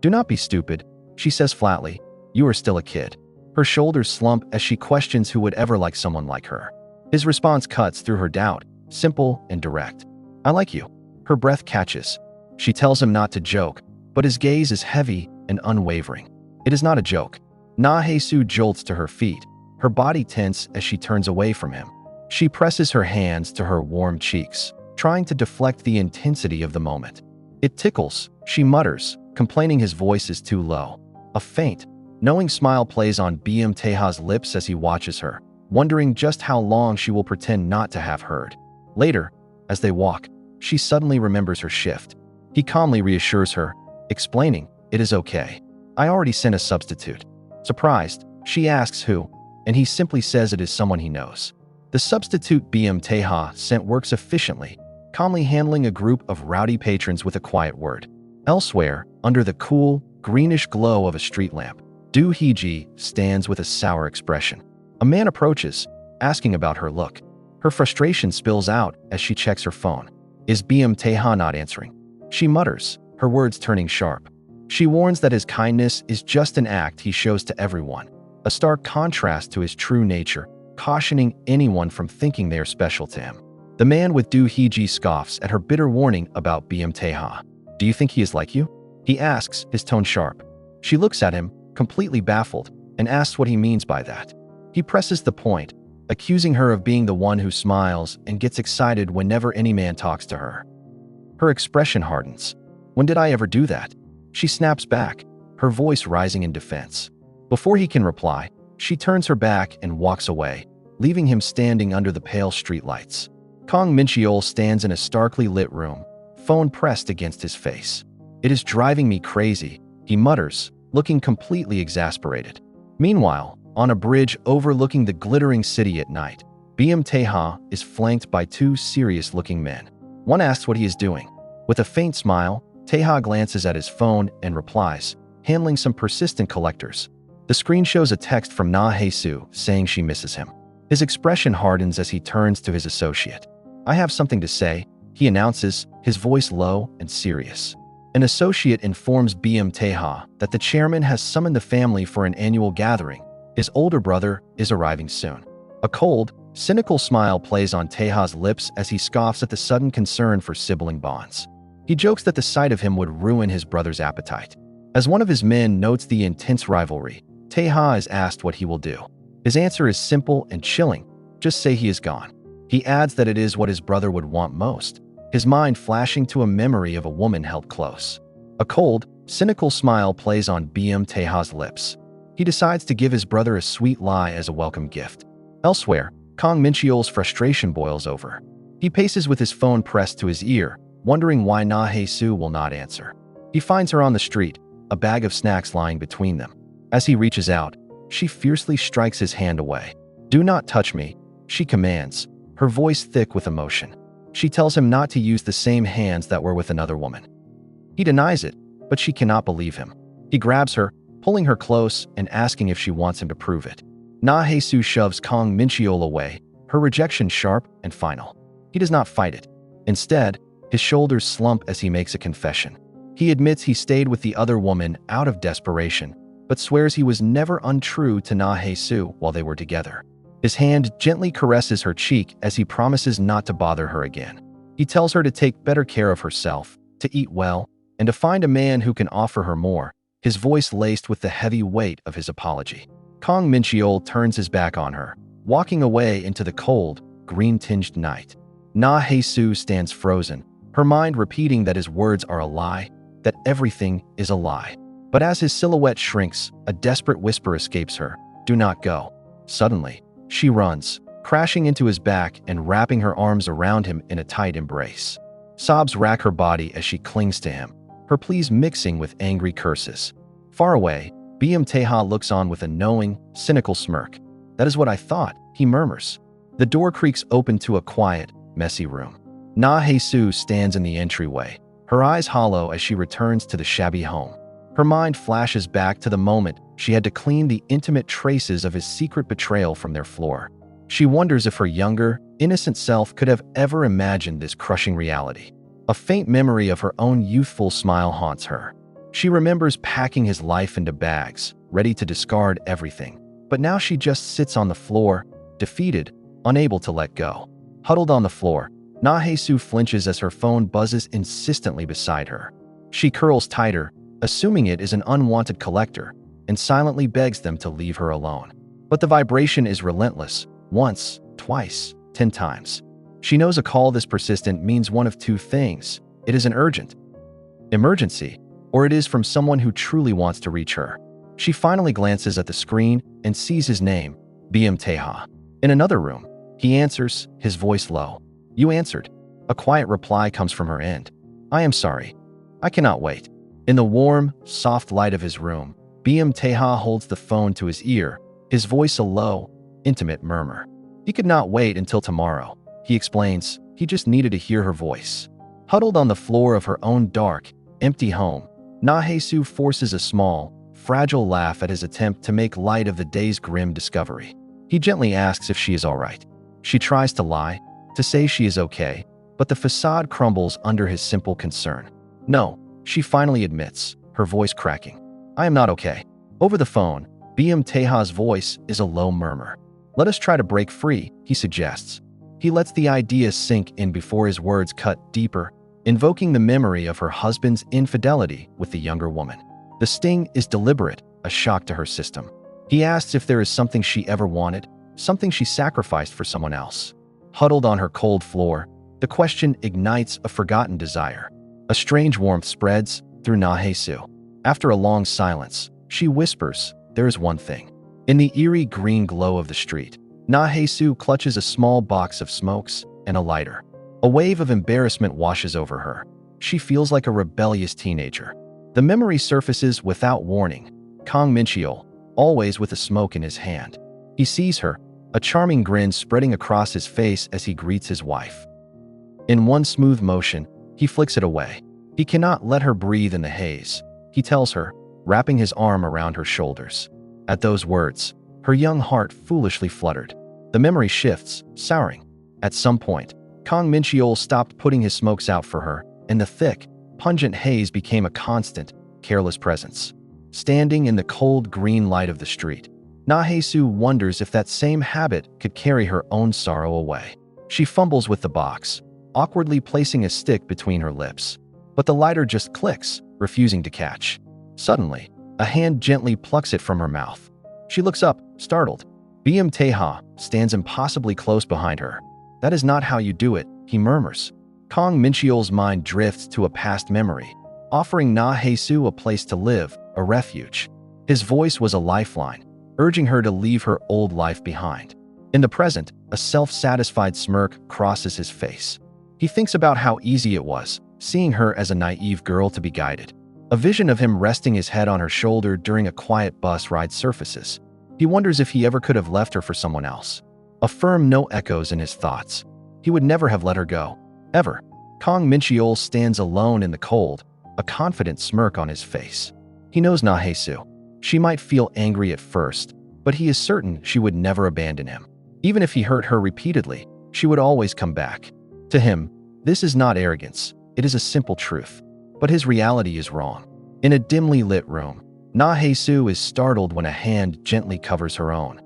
Do not be stupid, she says flatly. You are still a kid. Her shoulders slump as she questions who would ever like someone like her. His response cuts through her doubt, simple and direct. I like you. Her breath catches. She tells him not to joke, but his gaze is heavy and unwavering. It is not a joke. Hae-soo jolts to her feet, her body tense as she turns away from him. She presses her hands to her warm cheeks, trying to deflect the intensity of the moment. It tickles, she mutters, complaining his voice is too low. A faint, knowing smile plays on Tae-ha's lips as he watches her, wondering just how long she will pretend not to have heard. Later, as they walk, she suddenly remembers her shift. He calmly reassures her, explaining, "It is okay. I already sent a substitute." Surprised, she asks who, and he simply says it is someone he knows. The substitute Tae-ha sent works efficiently, calmly handling a group of rowdy patrons with a quiet word. Elsewhere, under the cool, greenish glow of a street lamp, Do-hee-ji stands with a sour expression. A man approaches, asking about her look. Her frustration spills out as she checks her phone. Is Tae-ha not answering? She mutters, her words turning sharp. She warns that his kindness is just an act he shows to everyone, a stark contrast to his true nature, cautioning anyone from thinking they are special to him. The man with Do-hee-ji scoffs at her bitter warning about Tae-ha. Do you think he is like you? He asks, his tone sharp. She looks at him, completely baffled, and asks what he means by that. He presses the point, accusing her of being the one who smiles and gets excited whenever any man talks to her. Her expression hardens. When did I ever do that? She snaps back, her voice rising in defense. Before he can reply, she turns her back and walks away, leaving him standing under the pale streetlights. Kang Min-cheol stands in a starkly lit room, phone pressed against his face. It is driving me crazy, he mutters, looking completely exasperated. Meanwhile, on a bridge overlooking the glittering city at night, Tae-ha is flanked by two serious-looking men. One asks what he is doing. With a faint smile, Tae-ha glances at his phone and replies, handling some persistent collectors. The screen shows a text from Hae-soo saying she misses him. His expression hardens as he turns to his associate. I have something to say, he announces, his voice low and serious. An associate informs Tae-ha that the chairman has summoned the family for an annual gathering. His older brother is arriving soon. A cold, cynical smile plays on Tae-ha's lips as he scoffs at the sudden concern for sibling bonds. He jokes that the sight of him would ruin his brother's appetite. As one of his men notes the intense rivalry, Tae-ha is asked what he will do. His answer is simple and chilling, just say he is gone. He adds that it is what his brother would want most, his mind flashing to a memory of a woman held close. A cold, cynical smile plays on Tae-ha's lips. He decides to give his brother a sweet lie as a welcome gift. Elsewhere, Kang Min-cheol's frustration boils over. He paces with his phone pressed to his ear, wondering why Hae-soo will not answer. He finds her on the street, a bag of snacks lying between them. As he reaches out, she fiercely strikes his hand away. Do not touch me, she commands, her voice thick with emotion. She tells him not to use the same hands that were with another woman. He denies it, but she cannot believe him. He grabs her, pulling her close and asking if she wants him to prove it. Hae-soo shoves Kang Min-cheol away, her rejection sharp and final. He does not fight it. Instead, his shoulders slump as he makes a confession. He admits he stayed with the other woman out of desperation, but swears he was never untrue to Hae-soo while they were together. His hand gently caresses her cheek as he promises not to bother her again. He tells her to take better care of herself, to eat well, and to find a man who can offer her more, his voice laced with the heavy weight of his apology. Kang Min-cheol turns his back on her, walking away into the cold, green-tinged night. Hae-soo stands frozen, her mind repeating that his words are a lie, that everything is a lie. But as his silhouette shrinks, a desperate whisper escapes her, "Do not go." Suddenly, she runs, crashing into his back and wrapping her arms around him in a tight embrace. Sobs rack her body as she clings to him, her pleas mixing with angry curses. Far away, Tae-ha looks on with a knowing, cynical smirk. "That is what I thought," he murmurs. The door creaks open to a quiet, messy room. Hae-soo stands in the entryway, her eyes hollow as she returns to the shabby home. Her mind flashes back to the moment she had to clean the intimate traces of his secret betrayal from their floor. She wonders if her younger, innocent self could have ever imagined this crushing reality. A faint memory of her own youthful smile haunts her. She remembers packing his life into bags, ready to discard everything. But now she just sits on the floor, defeated, unable to let go. Huddled on the floor, Hae-soo flinches as her phone buzzes insistently beside her. She curls tighter, assuming it is an unwanted collector, and silently begs them to leave her alone. But the vibration is relentless, once, twice, 10 times. She knows a call this persistent means one of two things. It is an urgent emergency, or it is from someone who truly wants to reach her. She finally glances at the screen and sees his name, Tae-ha. In another room, he answers, his voice low. "You answered." A quiet reply comes from her end. "I am sorry. I cannot wait." In the warm, soft light of his room, Tae-ha holds the phone to his ear, his voice a low, intimate murmur. He could not wait until tomorrow. He explains, he just needed to hear her voice. Huddled on the floor of her own dark, empty home, Hae-soo forces a small, fragile laugh at his attempt to make light of the day's grim discovery. He gently asks if she is all right. She tries to lie, to say she is okay, but the facade crumbles under his simple concern. "No," she finally admits, her voice cracking. "I am not okay." Over the phone, Tae-ha's voice is a low murmur. "Let us try to break free," he suggests. He lets the idea sink in before his words cut deeper, invoking the memory of her husband's infidelity with the younger woman. The sting is deliberate, a shock to her system. He asks if there is something she ever wanted, something she sacrificed for someone else. Huddled on her cold floor, the question ignites a forgotten desire. A strange warmth spreads through Hae-soo. After a long silence, she whispers, "There is one thing." In the eerie green glow of the street, Hae-soo clutches a small box of smokes and a lighter. A wave of embarrassment washes over her. She feels like a rebellious teenager. The memory surfaces without warning. Kang Min-cheol, always with a smoke in his hand. He sees her, a charming grin spreading across his face as he greets his wife. In one smooth motion, he flicks it away. He cannot let her breathe in the haze. He tells her, wrapping his arm around her shoulders. At those words, her young heart foolishly fluttered. The memory shifts, souring. At some point, Kang Min-cheol stopped putting his smokes out for her, and the thick, pungent haze became a constant, careless presence. Standing in the cold green light of the street, Hae-soo wonders if that same habit could carry her own sorrow away. She fumbles with the box, awkwardly placing a stick between her lips. But the lighter just clicks, refusing to catch. Suddenly, a hand gently plucks it from her mouth. She looks up, startled. Tae-ha stands impossibly close behind her. "That is not how you do it," he murmurs. Kang Min-cheol's mind drifts to a past memory, offering Hae-soo a place to live, a refuge. His voice was a lifeline, urging her to leave her old life behind. In the present, a self-satisfied smirk crosses his face. He thinks about how easy it was, seeing her as a naive girl to be guided. A vision of him resting his head on her shoulder during a quiet bus ride surfaces. He wonders if he ever could have left her for someone else. A firm no echoes in his thoughts. He would never have let her go. Ever. Kang Min-cheol stands alone in the cold, a confident smirk on his face. He knows Hae-soo. She might feel angry at first, but he is certain she would never abandon him. Even if he hurt her repeatedly, she would always come back. To him, this is not arrogance, it is a simple truth. But his reality is wrong. In a dimly lit room, Hae-soo is startled when a hand gently covers her own.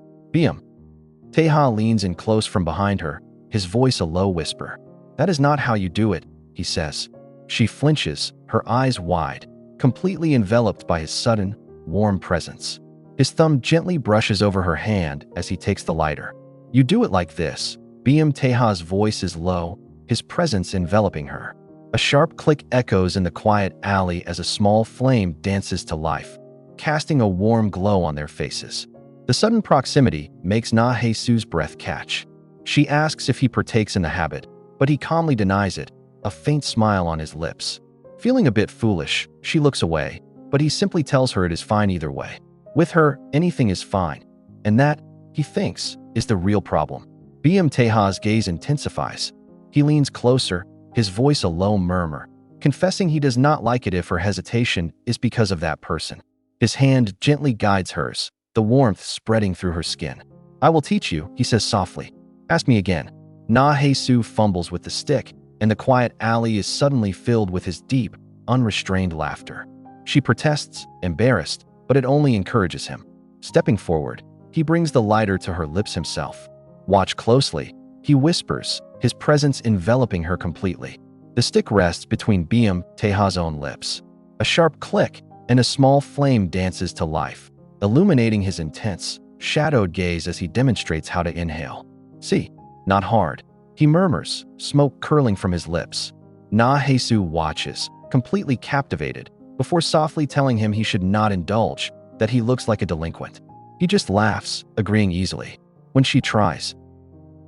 Tae-ha leans in close from behind her, his voice a low whisper. "That is not how you do it," he says. She flinches, her eyes wide, completely enveloped by his sudden, warm presence. His thumb gently brushes over her hand as he takes the lighter. "You do it like this." Tae-ha's voice is low, his presence enveloping her. A sharp click echoes in the quiet alley as a small flame dances to life, casting a warm glow on their faces. The sudden proximity makes Hae-soo's breath catch. She asks if he partakes in the habit, but he calmly denies it, a faint smile on his lips. Feeling a bit foolish, she looks away, but he simply tells her it is fine either way. With her, anything is fine. And that, he thinks, is the real problem. Tae-ha's gaze intensifies. He leans closer, his voice a low murmur, confessing he does not like it if her hesitation is because of that person. His hand gently guides hers, the warmth spreading through her skin. "I will teach you," he says softly. "Ask me again." Hae-soo fumbles with the stick, and the quiet alley is suddenly filled with his deep, unrestrained laughter. She protests, embarrassed, but it only encourages him. Stepping forward, he brings the lighter to her lips himself. Watch closely, he whispers, his presence enveloping her completely. The stick rests between Tae-ha's own lips. A sharp click, and a small flame dances to life, illuminating his intense, shadowed gaze as he demonstrates how to inhale. See, not hard, he murmurs, smoke curling from his lips. Hae-soo watches, completely captivated, before softly telling him he should not indulge, that he looks like a delinquent. He just laughs, agreeing easily. When she tries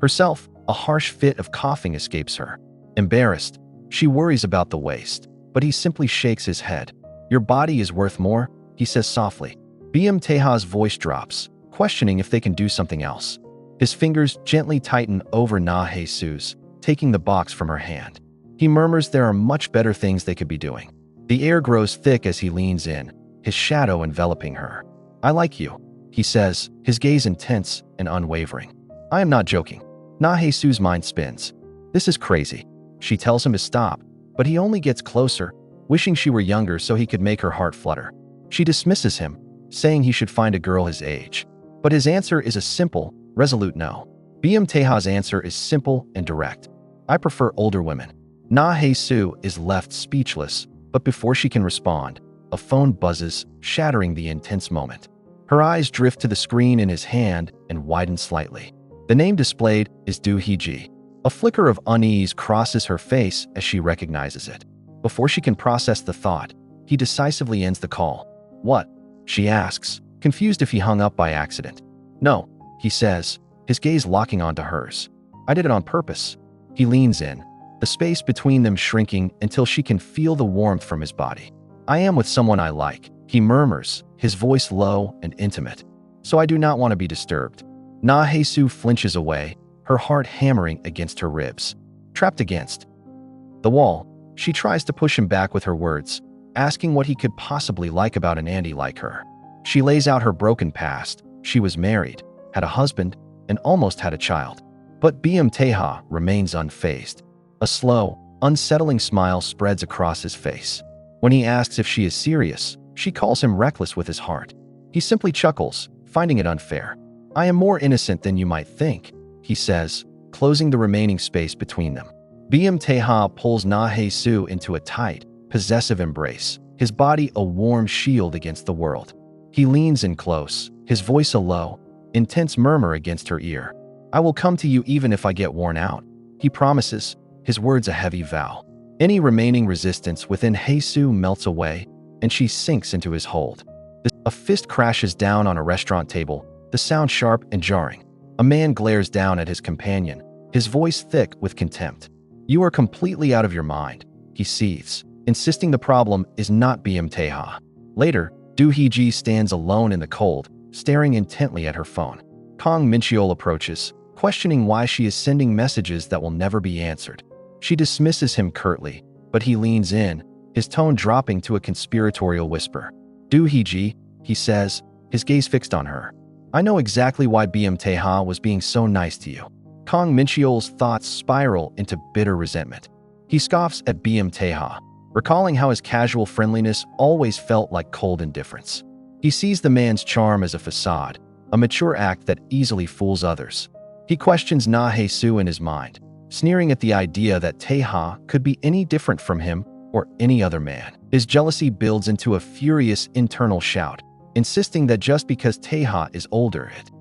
herself, a harsh fit of coughing escapes her. Embarrassed, she worries about the waist, but he simply shakes his head. Your body is worth more, he says softly. Tae-ha's voice drops, questioning if they can do something else. His fingers gently tighten over Hae-soo's, taking the box from her hand. He murmurs there are much better things they could be doing. The air grows thick as he leans in, his shadow enveloping her. I like you, he says, his gaze intense and unwavering. I am not joking. Hae-soo's mind spins. This is crazy. She tells him to stop, but he only gets closer, wishing she were younger so he could make her heart flutter. She dismisses him, saying he should find a girl his age. But his answer is a simple, resolute no. Tae-ha's answer is simple and direct. I prefer older women. Hae-soo is left speechless, but before she can respond, a phone buzzes, shattering the intense moment. Her eyes drift to the screen in his hand and widen slightly. The name displayed is Do-hee-ji. A flicker of unease crosses her face as she recognizes it. Before she can process the thought, he decisively ends the call. What? She asks, confused if he hung up by accident. No, he says, his gaze locking onto hers. I did it on purpose. He leans in, the space between them shrinking until she can feel the warmth from his body. I am with someone I like, he murmurs, his voice low and intimate. So I do not want to be disturbed. Hae-soo flinches away, her heart hammering against her ribs. Trapped against the wall, she tries to push him back with her words, asking what he could possibly like about an Andy like her. She lays out her broken past. She was married, had a husband, and almost had a child. But Tae-ha remains unfazed. A slow, unsettling smile spreads across his face. When he asks if she is serious, she calls him reckless with his heart. He simply chuckles, finding it unfair. I am more innocent than you might think, he says, closing the remaining space between them. Tae-ha pulls Hae-soo into a tight, possessive embrace, his body a warm shield against the world. He leans in close, his voice a low, intense murmur against her ear. I will come to you even if I get worn out, he promises, his words a heavy vow. Any remaining resistance within Hae-soo melts away, and she sinks into his hold. A fist crashes down on a restaurant table, the sound sharp and jarring. A man glares down at his companion, his voice thick with contempt. You are completely out of your mind, he seethes, insisting the problem is not Tae-ha. Later, Do-hee-ji stands alone in the cold, staring intently at her phone. Kang Min-cheol approaches, questioning why she is sending messages that will never be answered. She dismisses him curtly, but he leans in, his tone dropping to a conspiratorial whisper. Do-hee-ji, he says, his gaze fixed on her. I know exactly why Tae-ha was being so nice to you. Kang Min-cheol's thoughts spiral into bitter resentment. He scoffs at Tae-ha, recalling how his casual friendliness always felt like cold indifference. He sees the man's charm as a facade, a mature act that easily fools others. He questions Hae-soo in his mind, sneering at the idea that Tae-ha could be any different from him or any other man. His jealousy builds into a furious internal shout, insisting that just because Tae-ha is older, it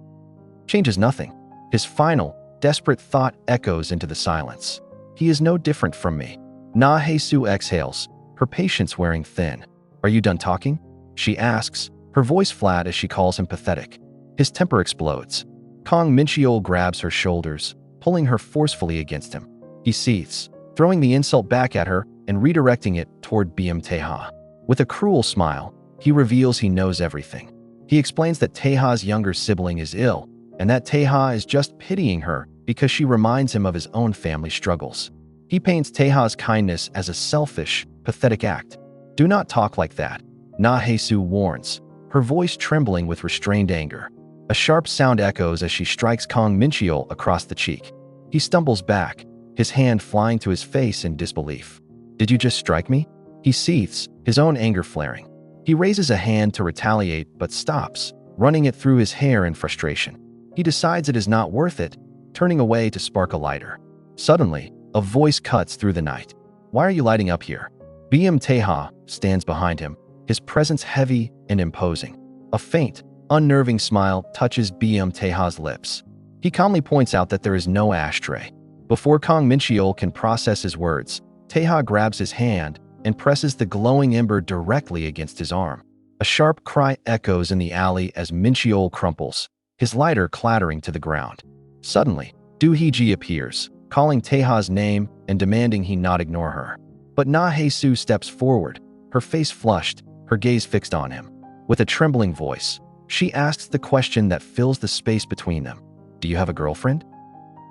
changes nothing. His final, desperate thought echoes into the silence. He is no different from me. Hae-soo exhales, her patience wearing thin. Are you done talking? She asks, her voice flat as she calls him pathetic. His temper explodes. Kang Min-cheol grabs her shoulders, pulling her forcefully against him. He seethes, throwing the insult back at her and redirecting it toward Tae-ha. With a cruel smile, he reveals he knows everything. He explains that Tae-ha's younger sibling is ill, and that Tae-ha is just pitying her because she reminds him of his own family struggles. He paints Tae-ha's kindness as a selfish, pathetic act. Do not talk like that, Hae-soo warns, her voice trembling with restrained anger. A sharp sound echoes as she strikes Kang Min-cheol across the cheek. He stumbles back, his hand flying to his face in disbelief. Did you just strike me? He seethes, his own anger flaring. He raises a hand to retaliate but stops, running it through his hair in frustration. He decides it is not worth it, turning away to spark a lighter. Suddenly, a voice cuts through the night. "Why are you lighting up here?" Tae-ha stands behind him, his presence heavy and imposing. A faint, unnerving smile touches Tae-ha's lips. He calmly points out that there is no ashtray. Before Kang Min-cheol can process his words, Tae-ha grabs his hand and presses the glowing ember directly against his arm. A sharp cry echoes in the alley as Min-cheol crumples, his lighter clattering to the ground. Suddenly, Hae-soo appears, calling Tae-ha's name and demanding he not ignore her. But Hae-soo steps forward, her face flushed, her gaze fixed on him. With a trembling voice, she asks the question that fills the space between them. "Do you have a girlfriend?"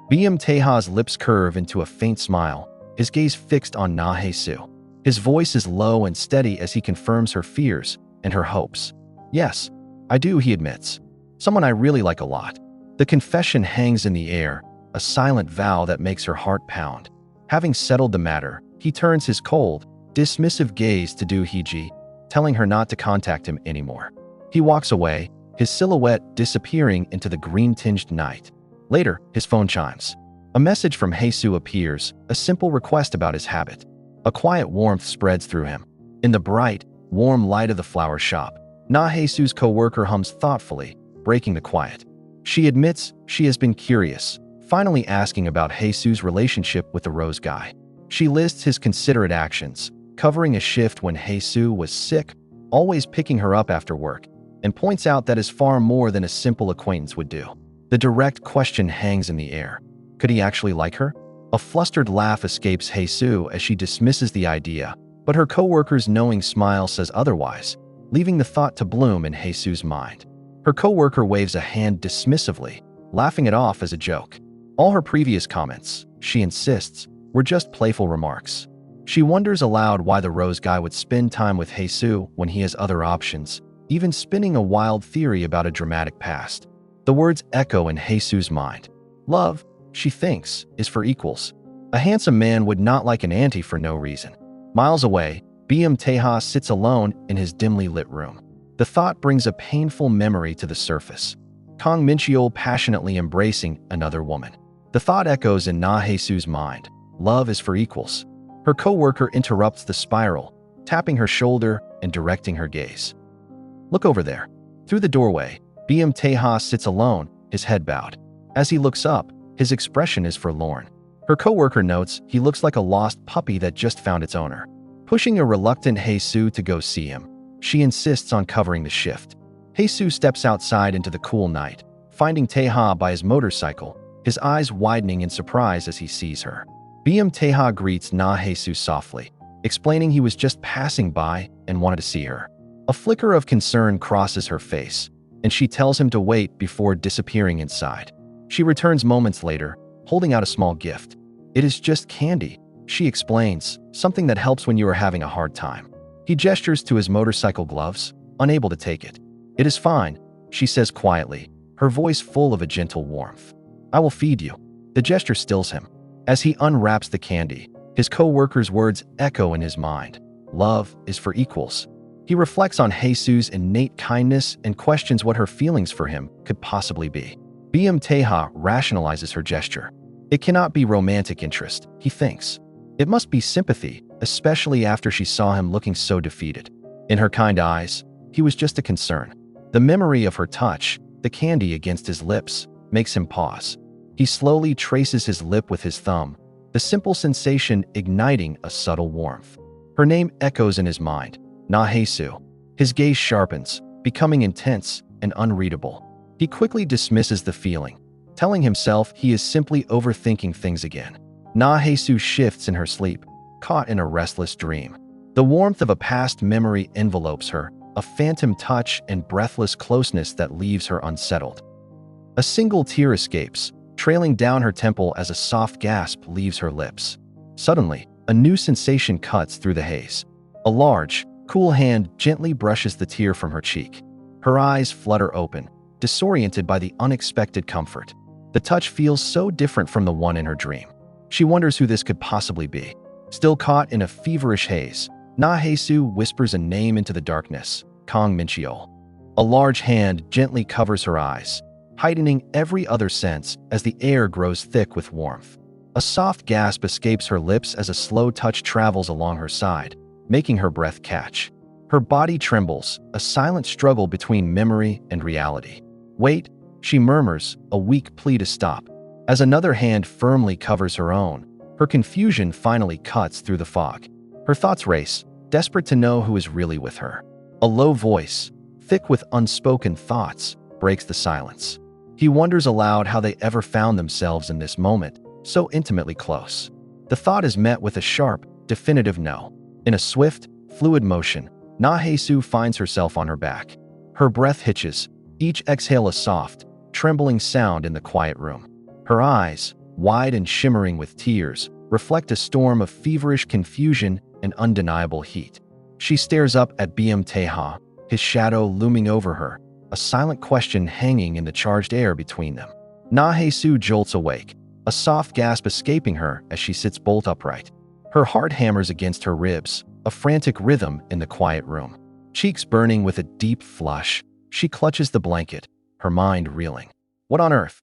Tae-ha's lips curve into a faint smile, his gaze fixed on Hae-soo. His voice is low and steady as he confirms her fears and her hopes. "Yes, I do," he admits. "Someone I really like a lot." The confession hangs in the air, a silent vow that makes her heart pound. Having settled the matter, he turns his cold, dismissive gaze to Hae-soo, telling her not to contact him anymore. He walks away, his silhouette disappearing into the green-tinged night. Later, his phone chimes. A message from Hae-soo appears, a simple request about his habit. A quiet warmth spreads through him. In the bright, warm light of the flower shop, Hae-soo's co-worker hums thoughtfully, breaking the quiet. She admits she has been curious, finally asking about Hae-soo's relationship with the rose guy. She lists his considerate actions, covering a shift when Hae-soo was sick, always picking her up after work, and points out that is far more than a simple acquaintance would do. The direct question hangs in the air. Could he actually like her? A flustered laugh escapes Hae-soo as she dismisses the idea, but her co-worker's knowing smile says otherwise, leaving the thought to bloom in Hae-soo's mind. Her co-worker waves a hand dismissively, laughing it off as a joke. All her previous comments, she insists, were just playful remarks. She wonders aloud why the rose guy would spend time with Hae-soo when he has other options, even spinning a wild theory about a dramatic past. The words echo in Hae-soo's mind. Love, she thinks, is for equals. A handsome man would not like an auntie for no reason. Miles away, Tae-ha sits alone in his dimly lit room. The thought brings a painful memory to the surface. Kang Min-cheol passionately embracing another woman. The thought echoes in Hae-soo's mind. Love is for equals. Her co-worker interrupts the spiral, tapping her shoulder and directing her gaze. Look over there. Through the doorway, Tae-ha sits alone, his head bowed. As he looks up, his expression is forlorn. Her co-worker notes he looks like a lost puppy that just found its owner. Pushing a reluctant Hae-soo to go see him, she insists on covering the shift. Hae-soo steps outside into the cool night, finding Tae-ha by his motorcycle, his eyes widening in surprise as he sees her. Tae-ha greets Hae-soo softly, explaining he was just passing by and wanted to see her. A flicker of concern crosses her face, and she tells him to wait before disappearing inside. She returns moments later, holding out a small gift. It is just candy, she explains, something that helps when you are having a hard time. He gestures to his motorcycle gloves, unable to take it. It is fine, she says quietly, her voice full of a gentle warmth. I will feed you. The gesture stills him. As he unwraps the candy, his co-worker's words echo in his mind. Love is for equals. He reflects on Hae-soo's innate kindness and questions what her feelings for him could possibly be. Tae-ha rationalizes her gesture. It cannot be romantic interest, he thinks. It must be sympathy, especially after she saw him looking so defeated. In her kind eyes, he was just a concern. The memory of her touch, the candy against his lips, makes him pause. He slowly traces his lip with his thumb, the simple sensation igniting a subtle warmth. Her name echoes in his mind, Hae-soo. His gaze sharpens, becoming intense and unreadable. He quickly dismisses the feeling, telling himself he is simply overthinking things again. Hae-soo shifts in her sleep, caught in a restless dream. The warmth of a past memory envelopes her, a phantom touch and breathless closeness that leaves her unsettled. A single tear escapes, trailing down her temple as a soft gasp leaves her lips. Suddenly, a new sensation cuts through the haze. A large, cool hand gently brushes the tear from her cheek. Her eyes flutter open, disoriented by the unexpected comfort. The touch feels so different from the one in her dream. She wonders who this could possibly be. Still caught in a feverish haze, Hae-soo whispers a name into the darkness, Kang Min-cheol. A large hand gently covers her eyes, heightening every other sense as the air grows thick with warmth. A soft gasp escapes her lips as a slow touch travels along her side, making her breath catch. Her body trembles, a silent struggle between memory and reality. "Wait," she murmurs, a weak plea to stop. As another hand firmly covers her own, her confusion finally cuts through the fog. Her thoughts race, desperate to know who is really with her. A low voice, thick with unspoken thoughts, breaks the silence. He wonders aloud how they ever found themselves in this moment, so intimately close. The thought is met with a sharp, definitive no. In a swift, fluid motion, Hae-soo finds herself on her back. Her breath hitches, each exhale a soft, trembling sound in the quiet room. Her eyes, wide and shimmering with tears, reflect a storm of feverish confusion and undeniable heat. She stares up at Tae-ha, his shadow looming over her, a silent question hanging in the charged air between them. Hae-soo jolts awake, a soft gasp escaping her as she sits bolt upright. Her heart hammers against her ribs, a frantic rhythm in the quiet room. Cheeks burning with a deep flush, she clutches the blanket, her mind reeling. What on earth?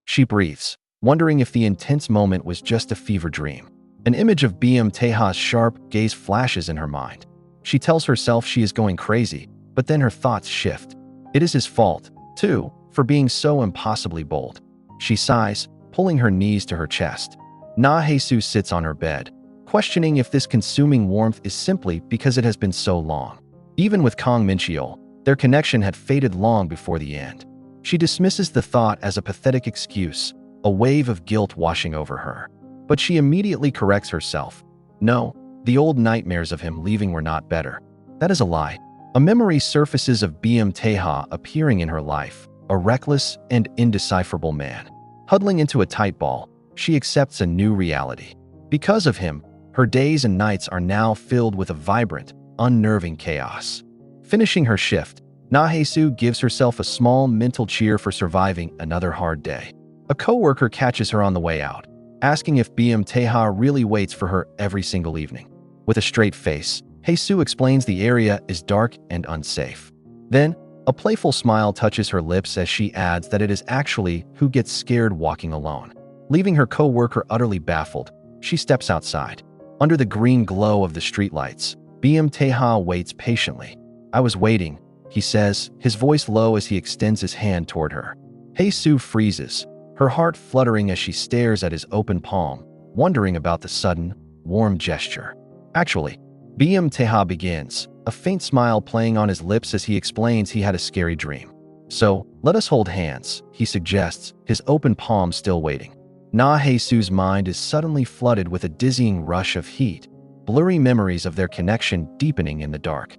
She breathes, wondering if the intense moment was just a fever dream. An image of Tae-ha's sharp gaze flashes in her mind. She tells herself she is going crazy, but then her thoughts shift. It is his fault, too, for being so impossibly bold. She sighs, pulling her knees to her chest. Hae-soo sits on her bed, questioning if this consuming warmth is simply because it has been so long. Even with Kang Min-cheol, their connection had faded long before the end. She dismisses the thought as a pathetic excuse, a wave of guilt washing over her. But she immediately corrects herself. No, the old nightmares of him leaving were not better. That is a lie. A memory surfaces of Tae-ha appearing in her life, a reckless and indecipherable man. Huddling into a tight ball, she accepts a new reality. Because of him, her days and nights are now filled with a vibrant, unnerving chaos. Finishing her shift, Hae-soo gives herself a small mental cheer for surviving another hard day. A coworker catches her on the way out, asking if Tae-ha really waits for her every single evening. With a straight face, Hae-soo explains the area is dark and unsafe. Then, a playful smile touches her lips as she adds that it is actually who gets scared walking alone. Leaving her coworker utterly baffled, she steps outside. Under the green glow of the streetlights, Tae-ha waits patiently. "I was waiting," he says, his voice low as he extends his hand toward her. Hae-soo freezes, her heart fluttering as she stares at his open palm, wondering about the sudden, warm gesture. Actually, Tae-ha begins, a faint smile playing on his lips as he explains he had a scary dream. "So, let us hold hands," he suggests, his open palm still waiting. Hae-soo's mind is suddenly flooded with a dizzying rush of heat, blurry memories of their connection deepening in the dark.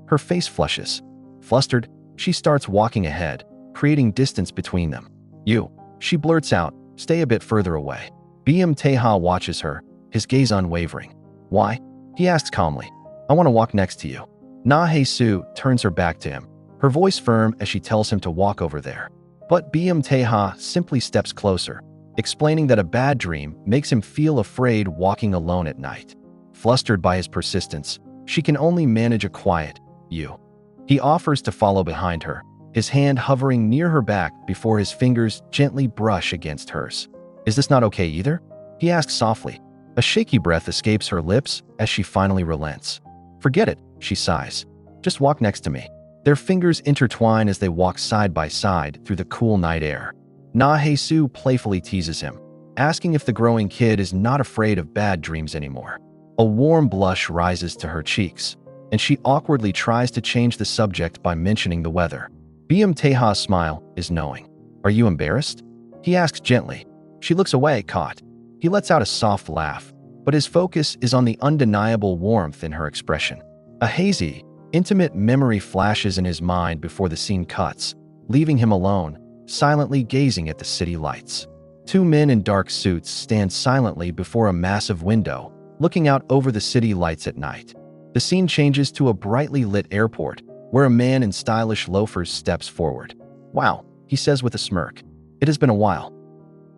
Her face flushes. Flustered, she starts walking ahead, creating distance between them. "You," she blurts out, "stay a bit further away." Tae-ha watches her, his gaze unwavering. "Why?" he asks calmly. "I want to walk next to you." Hae-soo turns her back to him, her voice firm as she tells him to walk over there. But Tae-ha simply steps closer, explaining that a bad dream makes him feel afraid walking alone at night. Flustered by his persistence, she can only manage a quiet, "You." He offers to follow behind her, his hand hovering near her back before his fingers gently brush against hers. "Is this not okay either?" he asks softly. A shaky breath escapes her lips as she finally relents. "Forget it," she sighs. "Just walk next to me." Their fingers intertwine as they walk side by side through the cool night air. Hae-soo playfully teases him, asking if the growing kid is not afraid of bad dreams anymore. A warm blush rises to her cheeks, and she awkwardly tries to change the subject by mentioning the weather. Tae-ha's smile is knowing. "Are you embarrassed?" he asks gently. She looks away, caught. He lets out a soft laugh, but his focus is on the undeniable warmth in her expression. A hazy, intimate memory flashes in his mind before the scene cuts, leaving him alone, silently gazing at the city lights. Two men in dark suits stand silently before a massive window, looking out over the city lights at night. The scene changes to a brightly lit airport, where a man in stylish loafers steps forward. "Wow," he says with a smirk. "It has been a while."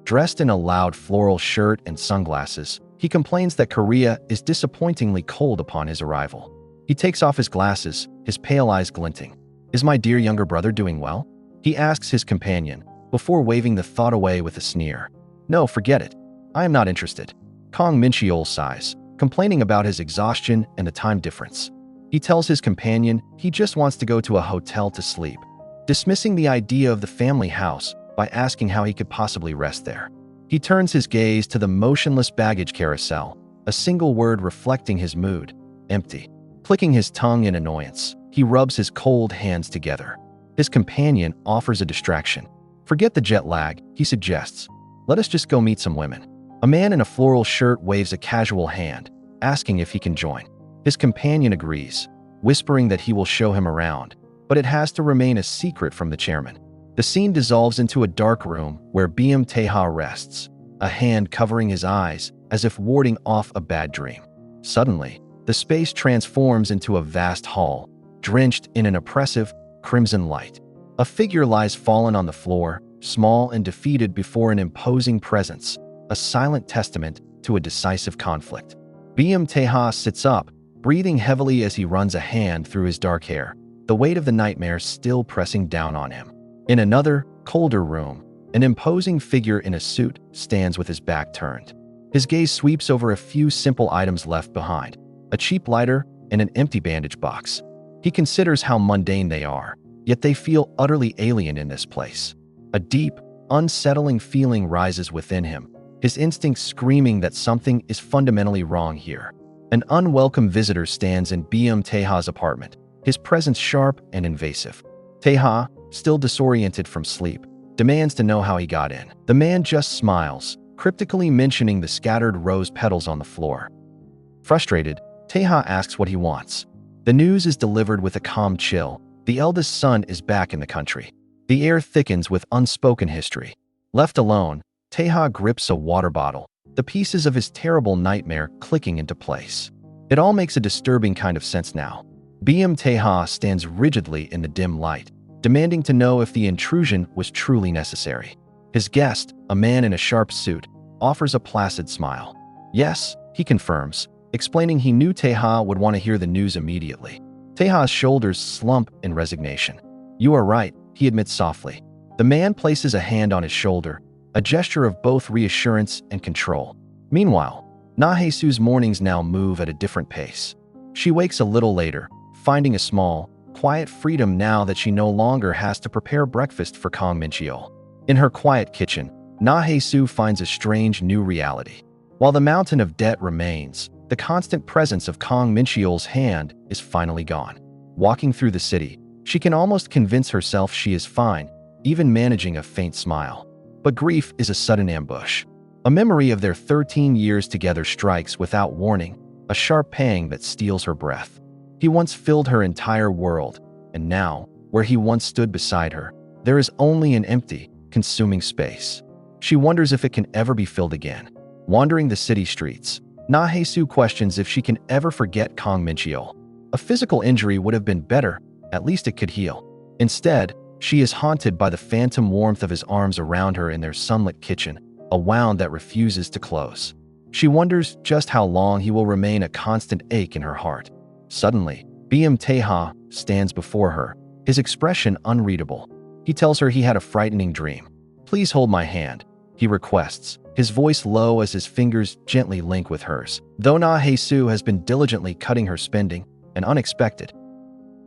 Dressed in a loud floral shirt and sunglasses, He complains that Korea is disappointingly cold upon his arrival. He takes off his glasses, his pale eyes glinting. Is my dear younger brother doing well? He asks his companion, before waving the thought away with a sneer. No, forget it. I am not interested. Kang Min-cheol sighs, complaining about his exhaustion and the time difference. He tells his companion he just wants to go to a hotel to sleep, dismissing the idea of the family house by asking how he could possibly rest there. He turns his gaze to the motionless baggage carousel, a single word reflecting his mood: empty. Clicking his tongue in annoyance, he rubs his cold hands together. His companion offers a distraction. Forget the jet lag, he suggests. Let us just go meet some women. A man in a floral shirt waves a casual hand, asking if he can join. His companion agrees, whispering that he will show him around, but it has to remain a secret from the chairman. The scene dissolves into a dark room where Tae-ha rests, a hand covering his eyes as if warding off a bad dream. Suddenly, the space transforms into a vast hall, drenched in an oppressive, crimson light. A figure lies fallen on the floor, small and defeated before an imposing presence, a silent testament to a decisive conflict. Tae-ha sits up, breathing heavily as he runs a hand through his dark hair, the weight of the nightmare still pressing down on him. In another, colder room, an imposing figure in a suit stands with his back turned. His gaze sweeps over a few simple items left behind: a cheap lighter and an empty bandage box. He considers how mundane they are, yet they feel utterly alien in this place. A deep, unsettling feeling rises within him, his instincts screaming that something is fundamentally wrong here. An unwelcome visitor stands in Tae-ha's apartment, his presence sharp and invasive. Tae-ha, still disoriented from sleep, demands to know how he got in. The man just smiles, cryptically mentioning the scattered rose petals on the floor. Frustrated, Tae-ha asks what he wants. The news is delivered with a calm chill. The eldest son is back in the country. The air thickens with unspoken history. Left alone, Tae-ha grips a water bottle, the pieces of his terrible nightmare clicking into place. It all makes a disturbing kind of sense now. Tae-ha stands rigidly in the dim light, demanding to know if the intrusion was truly necessary. His guest, a man in a sharp suit, offers a placid smile. Yes, he confirms, explaining he knew Tae-ha would want to hear the news immediately. Tae-ha's shoulders slump in resignation. You are right, he admits softly. The man places a hand on his shoulder, a gesture of both reassurance and control. Meanwhile, Hae-soo's mornings now move at a different pace. She wakes a little later, finding a small, quiet freedom now that she no longer has to prepare breakfast for Kang Min-cheol. In her quiet kitchen, Hae-soo finds a strange new reality. While the mountain of debt remains, the constant presence of Kang Min-cheol's hand is finally gone. Walking through the city, she can almost convince herself she is fine, even managing a faint smile. But grief is a sudden ambush. A memory of their 13 years together strikes without warning, a sharp pang that steals her breath. He once filled her entire world, and now, where he once stood beside her, there is only an empty, consuming space. She wonders if it can ever be filled again. Wandering the city streets, Hae-soo questions if she can ever forget Kang Min-cheol. A physical injury would have been better, at least it could heal. Instead, she is haunted by the phantom warmth of his arms around her in their sunlit kitchen, a wound that refuses to close. She wonders just how long he will remain a constant ache in her heart. Suddenly, Tae-ha stands before her, his expression unreadable. He tells her he had a frightening dream. Please hold my hand, he requests, his voice low as his fingers gently link with hers. Though Hae-soo has been diligently cutting her spending, an unexpected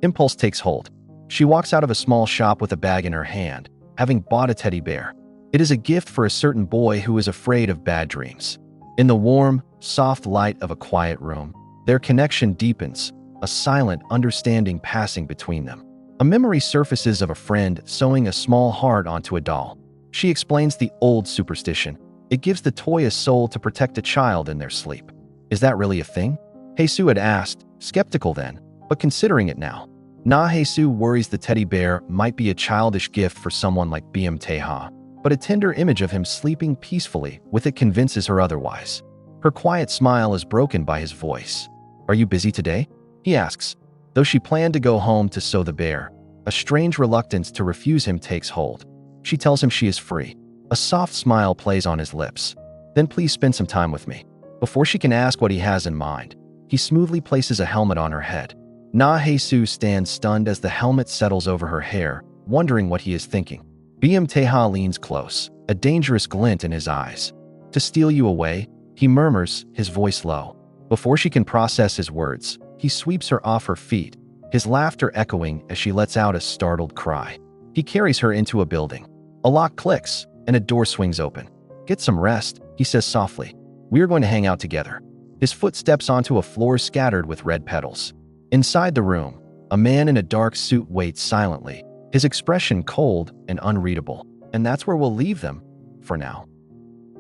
impulse takes hold. She walks out of a small shop with a bag in her hand, having bought a teddy bear. It is a gift for a certain boy who is afraid of bad dreams. In the warm, soft light of a quiet room, their connection deepens, a silent understanding passing between them. A memory surfaces of a friend sewing a small heart onto a doll. She explains the old superstition. It gives the toy a soul to protect a child in their sleep. Is that really a thing? Hae-soo had asked, skeptical then, but considering it now. Hae-soo worries the teddy bear might be a childish gift for someone like Tae-ha, but a tender image of him sleeping peacefully with it convinces her otherwise. Her quiet smile is broken by his voice. Are you busy today? He asks. Though she planned to go home to sew the bear, a strange reluctance to refuse him takes hold. She tells him she is free. A soft smile plays on his lips. Then please spend some time with me. Before she can ask what he has in mind, he smoothly places a helmet on her head. Hae-soo stands stunned as the helmet settles over her hair, wondering what he is thinking. Tae-ha leans close, a dangerous glint in his eyes. To steal you away, he murmurs, his voice low. Before she can process his words, he sweeps her off her feet, his laughter echoing as she lets out a startled cry. He carries her into a building. A lock clicks, and a door swings open. Get some rest, he says softly. We are going to hang out together. His foot steps onto a floor scattered with red petals. Inside the room, a man in a dark suit waits silently, his expression cold and unreadable. And that's where we'll leave them, for now.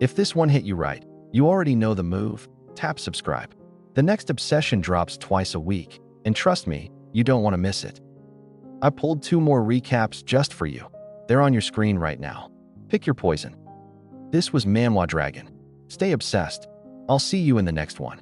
If this one hit you right, you already know the move. Tap subscribe. The next Obsession drops twice a week, and trust me, you don't want to miss it. I pulled 2 more recaps just for you. They're on your screen right now. Pick your poison. This was Manhwa Dragon. Stay obsessed. I'll see you in the next one.